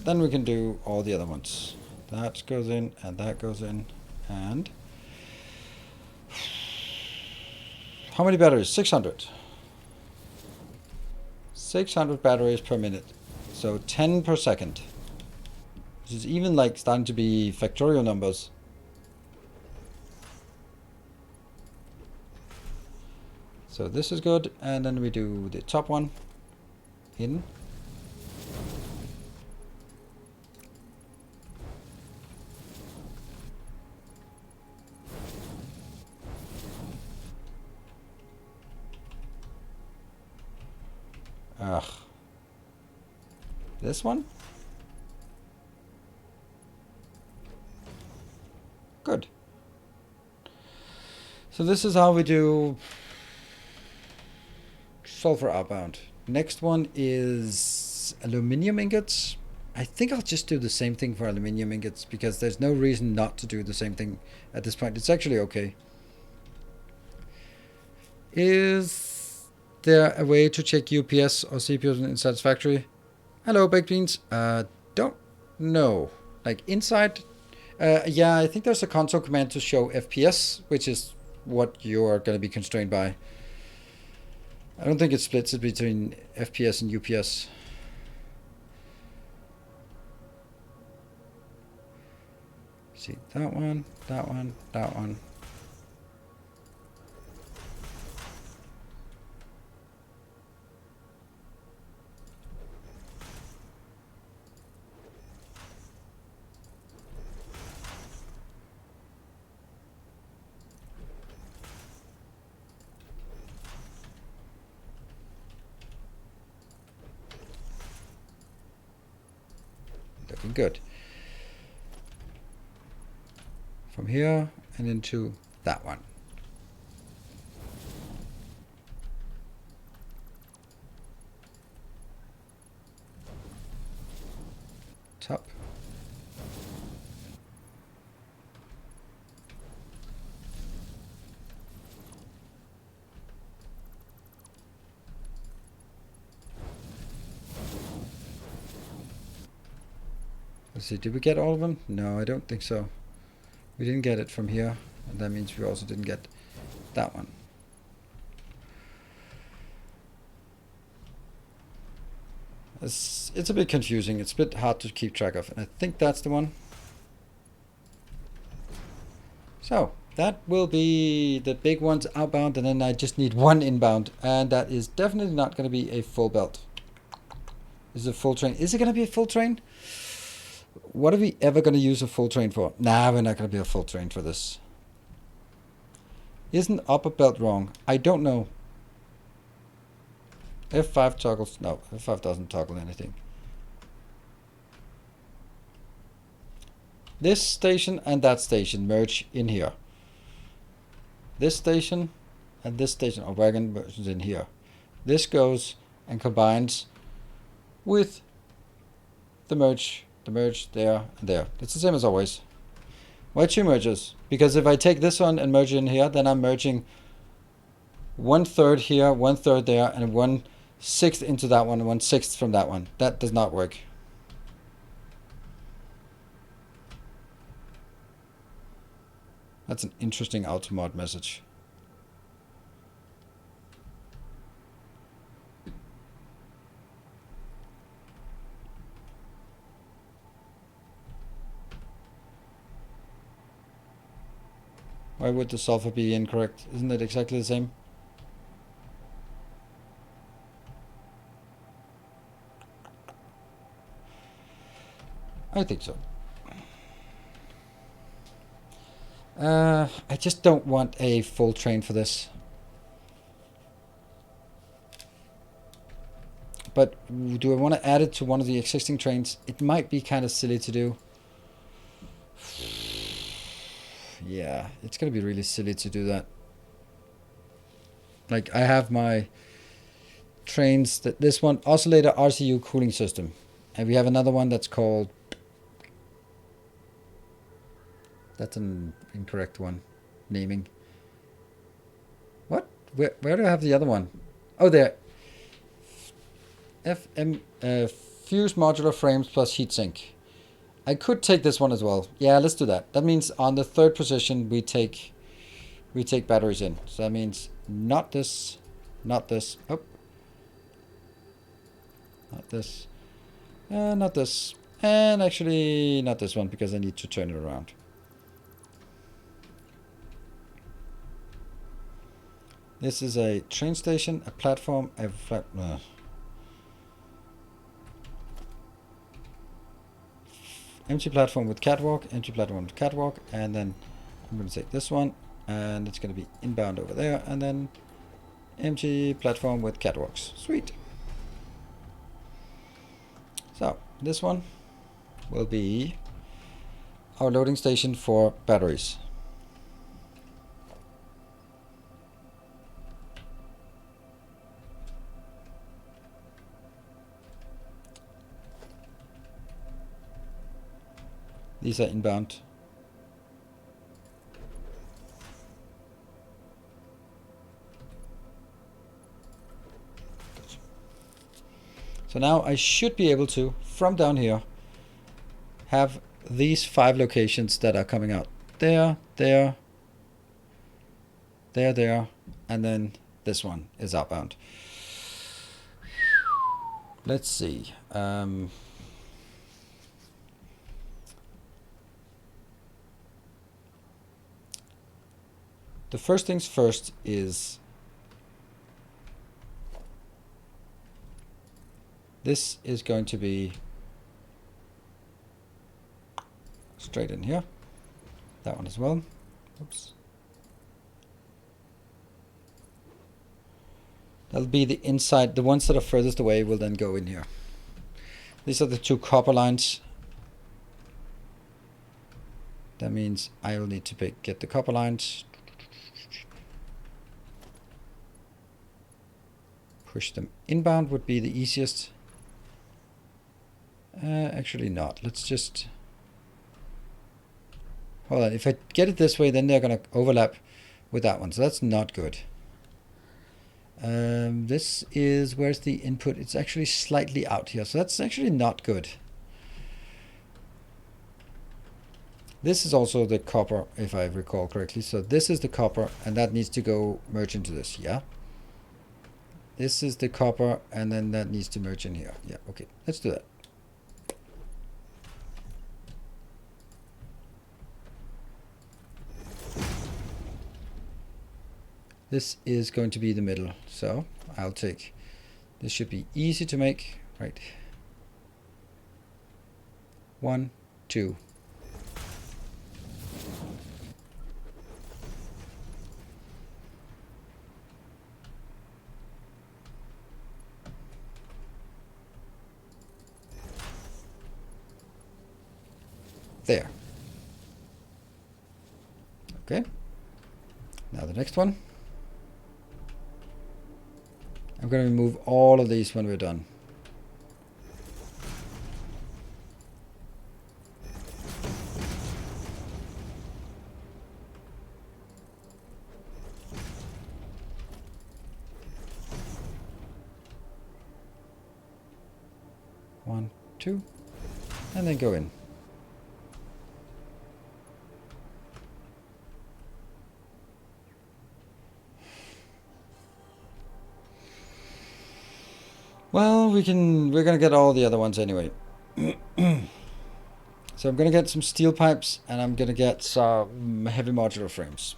Then we can do all the other ones. That goes in, and that goes in, and how many batteries? 600. 600 batteries per minute. So 10 per second. Which is even like starting to be factorial numbers. So this is good, and then we do the top one in. Ugh. This one? Good. So this is how we do sulfur outbound. Next one is aluminium ingots. I think I'll just do the same thing for aluminium ingots, because there's no reason not to do the same thing at this point. It's actually okay. Is there a way to check UPS or CPU in Satisfactory? Hello, baked beans. Don't know. Like inside, yeah, I think there's a console command to show FPS, which is what you're going to be constrained by. I don't think it splits it between FPS and UPS. See, that one, that one, that one. Looking good. From here and into that one. Top. Let's see, did we get all of them? No, I don't think so. We didn't get it from here, and that means we also didn't get that one. It's a bit confusing. It's a bit hard to keep track of, and I think that's the one. So that will be the big ones outbound, and then I just need one inbound, and that is definitely not going to be a full belt. Is it a full train? Is it going to be a full train? What are we ever going to use a full train for? Nah, we're not going to be a full train for this. Isn't upper belt wrong? I don't know. F5 toggles. No, F5 doesn't toggle anything. This station and that station merge in here. This station and this station or wagon merges in here. This goes and combines with the merge there and there. It's the same as always. Why 2 merges? Because if I take this one and merge in here, then I'm merging 1/3 here, 1/3 there, and 1/6 into that one, and 1/6 from that one. That does not work. That's an interesting automod message. Why would the sulfur be incorrect? Isn't it exactly the same? I think so. I just don't want a full train for this. But do I want to add it to one of the existing trains? It might be kind of silly to do. Yeah, it's going to be really silly to do that. Like, I have my trains, that this one, oscillator RCU cooling system. And we have another one that's called... That's an incorrect one. Naming. What? Where do I have the other one? Oh, there. Fuse modular frames plus heatsink. I could take this one as well. Yeah, let's do that. That means on the 3rd position we take batteries in. So that means not this, not this. Oh, not this, not this, and actually not this one because I need to turn it around. This is a train station, a platform, a empty platform with catwalk, empty platform with catwalk, and then I'm going to take this one, and it's going to be inbound over there, and then empty platform with catwalks. Sweet. So this one will be our loading station for batteries. These are inbound. So now I should be able to, from down here, have these 5 locations that are coming out. There, there, there, there, and then this one is outbound. Let's see. The first things first is this is going to be straight in here. That one as well. Oops. That'll be the inside. The ones that are furthest away will then go in here. These are the 2 copper lines. That means I will need to get the copper lines. Push them inbound would be the easiest. Actually not. Let's just... Hold on. If I get it this way, then they're going to overlap with that one. So that's not good. This is... Where's the input? It's actually slightly out here. So that's actually not good. This is also the copper, if I recall correctly. So this is the copper, and that needs to go merge into this. Yeah. This is the copper, and then that needs to merge in here. Yeah, okay. Let's do that. This is going to be the middle, so I'll take... This should be easy to make, right? 1, 2. There. Okay. Now the next one. I'm going to remove all of these when we're done. One, two, and then go in. Well, we're gonna get all the other ones anyway. So I'm gonna get some steel pipes and I'm gonna get some heavy modular frames.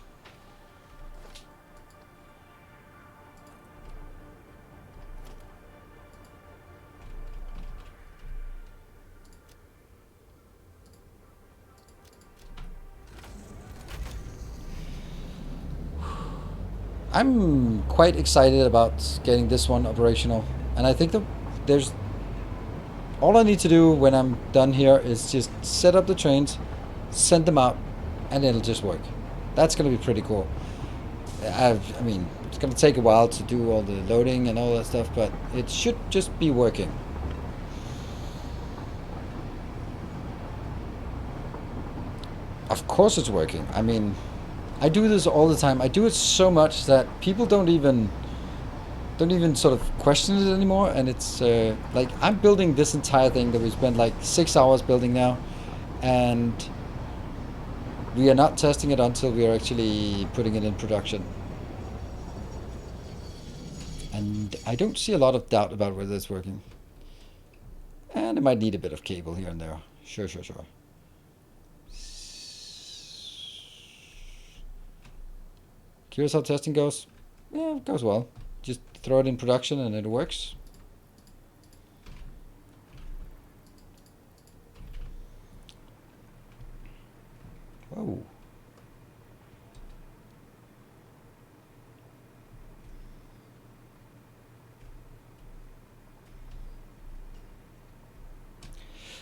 I'm quite excited about getting this one operational, and I think that there's all I need to do when I'm done here is just set up the trains, send them out, and it'll just work. That's going to be pretty cool. I mean, it's going to take a while to do all the loading and all that stuff, but it should just be working. Of course it's working. I mean, I do this all the time. I do it so much that people don't even sort of question it anymore. And it's like I'm building this entire thing that we spent like 6 hours building now, and we are not testing it until we are actually putting it in production. And I don't see a lot of doubt about whether it's working. And it might need a bit of cable here and there. Sure. Curious how testing goes? Yeah, it goes well. Just throw it in production and it works. Whoa.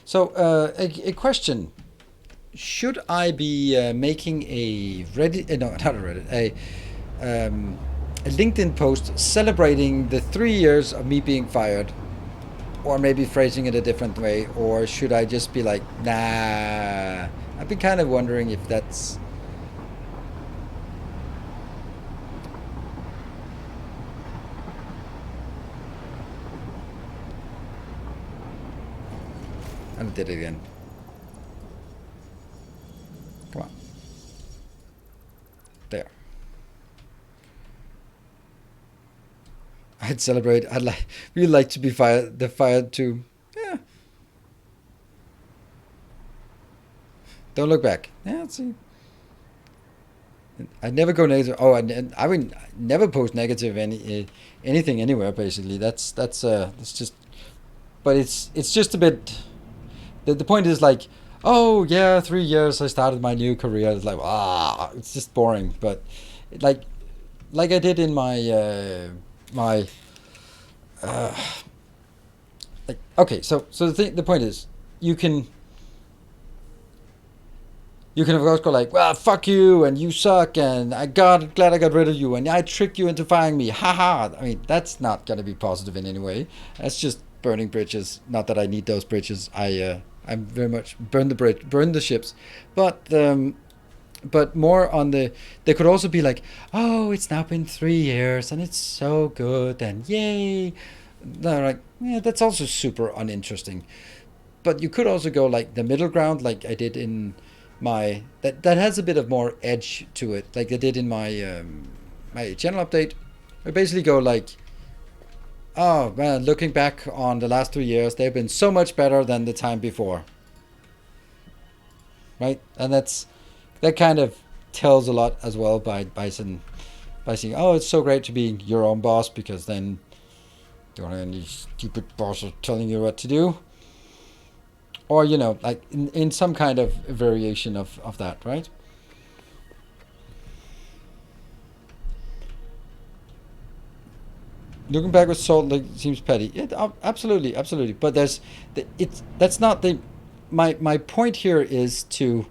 So, a question. Should I be making a Reddit, no, not a Reddit, a LinkedIn post celebrating the 3 years of me being fired? Or maybe phrasing it a different way? Or should I just be like, nah? I've been kind of wondering if that's... I did it again. Come on. There. I'd celebrate. I'd really like to be fired. The fired too. Yeah. Don't look back. Yeah, let's see. I never go negative. Oh, I would never post negative anything anywhere. Basically, that's just. But it's just a bit. The point is like, oh yeah, 3 years I started my new career. It's like it's just boring. But like I did in my my like okay. So the point is, you can of course go like, well, fuck you and you suck and glad I got rid of you and I tricked you into firing me. Haha. I mean, that's not gonna be positive in any way. That's just burning bridges. Not that I need those bridges. I'm very much burn the ships, but more on the. They could also be like, oh, it's now been 3 years and it's so good and yay. They're like, yeah, that's also super uninteresting. But you could also go like the middle ground, like I did in my that has a bit of more edge to it, like I did in my my channel update. I basically go like, oh man, looking back on the last 3 years, they've been so much better than the time before. Right? And that kind of tells a lot as well by saying, oh, it's so great to be your own boss, because then you don't have any stupid boss telling you what to do. Or, you know, like in some kind of variation of that, right? Looking back with salt like seems petty. Absolutely. But that's not the my point here is to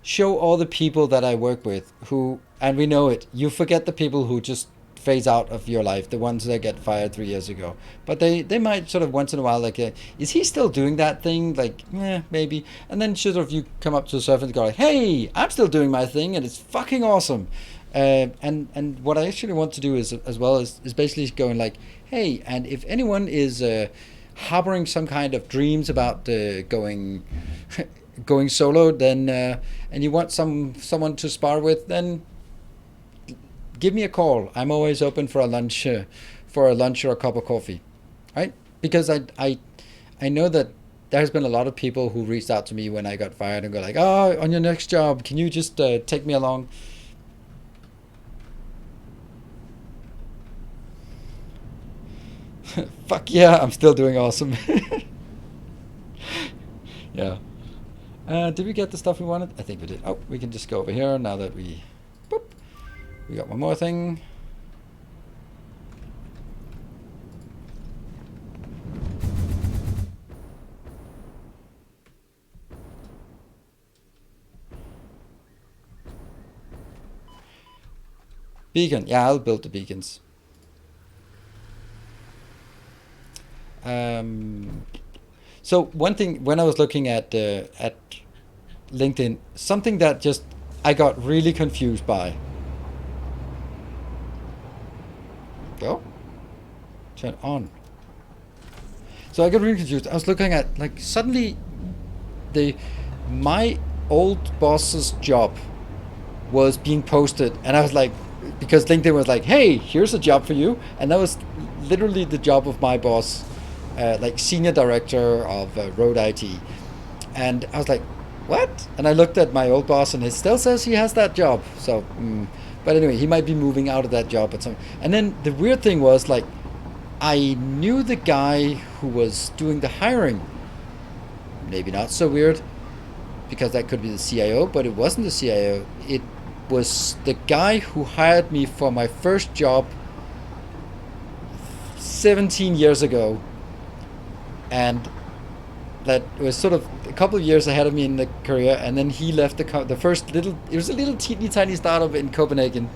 show all the people that I work with who, and we know it, you forget the people who just phase out of your life, the ones that get fired 3 years ago. But they might sort of once in a while, like, is he still doing that thing? Like, yeah, maybe. And then sort of you come up to the surface and go like, hey, I'm still doing my thing and it's fucking awesome. And what I actually want to do is as well is basically going like, hey, and if anyone is harboring some kind of dreams about going going solo, then and you want someone to spar with, then give me a call. I'm always open for a lunch, or a cup of coffee, right? Because I know that there's been a lot of people who reached out to me when I got fired and go like, oh, on your next job, can you just take me along? Fuck yeah, I'm still doing awesome. Yeah. Did we get the stuff we wanted? I think we did. Oh, we can just go over here now that boop, we got one more thing. Beacon. Yeah, I'll build the beacons. So one thing when I was looking at LinkedIn, something that just I got really confused by. Go. Turn on. So I got really confused. I was looking at like suddenly the my old boss's job was being posted, and I was like, because LinkedIn was like, hey, here's a job for you, and that was literally the job of my boss, like senior director of road IT, and I was like, what? And I looked at my old boss, and it still says he has that job. So, but anyway, he might be moving out of that job at some. And then the weird thing was like, I knew the guy who was doing the hiring. Maybe not so weird, because that could be the CIO, but it wasn't the CIO. It was the guy who hired me for my first job 17 years ago, and that was sort of a couple of years ahead of me in the career. And then he left the first little. It was a little teeny tiny startup in Copenhagen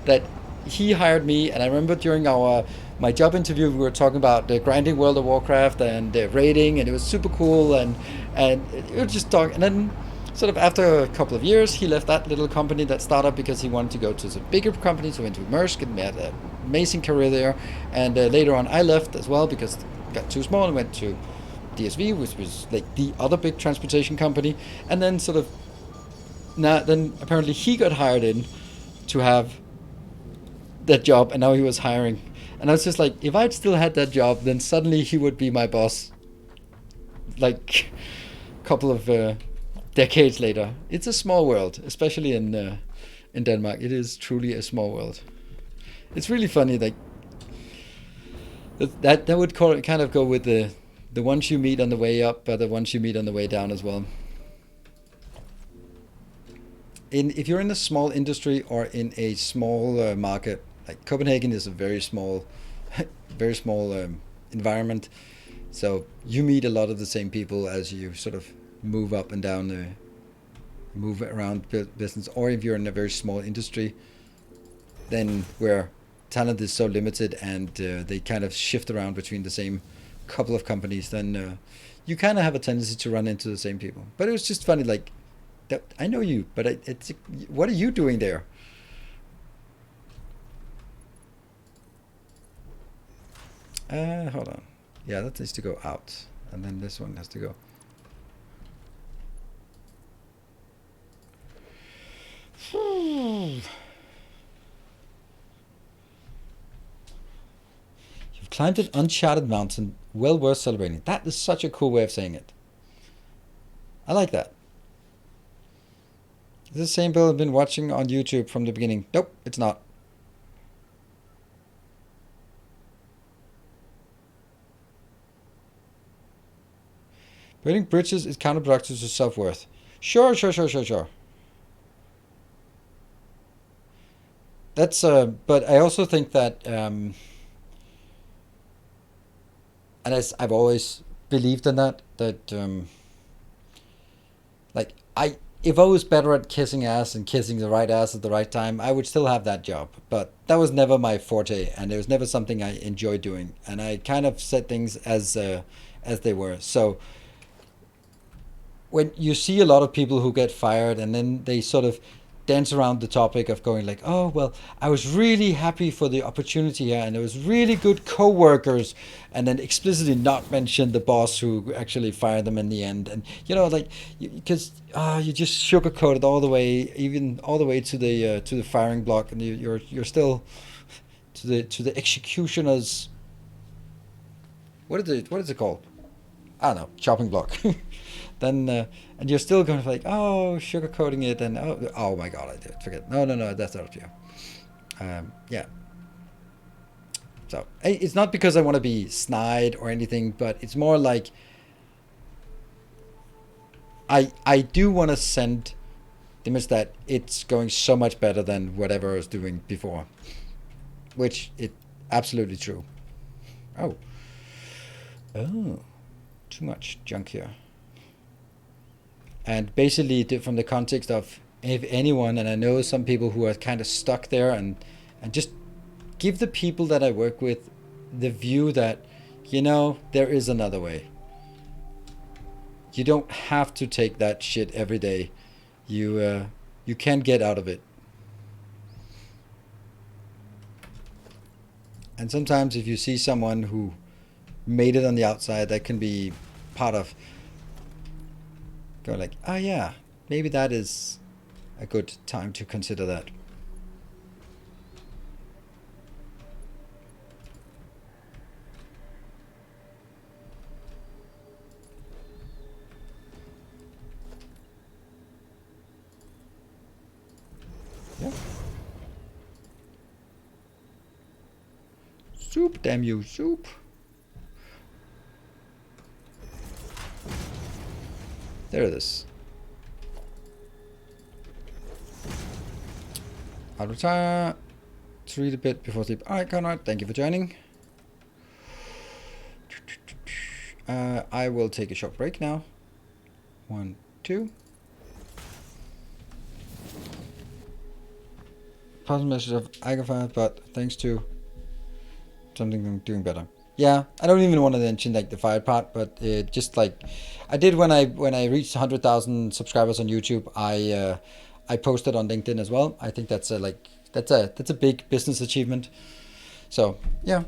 that he hired me. And I remember during my job interview, we were talking about the grinding World of Warcraft and the raiding, and it was super cool. And it was just talking. And then sort of after a couple of years, he left that little company, that startup, because he wanted to go to some bigger companies. So he went to Maersk and had an amazing career there. And later on, I left as well because it got too small and went to DSV, which was like the other big transportation company. And then sort of then apparently he got hired in to have that job, and now he was hiring. And I was just like, if I'd still had that job, then suddenly he would be my boss, like a couple of decades later. It's a small world, especially in Denmark. It is truly a small world. It's really funny, like that would kind of go with the ones you meet on the way up are the ones you meet on the way down as well. If you're in a small industry or in a small market, like Copenhagen is a very small, very small environment, so you meet a lot of the same people as you sort of move up and down, move around business. Or if you're in a very small industry, then where talent is so limited and they kind of shift around between the same couple of companies, then you kind of have a tendency to run into the same people. But it was just funny, like, that I know you, but it's what are you doing there? Hold on. Yeah, that needs to go out, and then this one has to go. You've climbed an uncharted mountain, well worth celebrating. That is such a cool way of saying it. I like that. Is this the same build I've been watching on YouTube from the beginning? Nope, it's not. Building bridges is counterproductive to self-worth. Sure. That's but I also think that and as I've always believed in that like if I was better at kissing ass and kissing the right ass at the right time, I would still have that job. But that was never my forte, and it was never something I enjoyed doing. And I kind of said things as they were. So when you see a lot of people who get fired and then they sort of dance around the topic of going like, oh well, I was really happy for the opportunity here and it was really good co-workers, and then explicitly not mention the boss who actually fired them in the end. And like, because you just sugarcoat it all the way, even all the way to the firing block, and you're still to the executioner's, what is it called? I don't know, chopping block. Then and you're still going to be like, oh, sugarcoating it, and oh my god, I did forget. No, that's not you. Yeah. So it's not because I want to be snide or anything, but it's more like I do want to send the image that it's going so much better than whatever I was doing before, which it absolutely true. Oh, too much junk here. And basically, from the context of if anyone, and I know some people who are kind of stuck there, and just give the people that I work with the view that, there is another way. You don't have to take that shit every day. You can get out of it. And sometimes if you see someone who made it on the outside, that can be part of going like, oh yeah, maybe that is a good time to consider that. Yeah. Soup, damn you, soup. There it is. I'll retire to read a bit before sleep. Alright, Conrad, thank you for joining. I will take a short break now. 1, 2. Positive message of Agafar, but thanks to something doing better. Yeah, I don't even want to mention like the fire part, but just like I did when I reached 100,000 subscribers on YouTube, I posted on LinkedIn as well. I think that's a big business achievement. So yeah.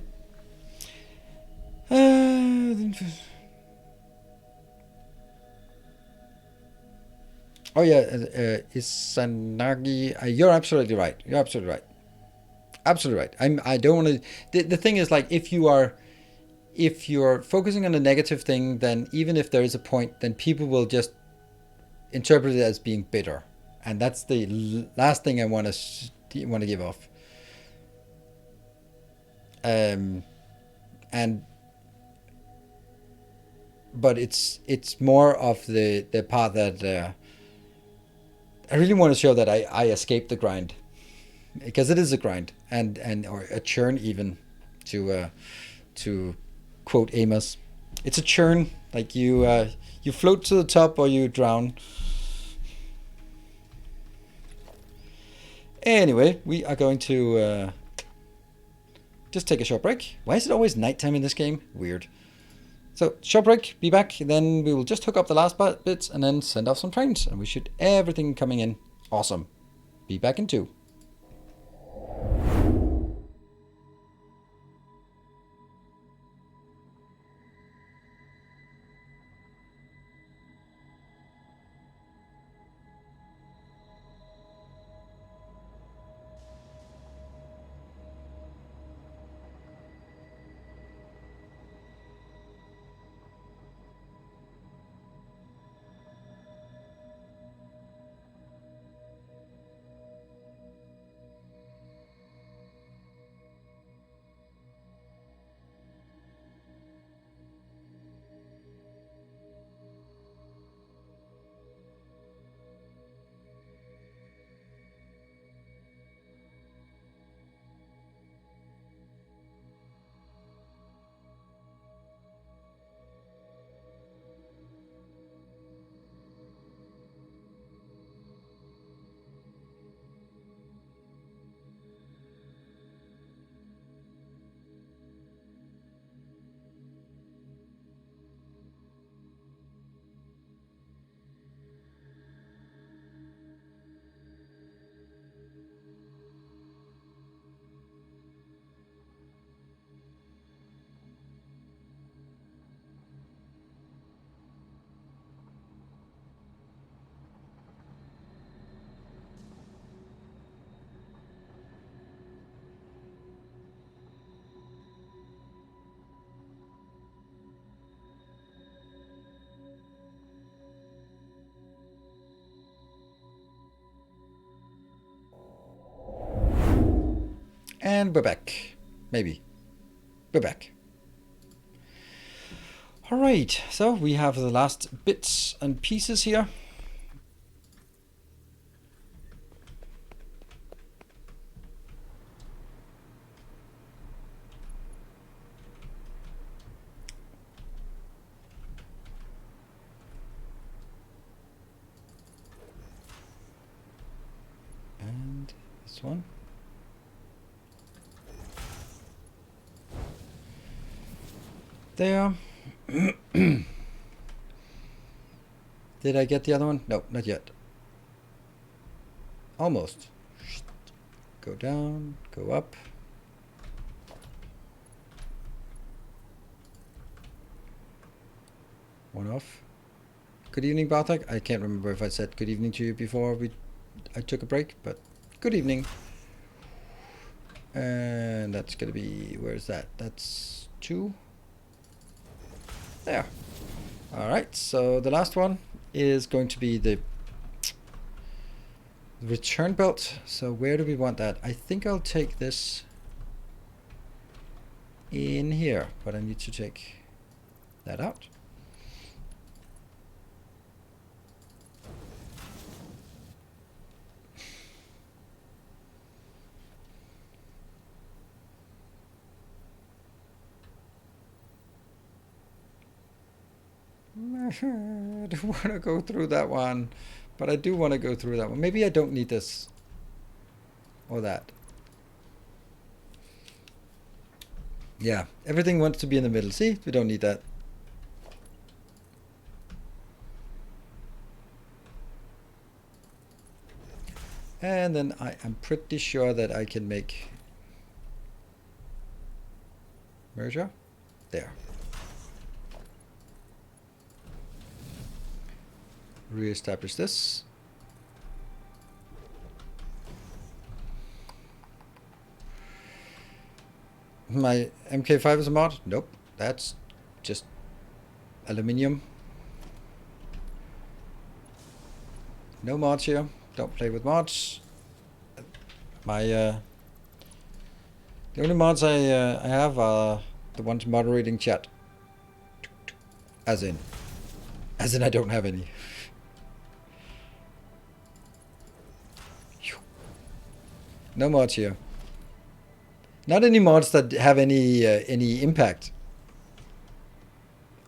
Oh yeah, Isanagi. You're absolutely right. You're absolutely right. Absolutely right. I don't want to. The thing is, like, if you're focusing on a negative thing, then even if there is a point, then people will just interpret it as being bitter, and that's the last thing I want to give off. And but it's more of the part that I really want to show that I escaped the grind, because it is a grind, and or a churn even, to quote Amos. It's a churn. Like you float to the top or you drown. Anyway, we are going to just take a short break. Why is it always nighttime in this game? Weird. So, short break, be back, then we will just hook up the last bits and then send off some trains, and we should everything coming in awesome. Be back in 2. And we're back. Maybe. We're back. Alright, so we have the last bits and pieces here. And this one. There. Did I get the other one? No, not yet. Almost. Go down, go up. One off. Good evening, Bartek. I can't remember if I said good evening to you before I took a break, but good evening. And that's gonna be, where's that? That's 2. There. Alright, so the last one is going to be the return belt. So where do we want that? I think I'll take this in here, but I need to take that out. I don't want to go through that one, but I do want to go through that one. Maybe I don't need this or that. Yeah, everything wants to be in the middle. See, we don't need that. And then I am pretty sure that I can make merger there. Re-establish this. My MK5 is a mod? Nope, that's just aluminium. No mods here. Don't play with mods. My the only mods I have are the ones moderating chat. As in I don't have any. No mods here. Not any mods that have any impact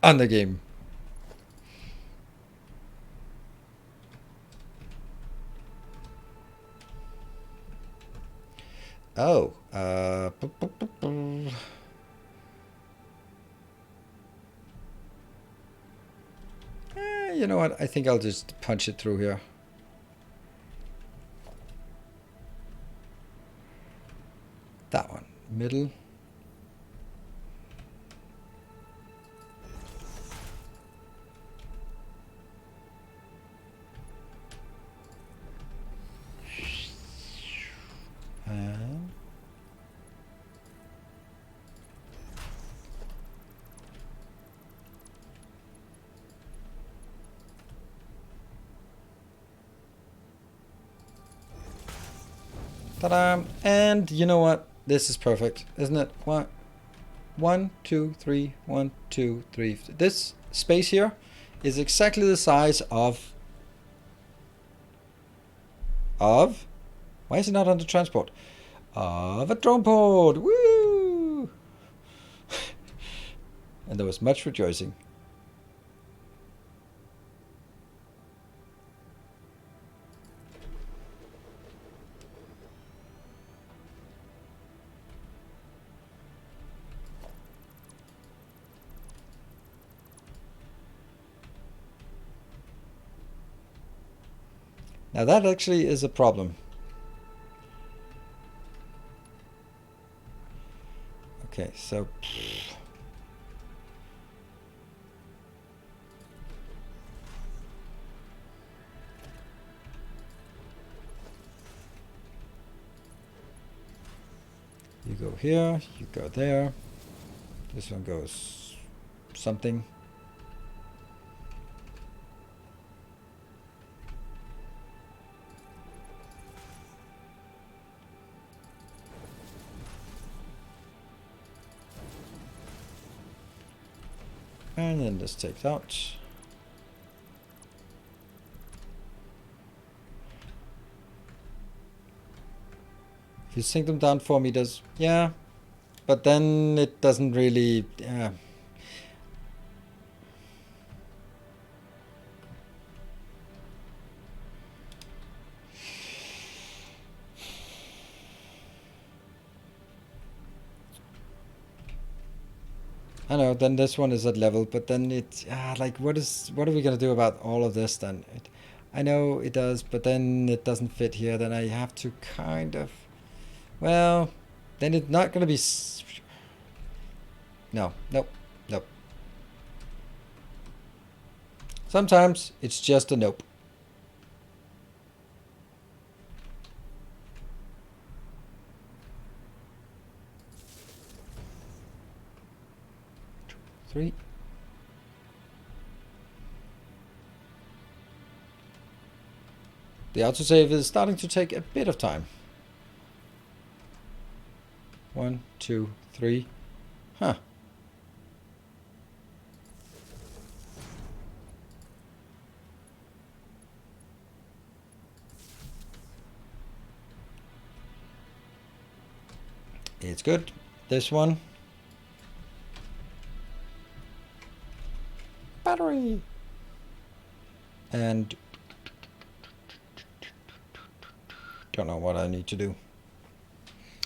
on the game. Oh, you know what? I think I'll just punch it through here. That one, middle. Ta-da! And you know what? This is perfect, isn't it? What? 1, 2, 3, 1, 2, 3. This space here is exactly the size of. Why is it not under transport? Of a drone pod! Woo! And there was much rejoicing. Now that actually is a problem. Okay, so you go here, you go there. This one goes something. And then this takes out. If you sink them down 4 meters, yeah, but then it doesn't really. I know. Then this one is at level, but then it's like what are we gonna do about all of this then? I know it does, but then it doesn't fit here. Then I have to kind of. Well, then it's not gonna be. No, nope, nope. Sometimes it's just a nope. Three. The autosave is starting to take a bit of time. 1, 2, 3. Huh. It's good. This one. Battery. And don't know what I need to do.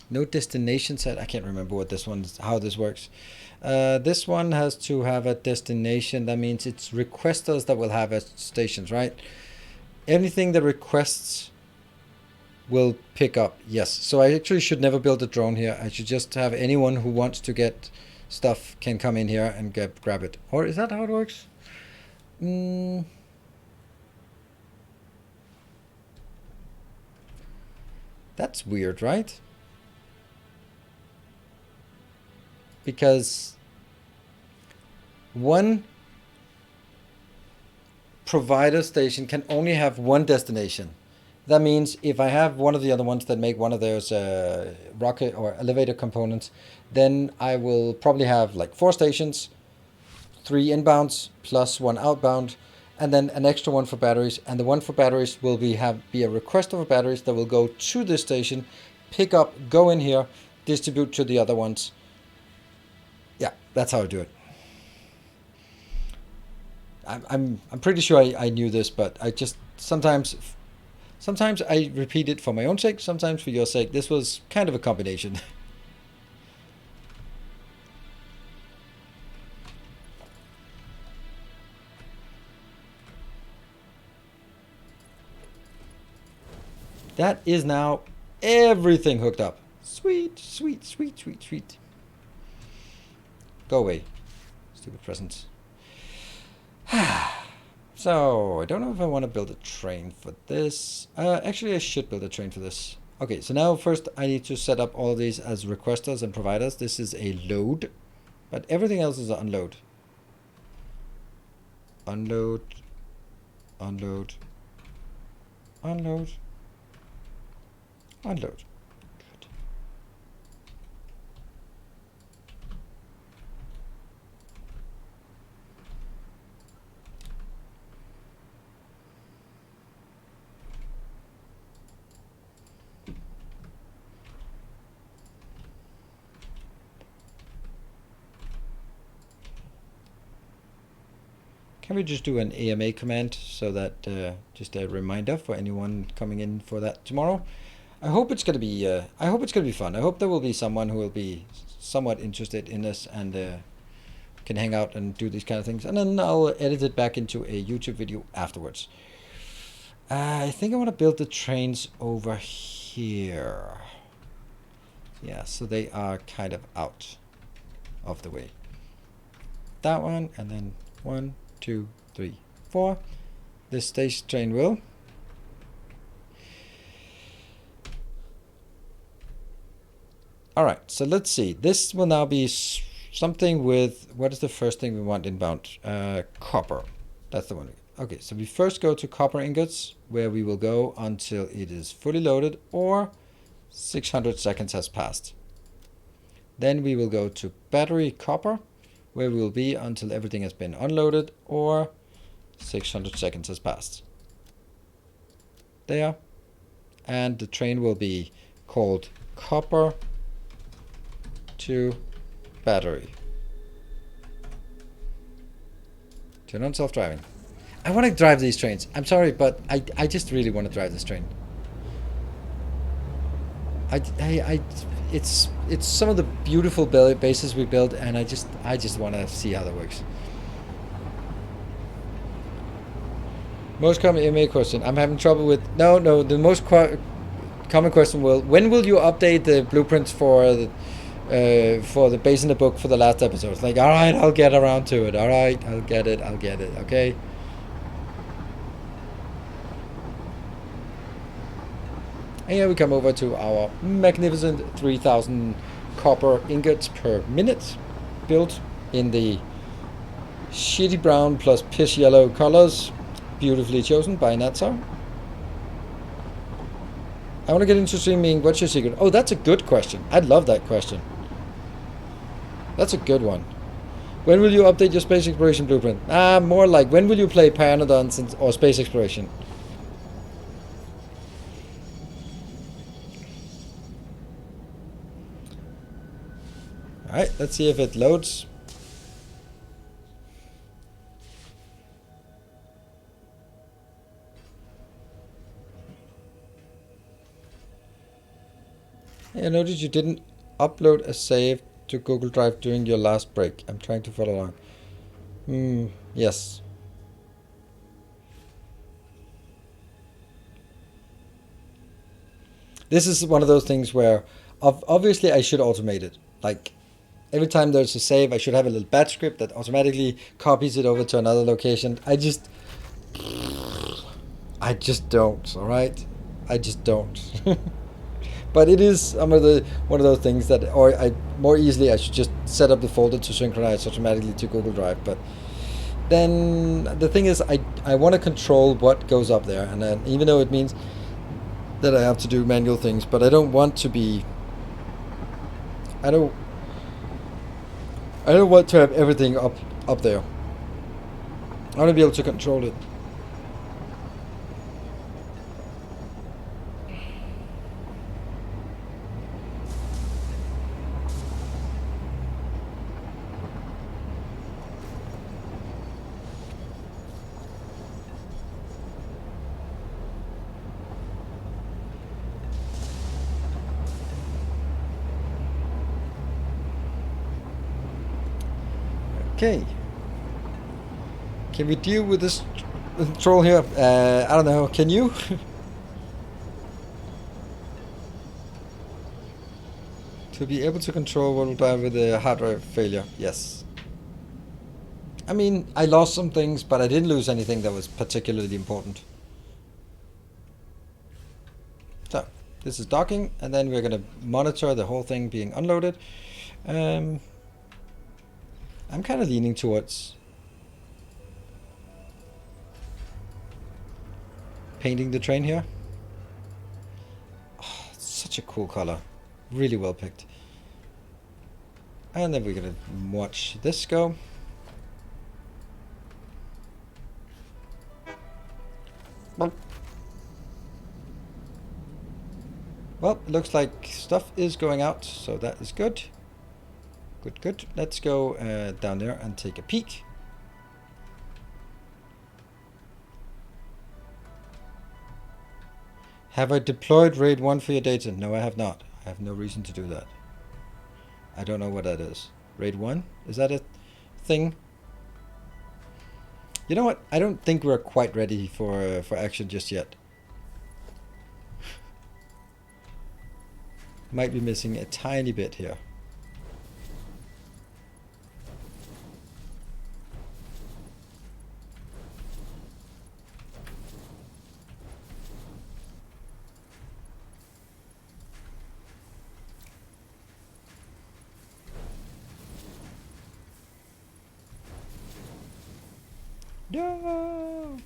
No destination set. I can't remember what this one's, how this works. This one has to have a destination. That means it's requesters that will have stations, right? Anything that requests will pick up. Yes. So I actually should never build a drone here. I should just have anyone who wants to get stuff can come in here and grab it. Or is that how it works? That's weird, right? Because one provider station can only have one destination. That means if I have one of the other ones that make one of those rocket or elevator components, then I will probably have like 4 stations, 3 inbounds plus 1 outbound, and then an extra one for batteries. And the one for batteries will be a requester for batteries that will go to this station, pick up, go in here, distribute to the other ones. Yeah, that's how I do it. I'm pretty sure I knew this, but I just sometimes I repeat it for my own sake, sometimes for your sake. This was kind of a combination. That is now everything hooked up. Sweet, sweet, sweet, sweet, sweet. Go away, stupid presents. So, I don't know if I want to build a train for this. Actually, I should build a train for this. Okay, so now first I need to set up all of these as requesters and providers. This is a load, but everything else is an unload. Unload, unload, unload, unload. Can we just do an AMA command so that just a reminder for anyone coming in for that tomorrow? I hope it's gonna be. I hope it's gonna be fun. I hope there will be someone who will be somewhat interested in this and can hang out and do these kind of things, and then I'll edit it back into a YouTube video afterwards. I think I want to build the trains over here. Yeah, so they are kind of out of the way. That one, and then 1, 2, 3, 4. This station train will. All right, so let's see. This will now be something with, what is the first thing we want inbound? Copper. That's the one. Okay, so we first go to copper ingots, where we will go until it is fully loaded or 600 seconds has passed. Then we will go to battery copper, where we will be until everything has been unloaded or 600 seconds has passed. There. And the train will be called copper to battery. Turn on self-driving. I want to drive these trains. I'm sorry, but I just really want to drive this train. It's some of the beautiful bases we built, and I just want to see how that works. Most common email question. I'm having trouble with. No. The most common question will. When will you update the blueprints for the base in the book for the last episode? It's like, all right, I'll get around to it. All right, I'll get it. Okay. And here we come over to our magnificent 3,000 copper ingots per minute, built in the shitty brown plus piss yellow colors, beautifully chosen by Natsar. I want to get into streaming. What's your secret? Oh, that's a good question. I love that question. That's a good one. When will you update your space exploration blueprint? More like, when will you play Pteranodons or space exploration? Alright, let's see if it loads. I noticed you didn't upload a save to Google Drive during your last break. I'm trying to follow along. Yes. This is one of those things where obviously I should automate it. Like, every time there's a save, I should have a little batch script that automatically copies it over to another location. I just don't, alright? I just don't. But it is one of those things that, or more easily I should just set up the folder to synchronize automatically to Google Drive. But then the thing is, I want to control what goes up there, and then even though it means that I have to do manual things, but I don't want to be. I don't want to have everything up there. I want to be able to control it. Okay. Can we deal with this troll here? I don't know. Can you? To be able to control what will die with a hardware failure. Yes. I mean, I lost some things, but I didn't lose anything that was particularly important. So, this is docking, and then we're going to monitor the whole thing being unloaded. I'm kind of leaning towards painting the train here. Oh, such a cool color. Really well picked. And then we're going to watch this go. Well, it looks like stuff is going out, so that is good. Good. Let's go down there and take a peek. Have I deployed RAID 1 for your data? No, I have not. I have no reason to do that. I don't know what that is. RAID 1? Is that a thing? You know what? I don't think we're quite ready for action just yet. Might be missing a tiny bit here. No.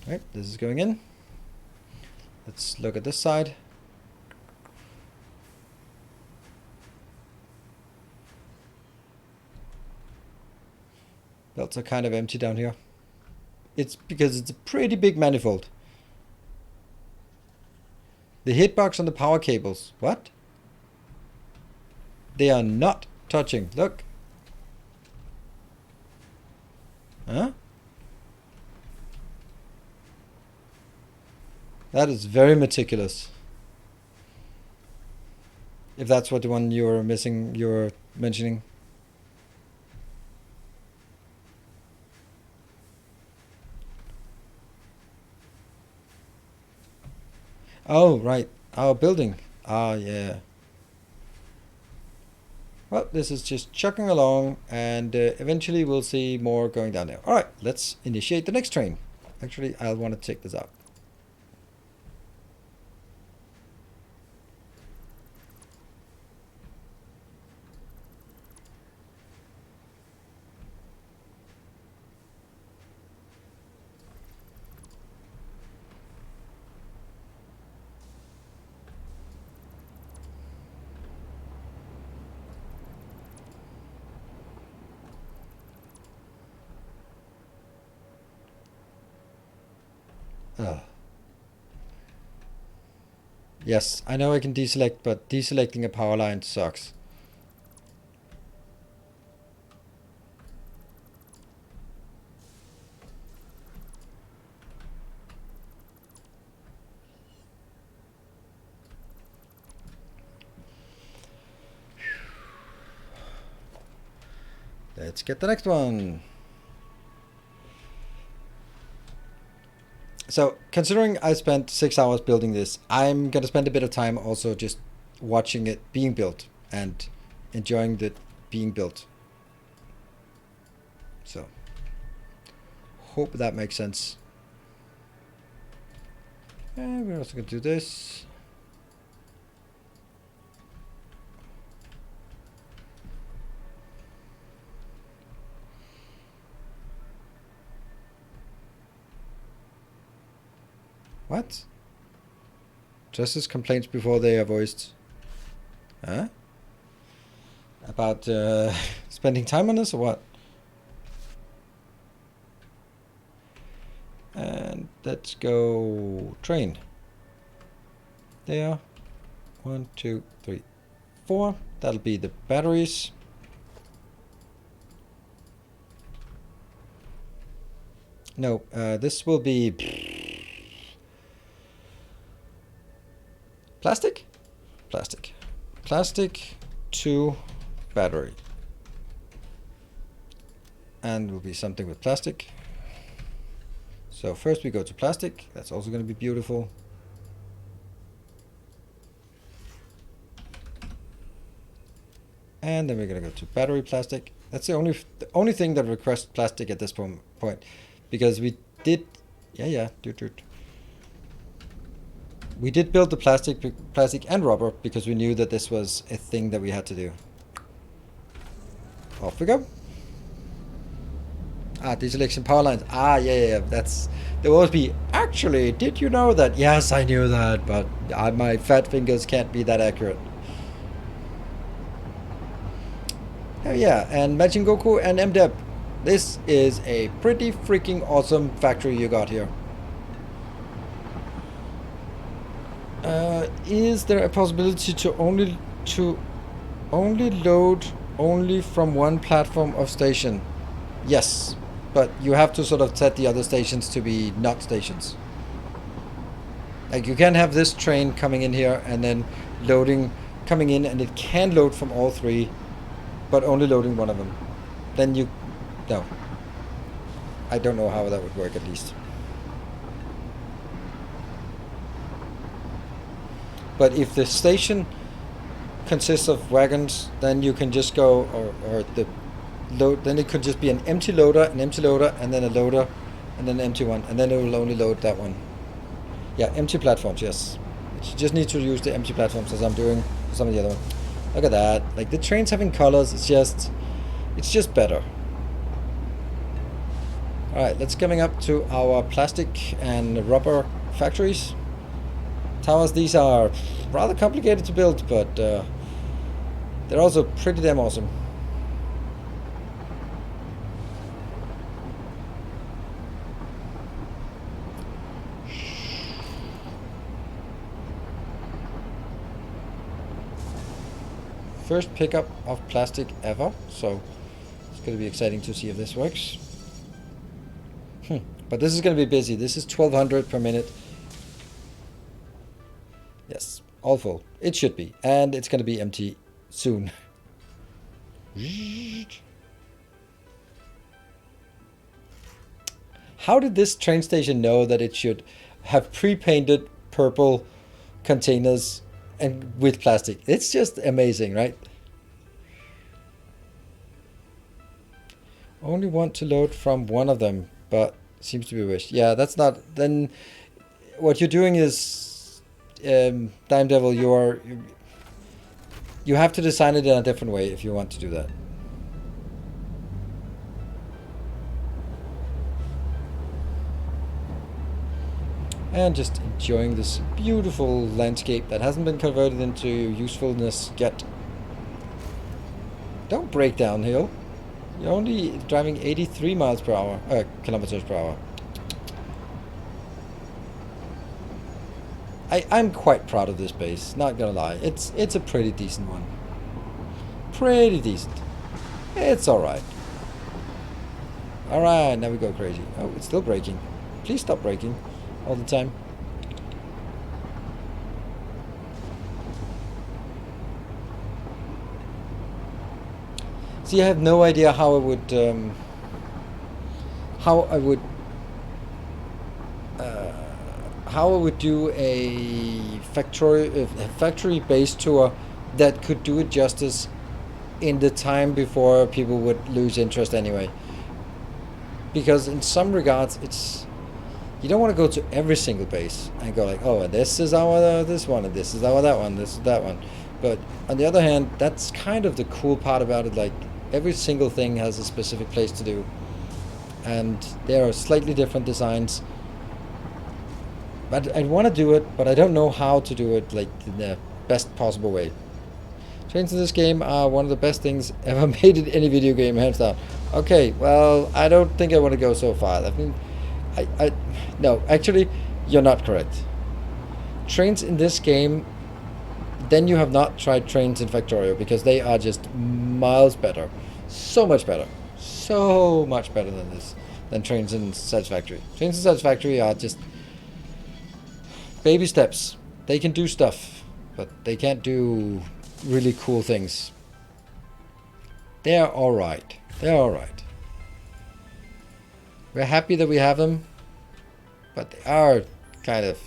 Right, this is going in. Let's look at this side. Belts are kind of empty down here. It's because it's a pretty big manifold. The hitbox on the power cables. What? They are not touching. Look. Huh? That is very meticulous. If that's what the one you're missing, you're mentioning. Oh, right. Our building. Ah, yeah. Well, this is just chugging along, and eventually we'll see more going down there. All right, let's initiate the next train. Actually, I'll want to check this out. Oh. Yes, I know I can deselect, but deselecting a power line sucks. Let's get the next one. So, considering I spent 6 hours building this, I'm going to spend a bit of time also just watching it being built and enjoying it being built. So, hope that makes sense. And we're also going to do this. What? Justice complaints before they are voiced. Huh? About spending time on this or what? And let's go train. There. 1, 2, 3, 4. That'll be the batteries. No, this will be plastic? Plastic. Plastic to battery. And will be something with plastic. So first we go to plastic. That's also going to be beautiful. And then we're going to go to battery plastic. That's the only thing that requests plastic at this point, because we did, we did build the plastic and rubber because we knew that this was a thing that we had to do. Off we go. Ah, deselection power lines. Ah, yeah. That's, there will always be, actually, did you know that? Yes, I knew that, but my fat fingers can't be that accurate. Oh yeah, and Majin Goku and MDEP. This is a pretty freaking awesome factory you got here. Is there a possibility to only load only from one platform of station? Yes, but you have to sort of set the other stations to be not stations. Like you can have this train coming in here and then coming in, and it can load from all three, but only loading one of them. Then no. I don't know how that would work, at least. But if the station consists of wagons, then you can just go, or the load, then it could just be an empty loader, and then a loader, and then an empty one, and then it will only load that one. Yeah, empty platforms, yes. You just need to use the empty platforms as I'm doing for some of the other ones. Look at that. Like the trains having colors, it's just better. Alright, let's coming up to our plastic and rubber factories. Towers, these are rather complicated to build, but they're also pretty damn awesome. First pickup of plastic ever, so it's going to be exciting to see if this works. But this is going to be busy. This is 1200 per minute. Yes, all full. It should be. And it's going to be empty soon. How did this train station know that it should have pre-painted purple containers and with plastic? It's just amazing, right? Only want to load from one of them, but seems to be a wish. Yeah, that's not... Then what you're doing is... Dime Devil, you have to design it in a different way if you want to do that. And just enjoying this beautiful landscape that hasn't been converted into usefulness yet. Don't break downhill. You're only driving 83 miles per hour, kilometers per hour. I'm quite proud of this base, not gonna lie. It's a pretty decent one. Pretty decent. It's alright. Alright, now we go crazy. Oh, it's still braking. Please stop braking all the time. See, I have no idea how I would do a factory base tour that could do it justice in the time before people would lose interest anyway. Because in some regards, it's... You don't want to go to every single base and go like, oh, and this is our this one, and this is our that one, this is that one. But on the other hand, that's kind of the cool part about it. Like, every single thing has a specific place to do. And there are slightly different designs. But I want to do it, but I don't know how to do it like in the best possible way. Trains in this game are one of the best things ever made in any video game, hands down. Okay, well, I don't think I want to go so far. I mean, no, actually, you're not correct. Trains in this game, then you have not tried trains in Factorio, because they are just miles better. So much better. So much better than this, than trains in Satisfactory. Trains in Satisfactory are just baby steps. They can do stuff, but they can't do really cool things. They're alright. They're alright. We're happy that we have them, but they are kind of...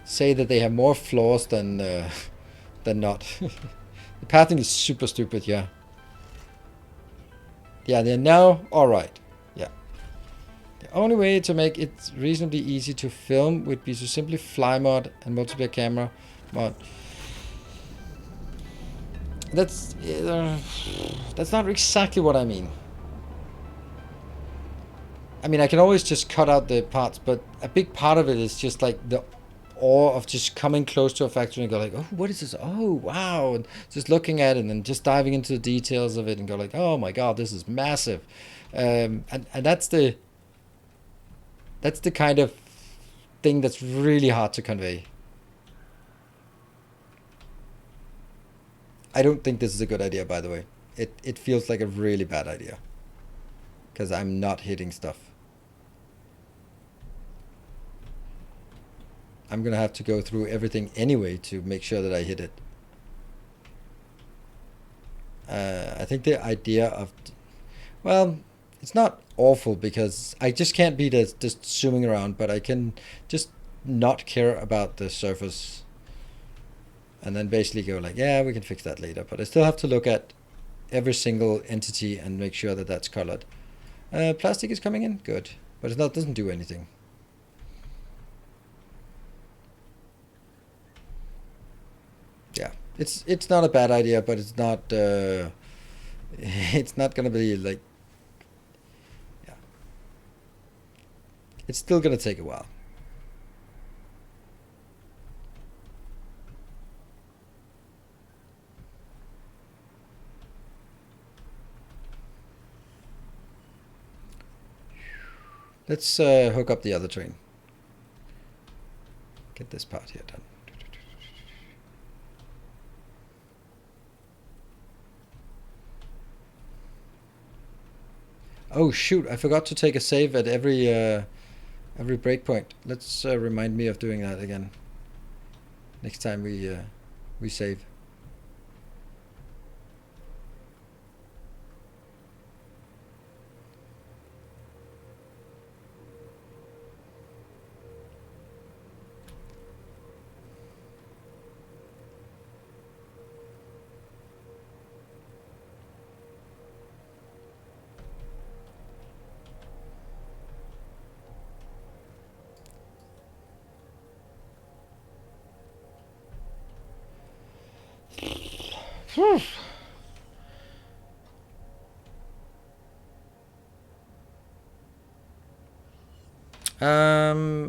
say that they have more flaws than not. The pathing is super stupid, yeah. Yeah, they're now alright. Yeah. The only way to make it reasonably easy to film would be to simply fly mod and multiplayer camera mod. That's not exactly what I mean. I mean, I can always just cut out the parts, but a big part of it is just like the awe of just coming close to a factory and go like, oh, what is this? Oh, wow. And just looking at it and then just diving into the details of it and go like, oh my God, this is massive. And that's the kind of thing that's really hard to convey. I don't think this is a good idea, by the way. It feels like a really bad idea. Because I'm not hitting stuff. I'm going to have to go through everything anyway to make sure that I hit it. I think the idea of... Well, it's not awful because I just can't be just zooming around, but I can just not care about the surface. And then basically go like, yeah, we can fix that later. But I still have to look at every single entity and make sure that that's colored. Plastic is coming in, good. But it doesn't do anything. Yeah, it's not a bad idea, but it's not it's not gonna be like, yeah. It's still gonna take a while. Let's hook up the other train. Get this part here done. Oh shoot, I forgot to take a save at every breakpoint. Let's remind me of doing that again. Next time we save.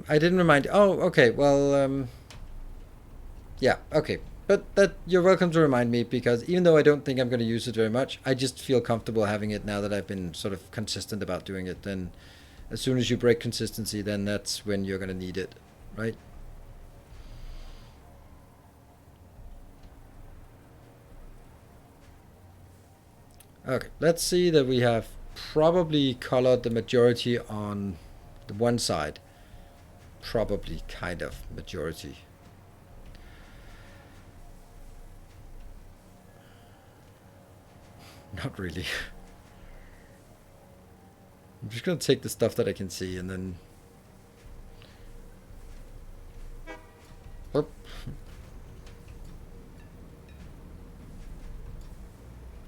I didn't remind. Oh, okay. Well, yeah, okay. But that you're welcome to remind me, because even though I don't think I'm going to use it very much, I just feel comfortable having it now that I've been sort of consistent about doing it. Then, as soon as you break consistency, then that's when you're going to need it, right? Okay, let's see that we have probably colored the majority on the one side. Probably, kind of, majority. Not really. I'm just gonna take the stuff that I can see and then... Oop.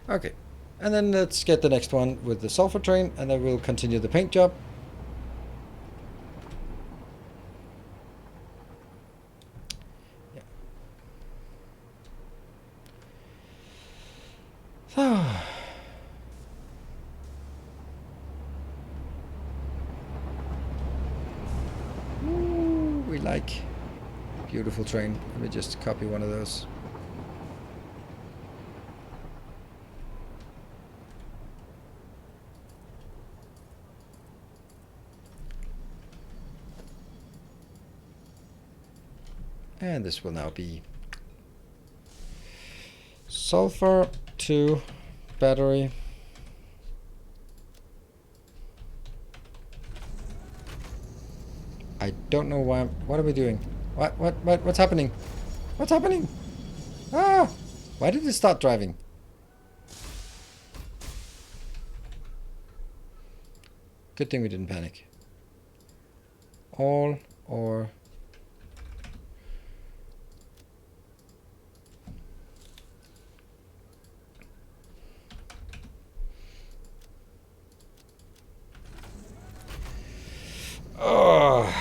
Okay, and then let's get the next one with the sulfur train, and then we'll continue the paint job. Yeah. Ooh, we like beautiful train. Let me just copy one of those. And this will now be sulfur to battery. I don't know why. What are we doing? What's happening? What's happening? Ah! Why did it start driving? Good thing we didn't panic. All or... Oh.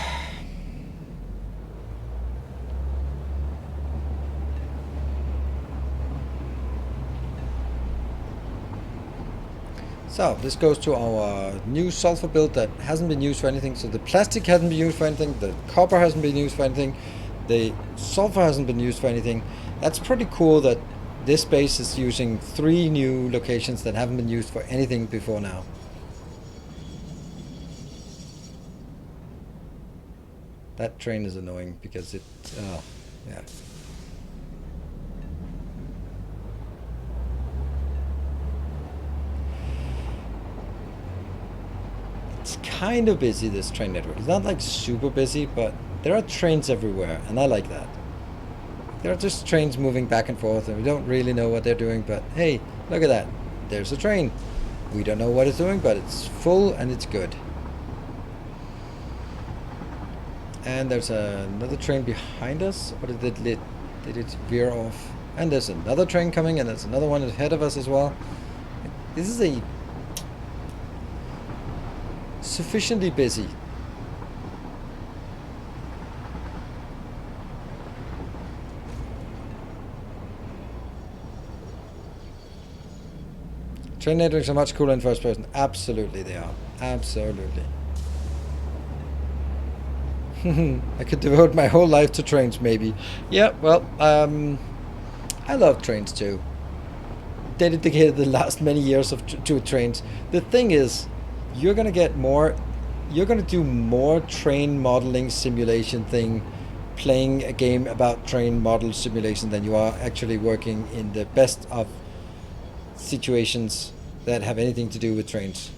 So this goes to our new sulfur build that hasn't been used for anything. So the plastic hasn't been used for anything, the copper hasn't been used for anything, the sulfur hasn't been used for anything. That's pretty cool that this base is using 3 new locations that haven't been used for anything before now. That train is annoying because it, oh, yeah. It's kind of busy, this train network. It's not like super busy, but there are trains everywhere, and I like that. There are just trains moving back and forth, and we don't really know what they're doing, but hey, look at that. There's a train. We don't know what it's doing, but it's full and it's good. And there's another train behind us. Or did it veer off? And there's another train coming, and there's another one ahead of us as well. This is a sufficiently busy. Train networks are much cooler in first person. Absolutely they are. Absolutely. I could devote my whole life to trains, maybe. Yeah, well, I love trains too. Dedicated the last many years to trains. The thing is, you're gonna get more. You're gonna do more train modeling simulation thing, playing a game about train model simulation than you are actually working in the best of situations that have anything to do with trains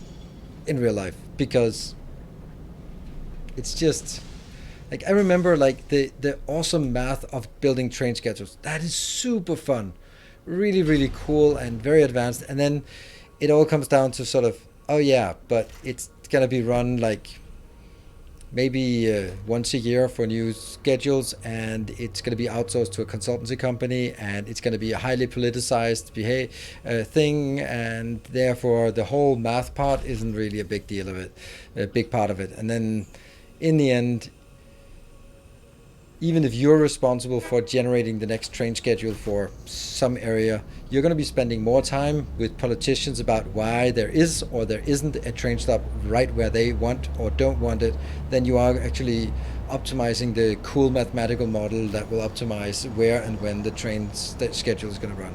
in real life, because it's just like I remember like the awesome math of building train schedules. That is super fun, really really cool and very advanced. And then it all comes down to sort of, oh yeah, but it's gonna be run like maybe once a year for new schedules, and it's going to be outsourced to a consultancy company, and it's going to be a highly politicized thing, and therefore the whole math part isn't really a big deal of it, a big part of it. And then in the end, even if you're responsible for generating the next train schedule for some area, you're going to be spending more time with politicians about why there is or there isn't a train stop right where they want or don't want it than you are actually optimizing the cool mathematical model that will optimize where and when the train schedule is going to run.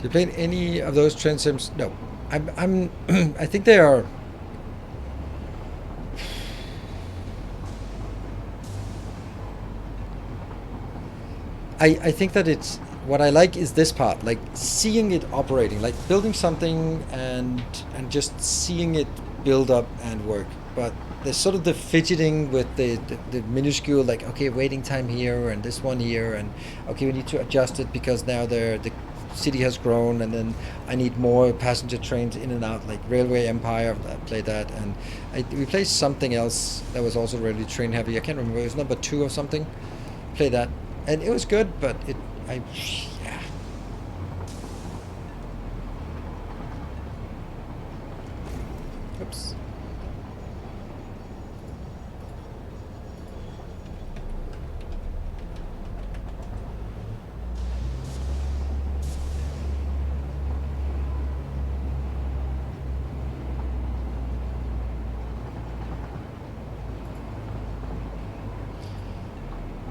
You played any of those train sims? No, I'm I think they are. I think that it's what I like is this part, like seeing it operating, like building something and just seeing it build up and work. But there's sort of the fidgeting with the minuscule, like okay, waiting time here and this one here, and okay, we need to adjust it because now the city has grown, and then I need more passenger trains in and out, like Railway Empire. I played that, and we played something else that was also really train heavy. I can't remember. It was number 2 or something. Play that, and it was good, but yeah. Oops.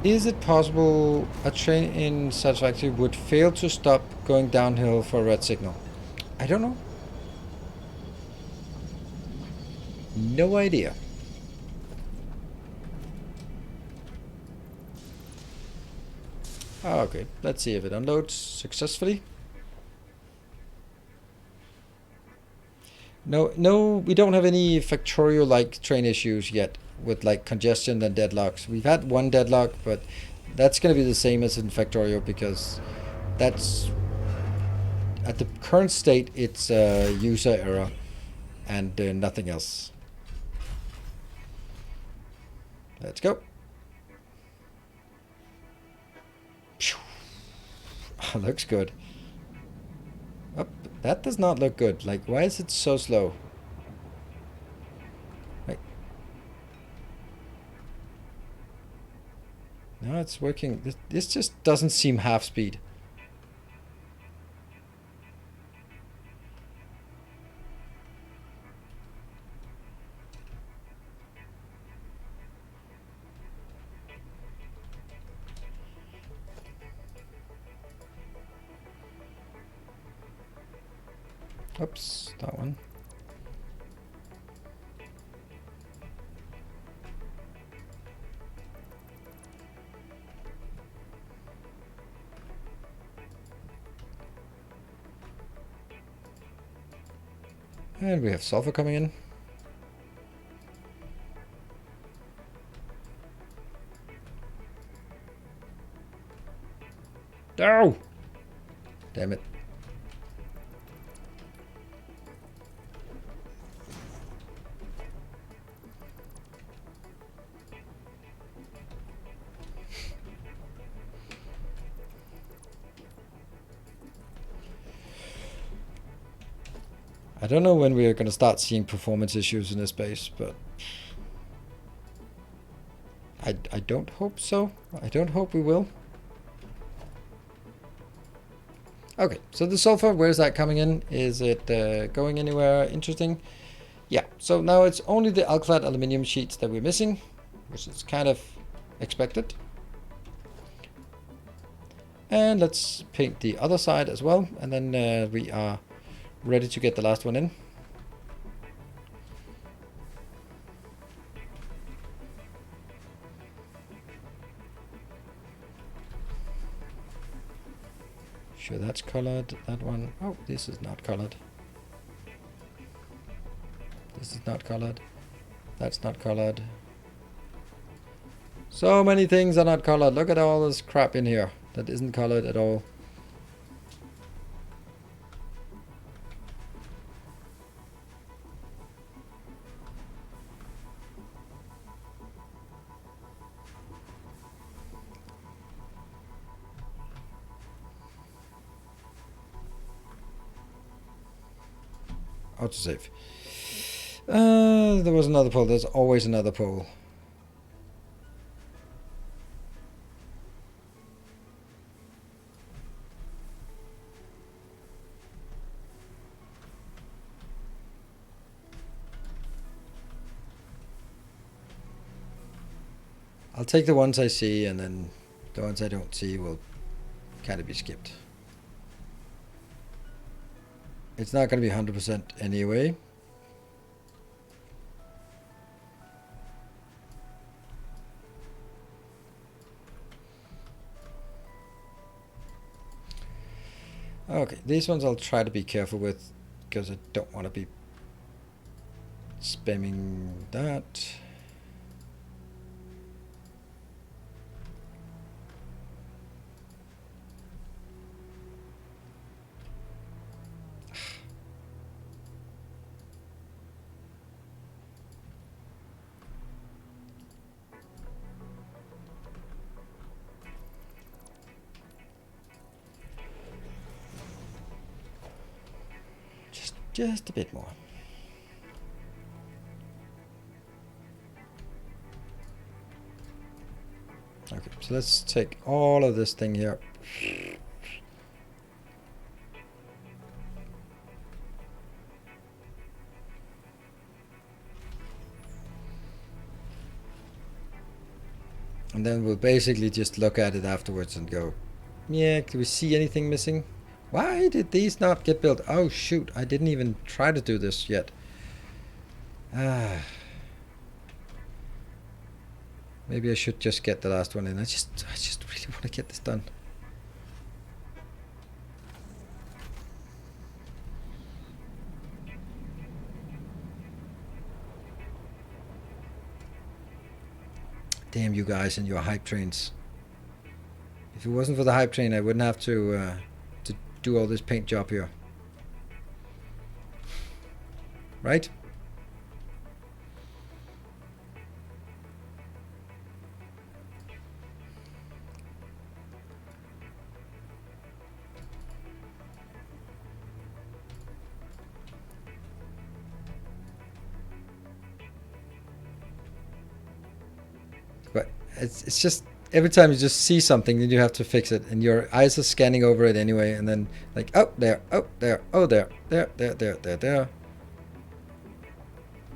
Is it possible a train in Satisfactory would fail to stop going downhill for a red signal? I don't know. No idea. Oh, okay, let's see if it unloads successfully. No, we don't have any Factorio-like train issues yet with like congestion and deadlocks. We've had one deadlock, but that's going to be the same as in Factorio because that's at the current state it's a user error and nothing else. Let's go. Oh, looks good. Oh, that does not look good. Like, why is it so slow? Like, no, it's working. This just doesn't seem half speed. Oops, that one. And we have sulfur coming in. No! Damn it. I don't know when we're going to start seeing performance issues in this space, but I don't hope so. I don't hope we will. Okay, so the sulfur, where's that coming in? Is it going anywhere interesting? Yeah, so now it's only the alkylate aluminium sheets that we're missing, which is kind of expected. And let's paint the other side as well, and then we are ready to get the last one in. Sure, that's colored. That one. Oh, this is not colored. This is not colored. That's not colored. So many things are not colored. Look at all this crap in here that isn't colored at all. Autosave. There was another pole. There's always another pole. I'll take the ones I see, and then the ones I don't see will kind of be skipped. It's not going to be 100% anyway. Okay, these ones I'll try to be careful with, because I don't want to be spamming that. Just a bit more. Okay, so let's take all of this thing here. And then we'll basically just look at it afterwards and go, yeah, do we see anything missing? Why did these not get built? Oh shoot, I didn't even try to do this yet. Maybe I should just get the last one in. I just really want to get this done. Damn you guys and your hype trains. If it wasn't for the hype train, I wouldn't have to do all this paint job here. Right? But it's just every time you just see something, then you have to fix it, and your eyes are scanning over it anyway, and then like, oh there, oh there, oh there, there, there, there, there, there.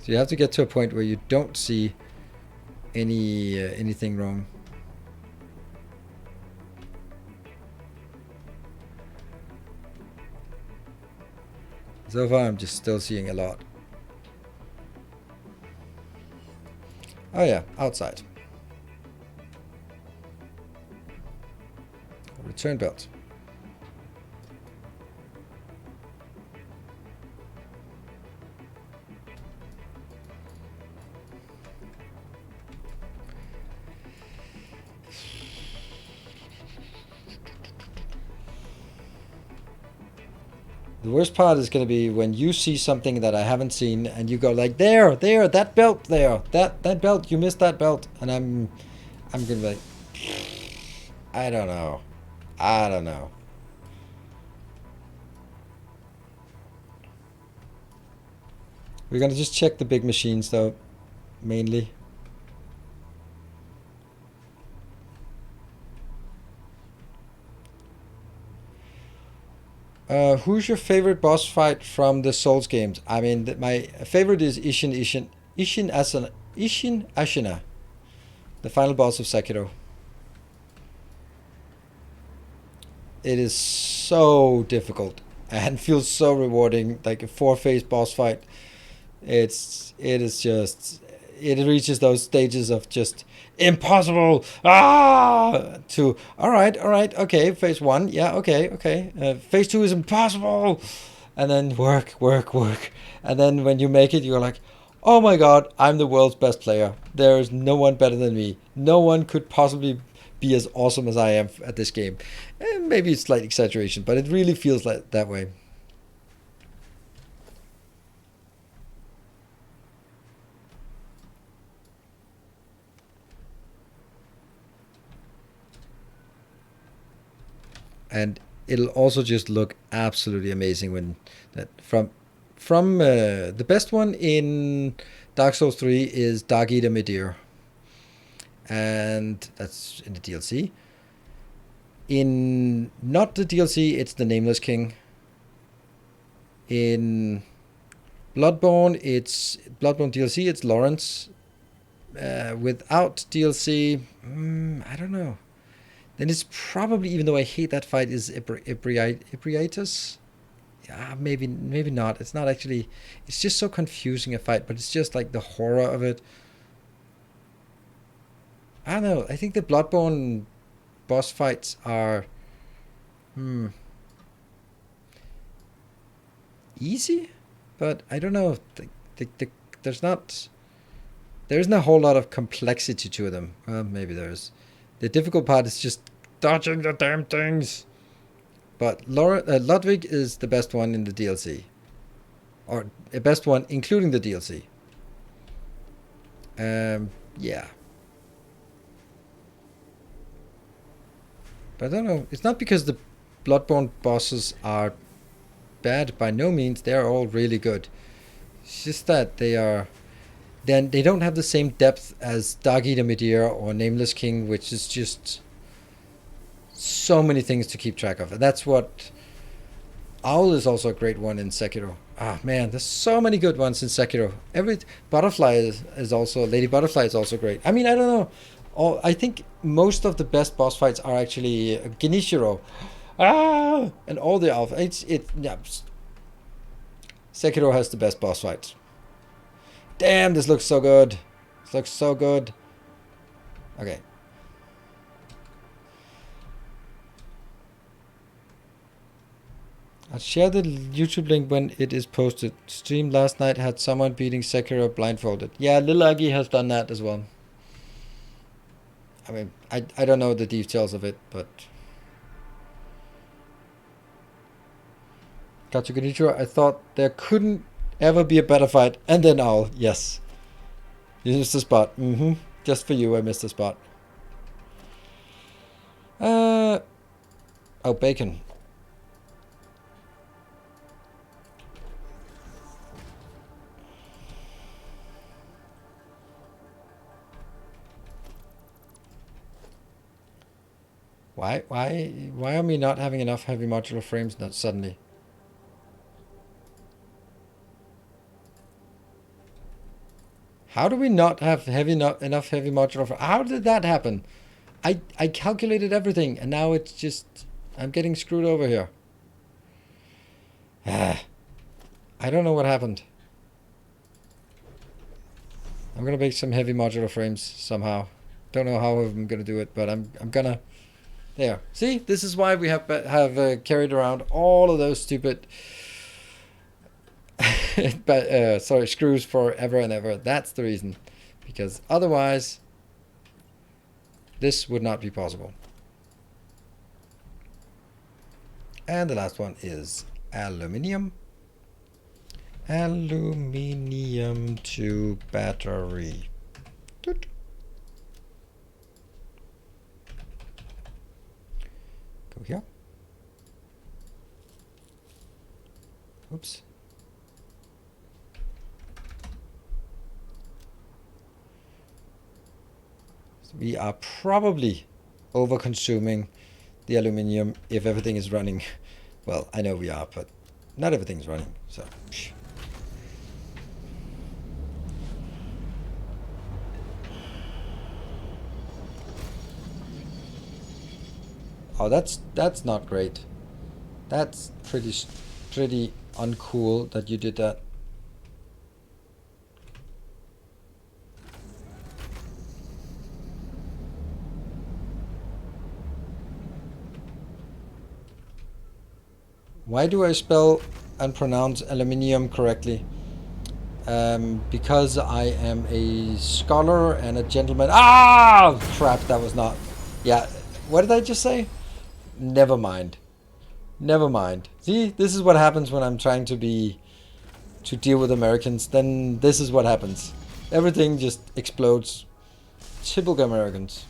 So you have to get to a point where you don't see anything wrong. So far, I'm just still seeing a lot. Oh yeah, outside. Return belt. The worst part is going to be when you see something that I haven't seen and you go like, there, that belt there, that belt, you missed that belt. And I'm going to be like, I don't know. We're going to just check the big machines though, mainly. Who's your favorite boss fight from the Souls games? I mean, my favorite is Ishin Ashina, the final boss of Sekiro. It is so difficult and feels so rewarding, like a 4-phase boss fight. It is just, it reaches those stages of just impossible, to all right, okay, phase 1, yeah, okay, okay, phase 2 is impossible, and then work, and then when you make it, you're like, oh my god, I'm the world's best player. There's no one better than me. No one could possibly be as awesome as I am at this game. And maybe it's slight exaggeration, but it really feels like that way. And it'll also just look absolutely amazing when that from the best one in Dark Souls 3 is Dark Eater Midir, and that's in the DLC. In not the DLC, it's the Nameless King. In Bloodborne DLC, it's Lawrence. Without DLC, I don't know. Then it's probably, even though I hate that fight, is Ibriatus. Yeah, maybe not. It's not actually. It's just so confusing a fight, but it's just like the horror of it. I don't know. I think the Bloodborne boss fights are easy, but I don't know. There's not. There isn't a whole lot of complexity to them. Well, maybe there is. The difficult part is just dodging the damn things. But Ludwig is the best one in the DLC. Or the best one including the DLC. Yeah. But I don't know. It's not because the Bloodborne bosses are bad, by no means. They're all really good. It's just that then they don't have the same depth as Dark Eater Midir or Nameless King, which is just so many things to keep track of. And that's what... Owl is also a great one in Sekiro. Ah, man, there's so many good ones in Sekiro. Every Butterfly is also... Lady Butterfly is also great. I mean, I don't know. I think most of the best boss fights are actually Genichiro. And all the alpha. Yeah. Sekiro has the best boss fights. Damn, this looks so good. This looks so good. Okay. I'll share the YouTube link when it is posted. Stream last night had someone beating Sekiro blindfolded. Yeah, Lil Aggie has done that as well. I mean, I don't know the details of it, but... Gachagonichiro, I thought there couldn't ever be a better fight. And then Owl, yes. You missed the spot. Just for you, I missed the spot. Oh, bacon. Why are we not having enough heavy modular frames not suddenly? How do we not have enough heavy modular frames? How did that happen? I calculated everything and now it's just... I'm getting screwed over here. I don't know what happened. I'm gonna make some heavy modular frames somehow. Don't know how I'm gonna do it, but I'm gonna... There. See, this is why we have carried around all of those stupid, screws forever and ever. That's the reason, because otherwise, this would not be possible. And the last one is aluminium. Aluminium to battery. Doot. Go here. Oops. So we are probably over consuming the aluminium if everything is running Well, I know we are, but not everything's running, so. Psh. Oh, that's not great. That's pretty uncool that you did that. Why do I spell and pronounce aluminium correctly? Because I am a scholar and a gentleman. Ah, crap! That was not. Yeah, what did I just say? Never mind. Never mind. See, this is what happens when I'm trying to deal with Americans. Then this is what happens. Everything just explodes. Typical Americans.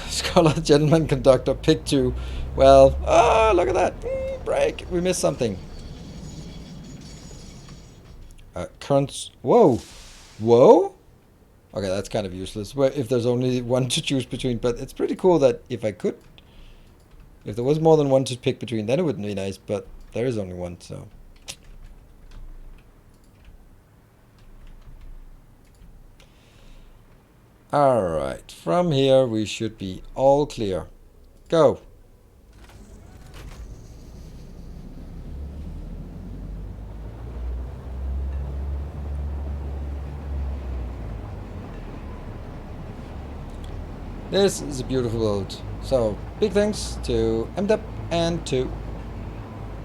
Scholar, gentleman, conductor, pick two. Well, oh, look at that. Break. We missed something. Currents. Whoa. Whoa? Okay, that's kind of useless. Well, if there's only one to choose between. But it's pretty cool that if there was more than one to pick between, then it would be nice. But there is only one, so. Alright, from here we should be all clear. Go! This is a beautiful build. So, big thanks to MDEP and to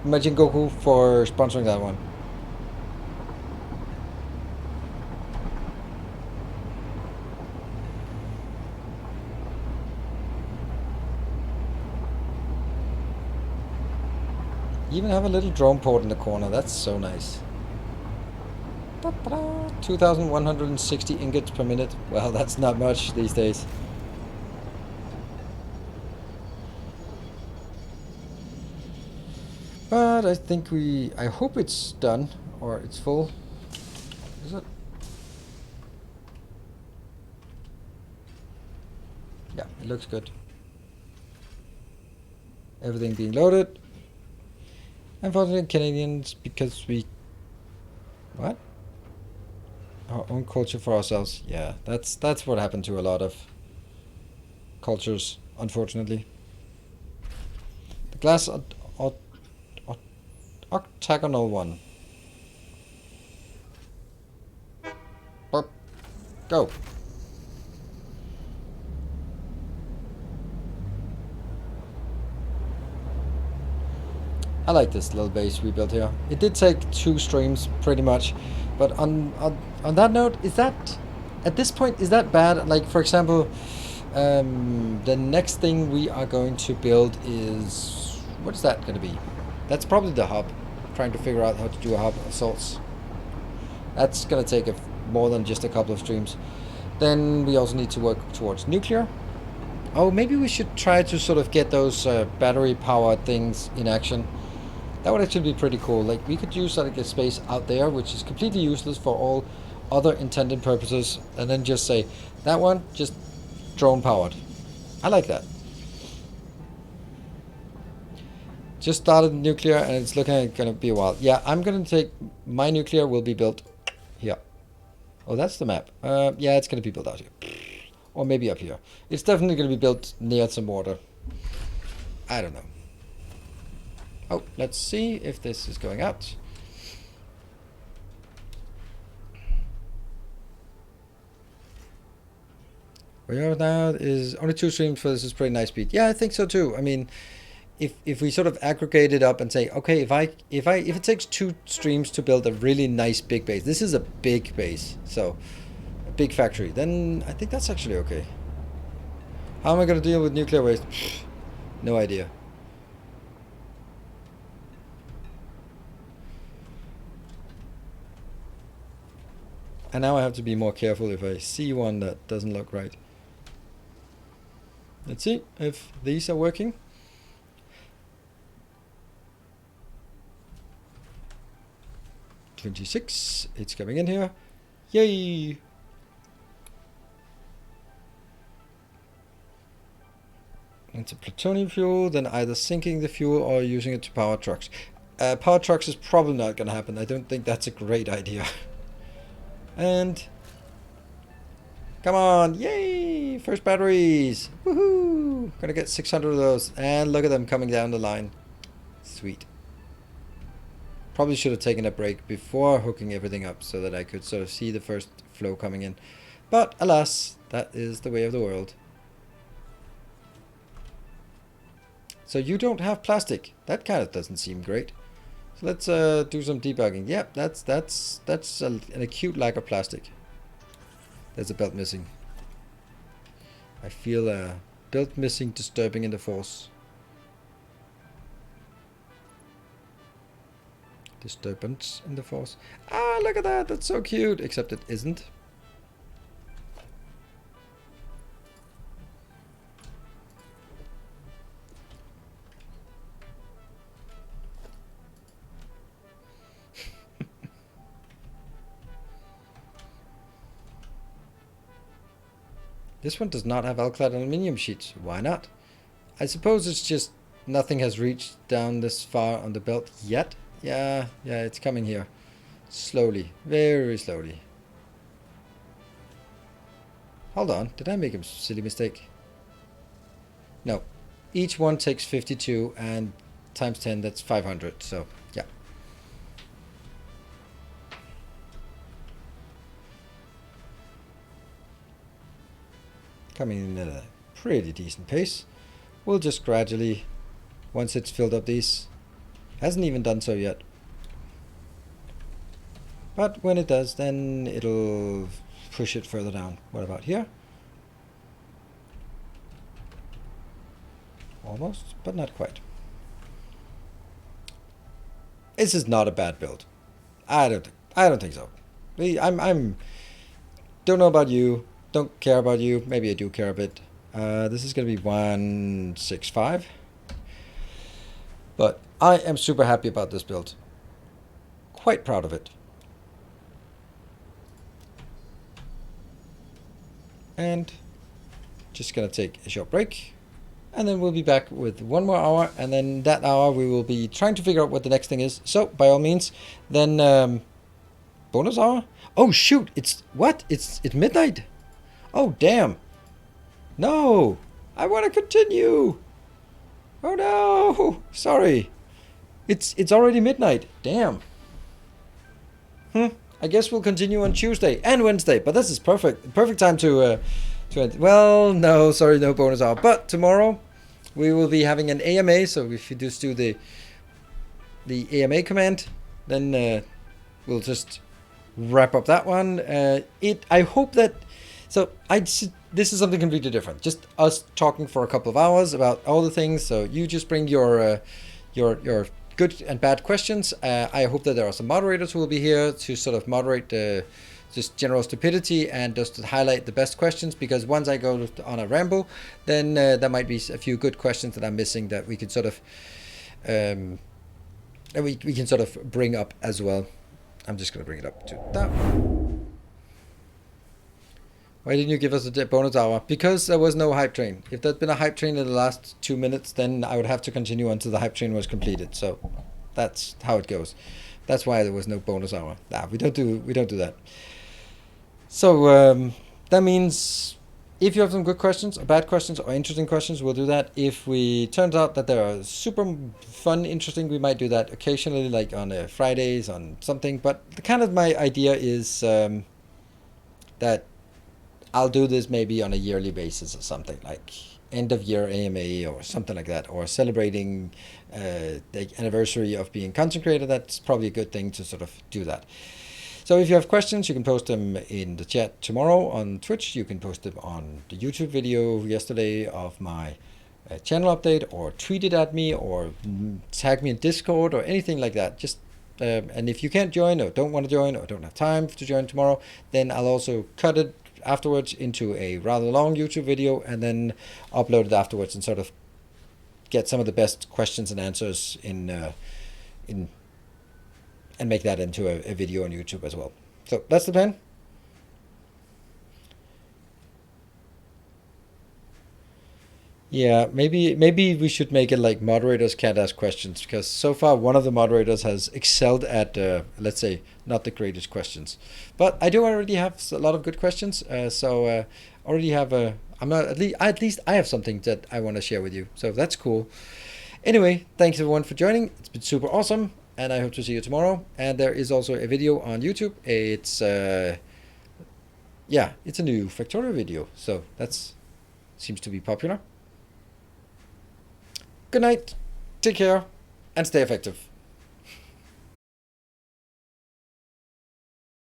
Majin Goku for sponsoring that one. Even have a little drone port in the corner. That's so nice. 2,160 ingots per minute. Well, that's not much these days. But I think I hope it's done, or it's full. Is it? Yeah, it looks good. Everything being loaded. Unfortunately, Canadians, because we... What? Our own culture for ourselves. Yeah, that's what happened to a lot of cultures, unfortunately. The glass octagonal one. Burp. Go. I like this little base we built here. It did take 2 streams, pretty much. But on that note, is that... At this point, is that bad? Like, for example, the next thing we are going to build is... What is that going to be? That's probably the hub. Trying to figure out how to do a hub assaults. That's going to take more than just a couple of streams. Then we also need to work towards nuclear. Oh, maybe we should try to sort of get those battery-powered things in action. That would actually be pretty cool. Like, we could use like a space out there, which is completely useless for all other intended purposes, and then just say, that one, just drone-powered. I like that. Just started nuclear, and it's looking like it's going to be a while. Yeah, I'm going to take... My nuclear will be built here. Oh, that's the map. Yeah, it's going to be built out here. Or maybe up here. It's definitely going to be built near some water. I don't know. Oh, let's see if this is going out. Where we are now is only 2 streams for this is pretty nice speed. Yeah, I think so too. I mean, if we sort of aggregate it up and say, okay, if it takes 2 streams to build a really nice big base, this is a big base, so a big factory, then I think that's actually okay. How am I going to deal with nuclear waste? No idea. And now I have to be more careful if I see one that doesn't look right. Let's see if these are working. $26, it's coming in here. Yay! Into plutonium fuel, then either sinking the fuel or using it to power trucks. Power trucks is probably not going to happen. I don't think that's a great idea. And come on, yay! First batteries, woohoo! Gonna get 600 of those, and look at them coming down the line. Sweet. Probably should have taken a break before hooking everything up so that I could sort of see the first flow coming in. But alas, that is the way of the world. So you don't have plastic. That kind of doesn't seem great. So let's do some debugging. Yep, that's an acute lack of plastic. There's a belt missing. I feel a belt missing disturbing in the force. Disturbance in the force. Ah, look at that. That's so cute. Except it isn't. This one does not have alclad aluminium sheets. Why not? I suppose it's just nothing has reached down this far on the belt yet. Yeah, it's coming here. Slowly. Very slowly. Hold on. Did I make a silly mistake? No. Each one takes 52 and times 10, that's 500. So, yeah. Coming in at a pretty decent pace. We'll just gradually, once it's filled up these, hasn't even done so yet. But when it does, then it'll push it further down. What about here? Almost, but not quite. This is not a bad build. I don't think so. I'm don't know about you. Don't care about you. Maybe I do care a bit. This is going to be 165. But I am super happy about this build. Quite proud of it. And just going to take a short break. And then we'll be back with 1 more hour. And then that hour we will be trying to figure out what the next thing is. So by all means, then bonus hour. Oh shoot! It's what? It's midnight. Oh damn! No, I want to continue. Oh no! Sorry, it's already midnight. Damn. I guess we'll continue on Tuesday and Wednesday. But this is perfect. Perfect time to end. Well, no, sorry, no bonus hour. But tomorrow we will be having an AMA. So if you just do the AMA command, then we'll just wrap up that one. I hope that. So this is something completely different. Just us talking for a couple of hours about all the things. So you just bring your good and bad questions. I hope that there are some moderators who will be here to sort of moderate just general stupidity and just to highlight the best questions. Because once I go on a ramble, then there might be a few good questions that I'm missing that we could sort of we can sort of bring up as well. I'm just going to bring it up to that. Why didn't you give us a bonus hour? Because there was no hype train. If there'd been a hype train in the last 2 minutes, then I would have to continue until the hype train was completed. So that's how it goes. That's why there was no bonus hour. Nah, we don't do that. So that means if you have some good questions, or bad questions, or interesting questions, we'll do that. If we turns out that they are super fun, interesting, we might do that occasionally, like on Fridays, on something. But the kind of my idea is that I'll do this maybe on a yearly basis or something, like end of year AMA or something like that, or celebrating the anniversary of being consecrated. That's probably a good thing to sort of do that. So if you have questions, you can post them in the chat tomorrow on Twitch. You can post them on the YouTube video yesterday of my channel update, or tweet it at me, or tag me in Discord or anything like that. Just And if you can't join or don't want to join or don't have time to join tomorrow, then I'll also cut it afterwards into a rather long YouTube video and then upload it afterwards and sort of get some of the best questions and answers in and make that into a video on YouTube as well. So that's the plan. Yeah, maybe we should make it like moderators can't ask questions, because so far one of the moderators has excelled at let's say not the greatest questions, but I do already have a lot of good questions. So already have a I'm not at least I have something that I want to share with you. So that's cool. Anyway, thanks everyone for joining. It's been super awesome, and I hope to see you tomorrow. And there is also a video on YouTube. It's yeah, it's a new Factorio video, so that's seems to be popular. Good night, take care, and stay effective.